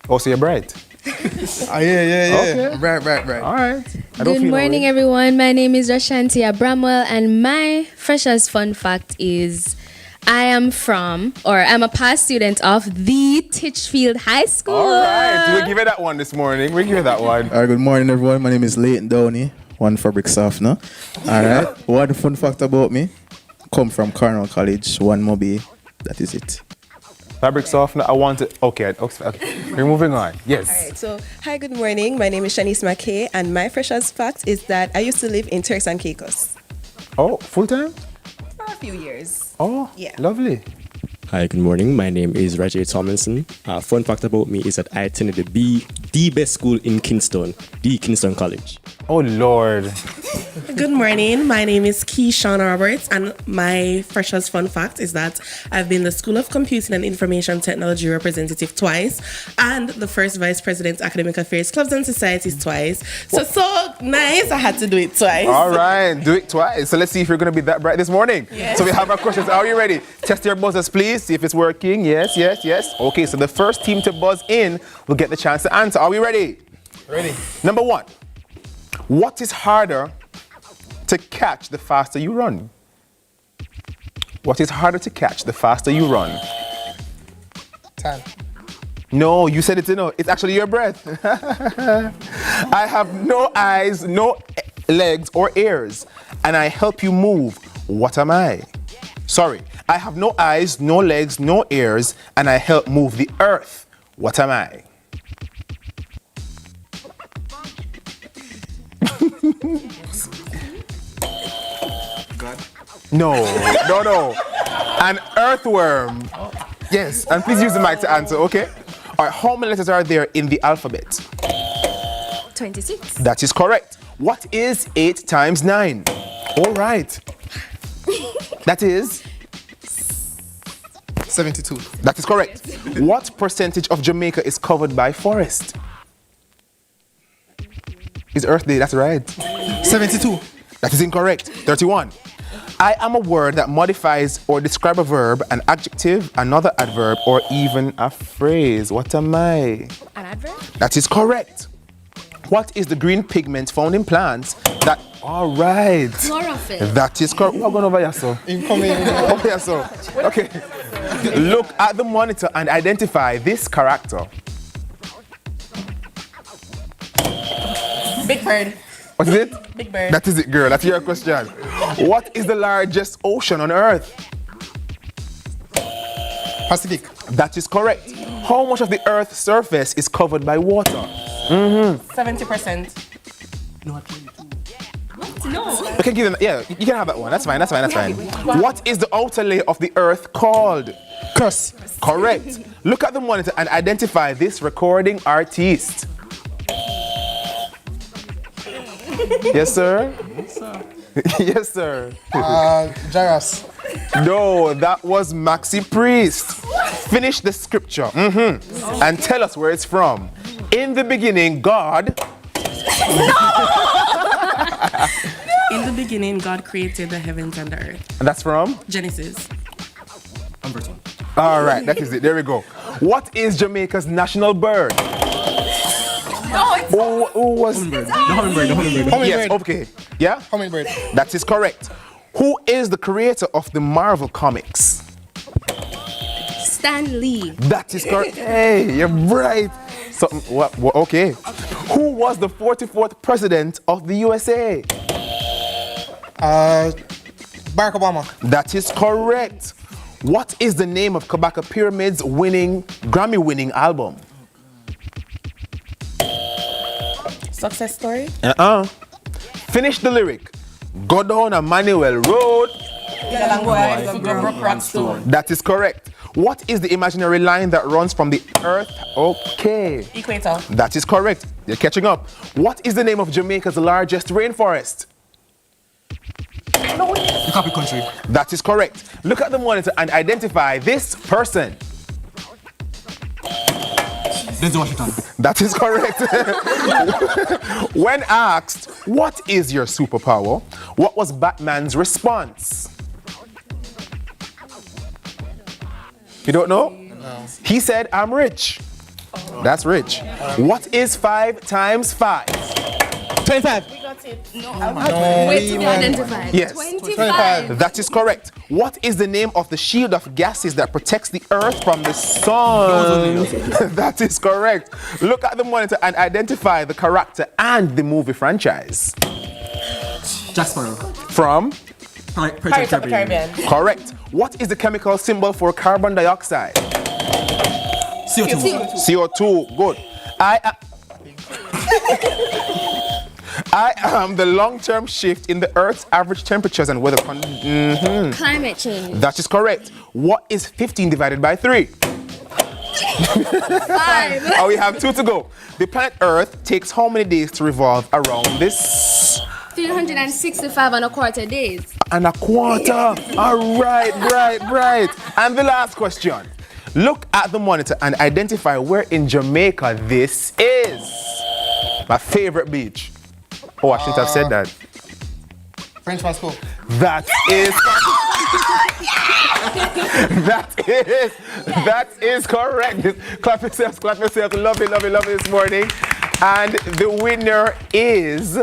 Oh, so you're bright? Yeah. Okay. Right. All right. Good morning, everyone. My name is Rashantia Bramwell, and my freshest fun fact is I'm a past student of the Titchfield High School. All right, we'll give you that one this morning. All right, good morning, everyone. My name is Leighton Downey, one fabric softener. All right, one fun fact about me, come from Cornell College, one Mobi, that is it. Fabric softener, I want it. Okay. We're moving on. Yes. All right, so hi, good morning. My name is Shanice McKay, and my freshest fact is that I used to live in Turks and Caicos. Oh, full time? For a few years. Oh, yeah. Lovely. Hi, good morning. My name is Roger Tomlinson. Fun fact about me is that I attended the best school in Kingston, the Kingston College. Oh, Lord. Good morning. My name is Keyshawn Roberts, and my freshest fun fact is that I've been the School of Computing and Information Technology representative twice, and the first Vice President Academic Affairs Clubs and Societies twice. So nice. I had to do it twice. All right, do it twice. So let's see if you're going to be that bright this morning. Yes. So we have our questions. Are you ready? Test your buzzers, please. See if it's working. Yes. Okay, so the first team to buzz in will get the chance to answer. Are we ready? Ready. Number 1. What is harder to catch the faster you run? What is harder to catch the faster you run? Time. No, you said it, it's actually your breath. I have no eyes, no legs or ears, and I help you move. What am I? Sorry, I have no eyes, no legs, no ears, and I help move the earth. What am I? God. No. An earthworm. Yes, and please use the mic to answer, okay? All right, how many letters are there in the alphabet? 26. That is correct. What is 8 times 9? All right. That is? 72. That is correct. What percentage of Jamaica is covered by forest? It's Earth Day, that's right. 72. That is incorrect. 31. I am a word that modifies or describes a verb, an adjective, another adverb, or even a phrase. What am I? An adverb? That is correct. What is the green pigment found in plants that... All right. Chlorophyll. That is correct. We're going over here, so. Over here, so. Okay. Look at the monitor and identify this character. Big Bird. What is it? Big Bird. That is it, girl. That's your question. What is the largest ocean on Earth? Pacific. That is correct. How much of the Earth's surface is covered by water? 70%. No. Okay, give them, yeah, you can have that one. That's fine. What is the outer layer of the Earth called? Crust. Correct. Look at the monitor and identify this recording artist. Yes, sir? Yes, sir. Jairus. No, that was Maxi Priest. Finish the scripture. And tell us where it's from. In the beginning, God... In the beginning, God created the heavens and the earth. And that's from? Genesis. Verse 1. All right, that is it. There we go. What is Jamaica's national bird? Who was... The hummingbird. Yes, okay. Yeah? Hummingbird. That is correct. Who is the creator of the Marvel comics? Stan Lee. That is correct. Hey, you're right. So, what, okay. Who was the 44th president of the USA? Barack Obama. That is correct. What is the name of Kabaka Pyramid's Grammy-winning album? Success Story. Finish the lyric. Go down a Manuel Road. That is correct. What is the imaginary line that runs from the Earth? Okay. Equator. That is correct. You're catching up. What is the name of Jamaica's largest rainforest? The Copy Country. That is correct. Look at the monitor and identify this person. Denzel Washington. That is correct. When asked, what is your superpower? What was Batman's response? You don't know? No. He said, I'm rich. That's rich. What is 5 times 5? 25. We got it. No. Wait to be identified. Yes. 25. That is correct. What is the name of the shield of gases that protects the earth from the sun? That is correct. Look at the monitor and identify the character and the movie franchise. Jack Sparrow. From? Pirates of the Caribbean. Correct. What is the chemical symbol for carbon dioxide? CO2. CO2. Good. I am the long-term shift in the Earth's average temperatures and weather conditions. Climate change. That is correct. What is 15 divided by 3? 5. Oh, we have 2 to go. The planet Earth takes how many days to revolve around this? 365 and a quarter days. And a quarter. All right. And the last question. Look at the monitor and identify where in Jamaica this is. My favorite beach. Oh, I shouldn't have said that. French School. That is correct. Clap yourselves. Love it this morning. And the winner is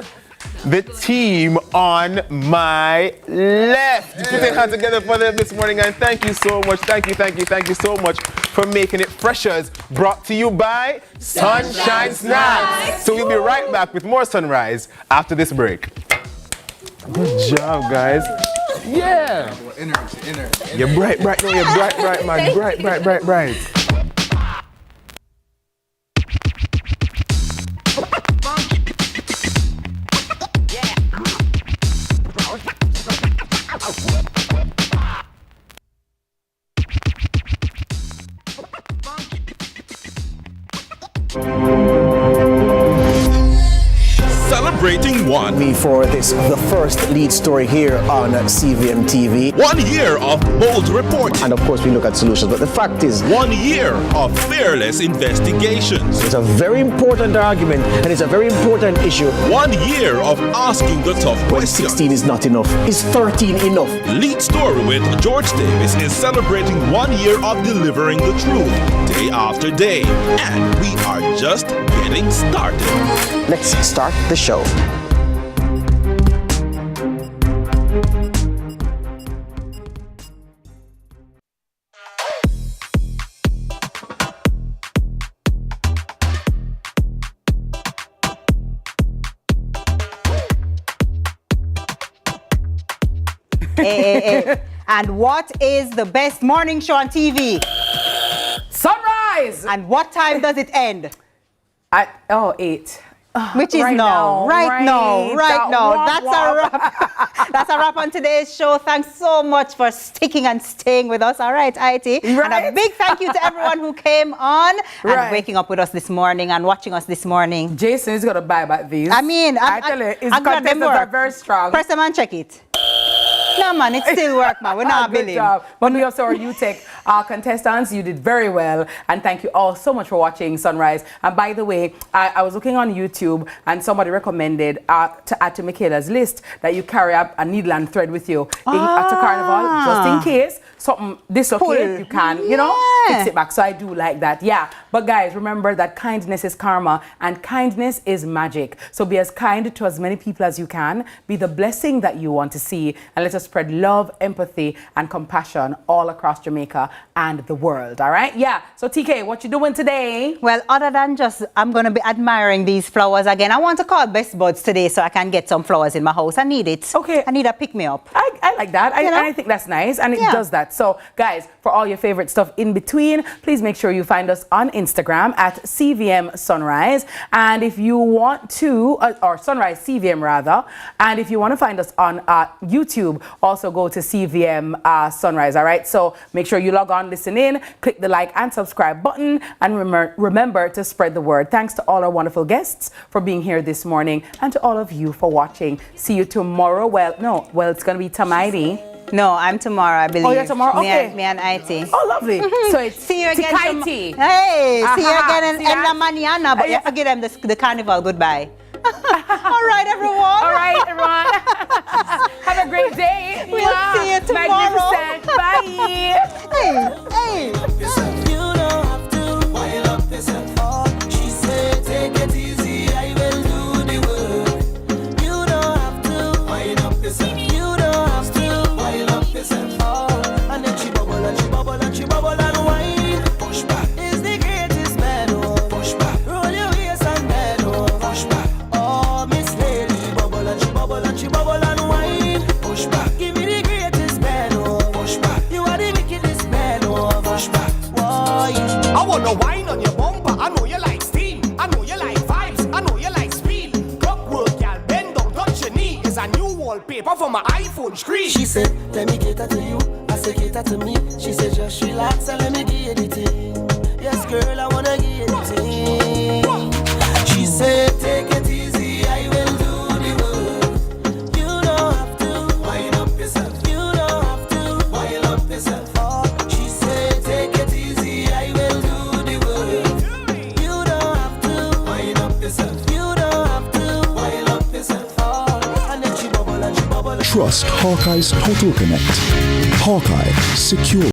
the team on my left. Put your hands together for them this morning, and thank you so much. Thank you so much for making it Freshers, brought to you by Sunshine Snacks. So we'll be right back with more Sunrise after this break. Good job, guys. Yeah. Energy. You're bright now. You're bright, man. Bright. Celebrating one. For this, the first lead story here on CVM TV. 1 year of bold reporting. And of course, we look at solutions. But the fact is, 1 year of fearless investigations. It's a very important argument, and it's a very important issue. 1 year of asking the tough questions. 16 is not enough. Is 13 enough? Lead Story with George Davis is celebrating 1 year of delivering the truth day after day. And we are just getting started. Let's start the show. Hey. And what is the best morning show on TV? Sunrise! And what time does it end? At 8. Which is right now. Right now. Womp, That's a wrap. That's a wrap on today's show. Thanks so much for sticking and staying with us. All right, IT. And a big thank you to everyone who came on and waking up with us this morning and watching us this morning. Jason is going to buy back these. I mean, I tell you, his contestants are very strong. Press them and check it. No, man, it still work, man. We're not Good job. But we also are UTech contestants. You did very well. And thank you all so much for watching Sunrise. And by the way, I was looking on YouTube and somebody recommended to add to Michaela's list that you carry up a needle and thread with you at a carnival, just in case something dislocates, you can, fix it back. So I do like that. Yeah. But guys, remember that kindness is karma and kindness is magic. So be as kind to as many people as you can. Be the blessing that you want to see. And let us spread love, empathy, and compassion all across Jamaica and the world. All right? Yeah. So TK, what you doing today? Well, other than just, I'm going to be admiring these flowers again. I want to call Best Buds today so I can get some flowers in my house. I need it. Okay. I need a pick-me-up. I like that. I think that's nice. And it does that. So, guys, for all your favorite stuff in between, please make sure you find us on Instagram at CVM Sunrise. And if you want to, or Sunrise CVM rather, and if you want to find us on YouTube, also go to CVM Sunrise. All right. So make sure you log on, listen in, click the like and subscribe button, and remember to spread the word. Thanks to all our wonderful guests for being here this morning, and to all of you for watching. See you tomorrow. Well, it's going to be Tami. No, I'm tomorrow, I believe. Oh, you're tomorrow? Okay. Me and IT. Oh, lovely. So it's see you again. Hey, see you again in La Mañana, but you have to give them the carnival goodbye. All right, everyone. Have a great day. We'll see you tomorrow. Magnificent. Bye. Hey. You don't have to wild up yourself. She said, take it easy, I will do the work. You don't have to wild up yourself. You don't have to wild up yourself. And then she bubble and she bubble and she bubble and wine. Push back is the greatest man. Push back. Roll your waist and bend. Push back. Oh, Miss Lady, bubble and she bubble and she bubble and wine. Push back. Give me the greatest man. Push back. You are the wickedest man. Push back. Why? I wanna wine on your bumper. I know you like steam. I know you like vibes. I know you like speed. Clockwork, y'all bend down, touch your knee. It's a new wallpaper for my iPhone screen. She said, let me cater to you. I said, cater to me. She said, just relax and let me give you the thing. Yes, girl, I wanna give you the thing. She said, take it easy, I will do the work. You don't have to wind up yourself. You don't have to wind up yourself. She said, take it easy, I will do the work. You don't have to wind up yourself. You don't have to wind up yourself. And then she bubble and she bubble. Trust Hawkeye's Total Connect. Hawkeye, secure.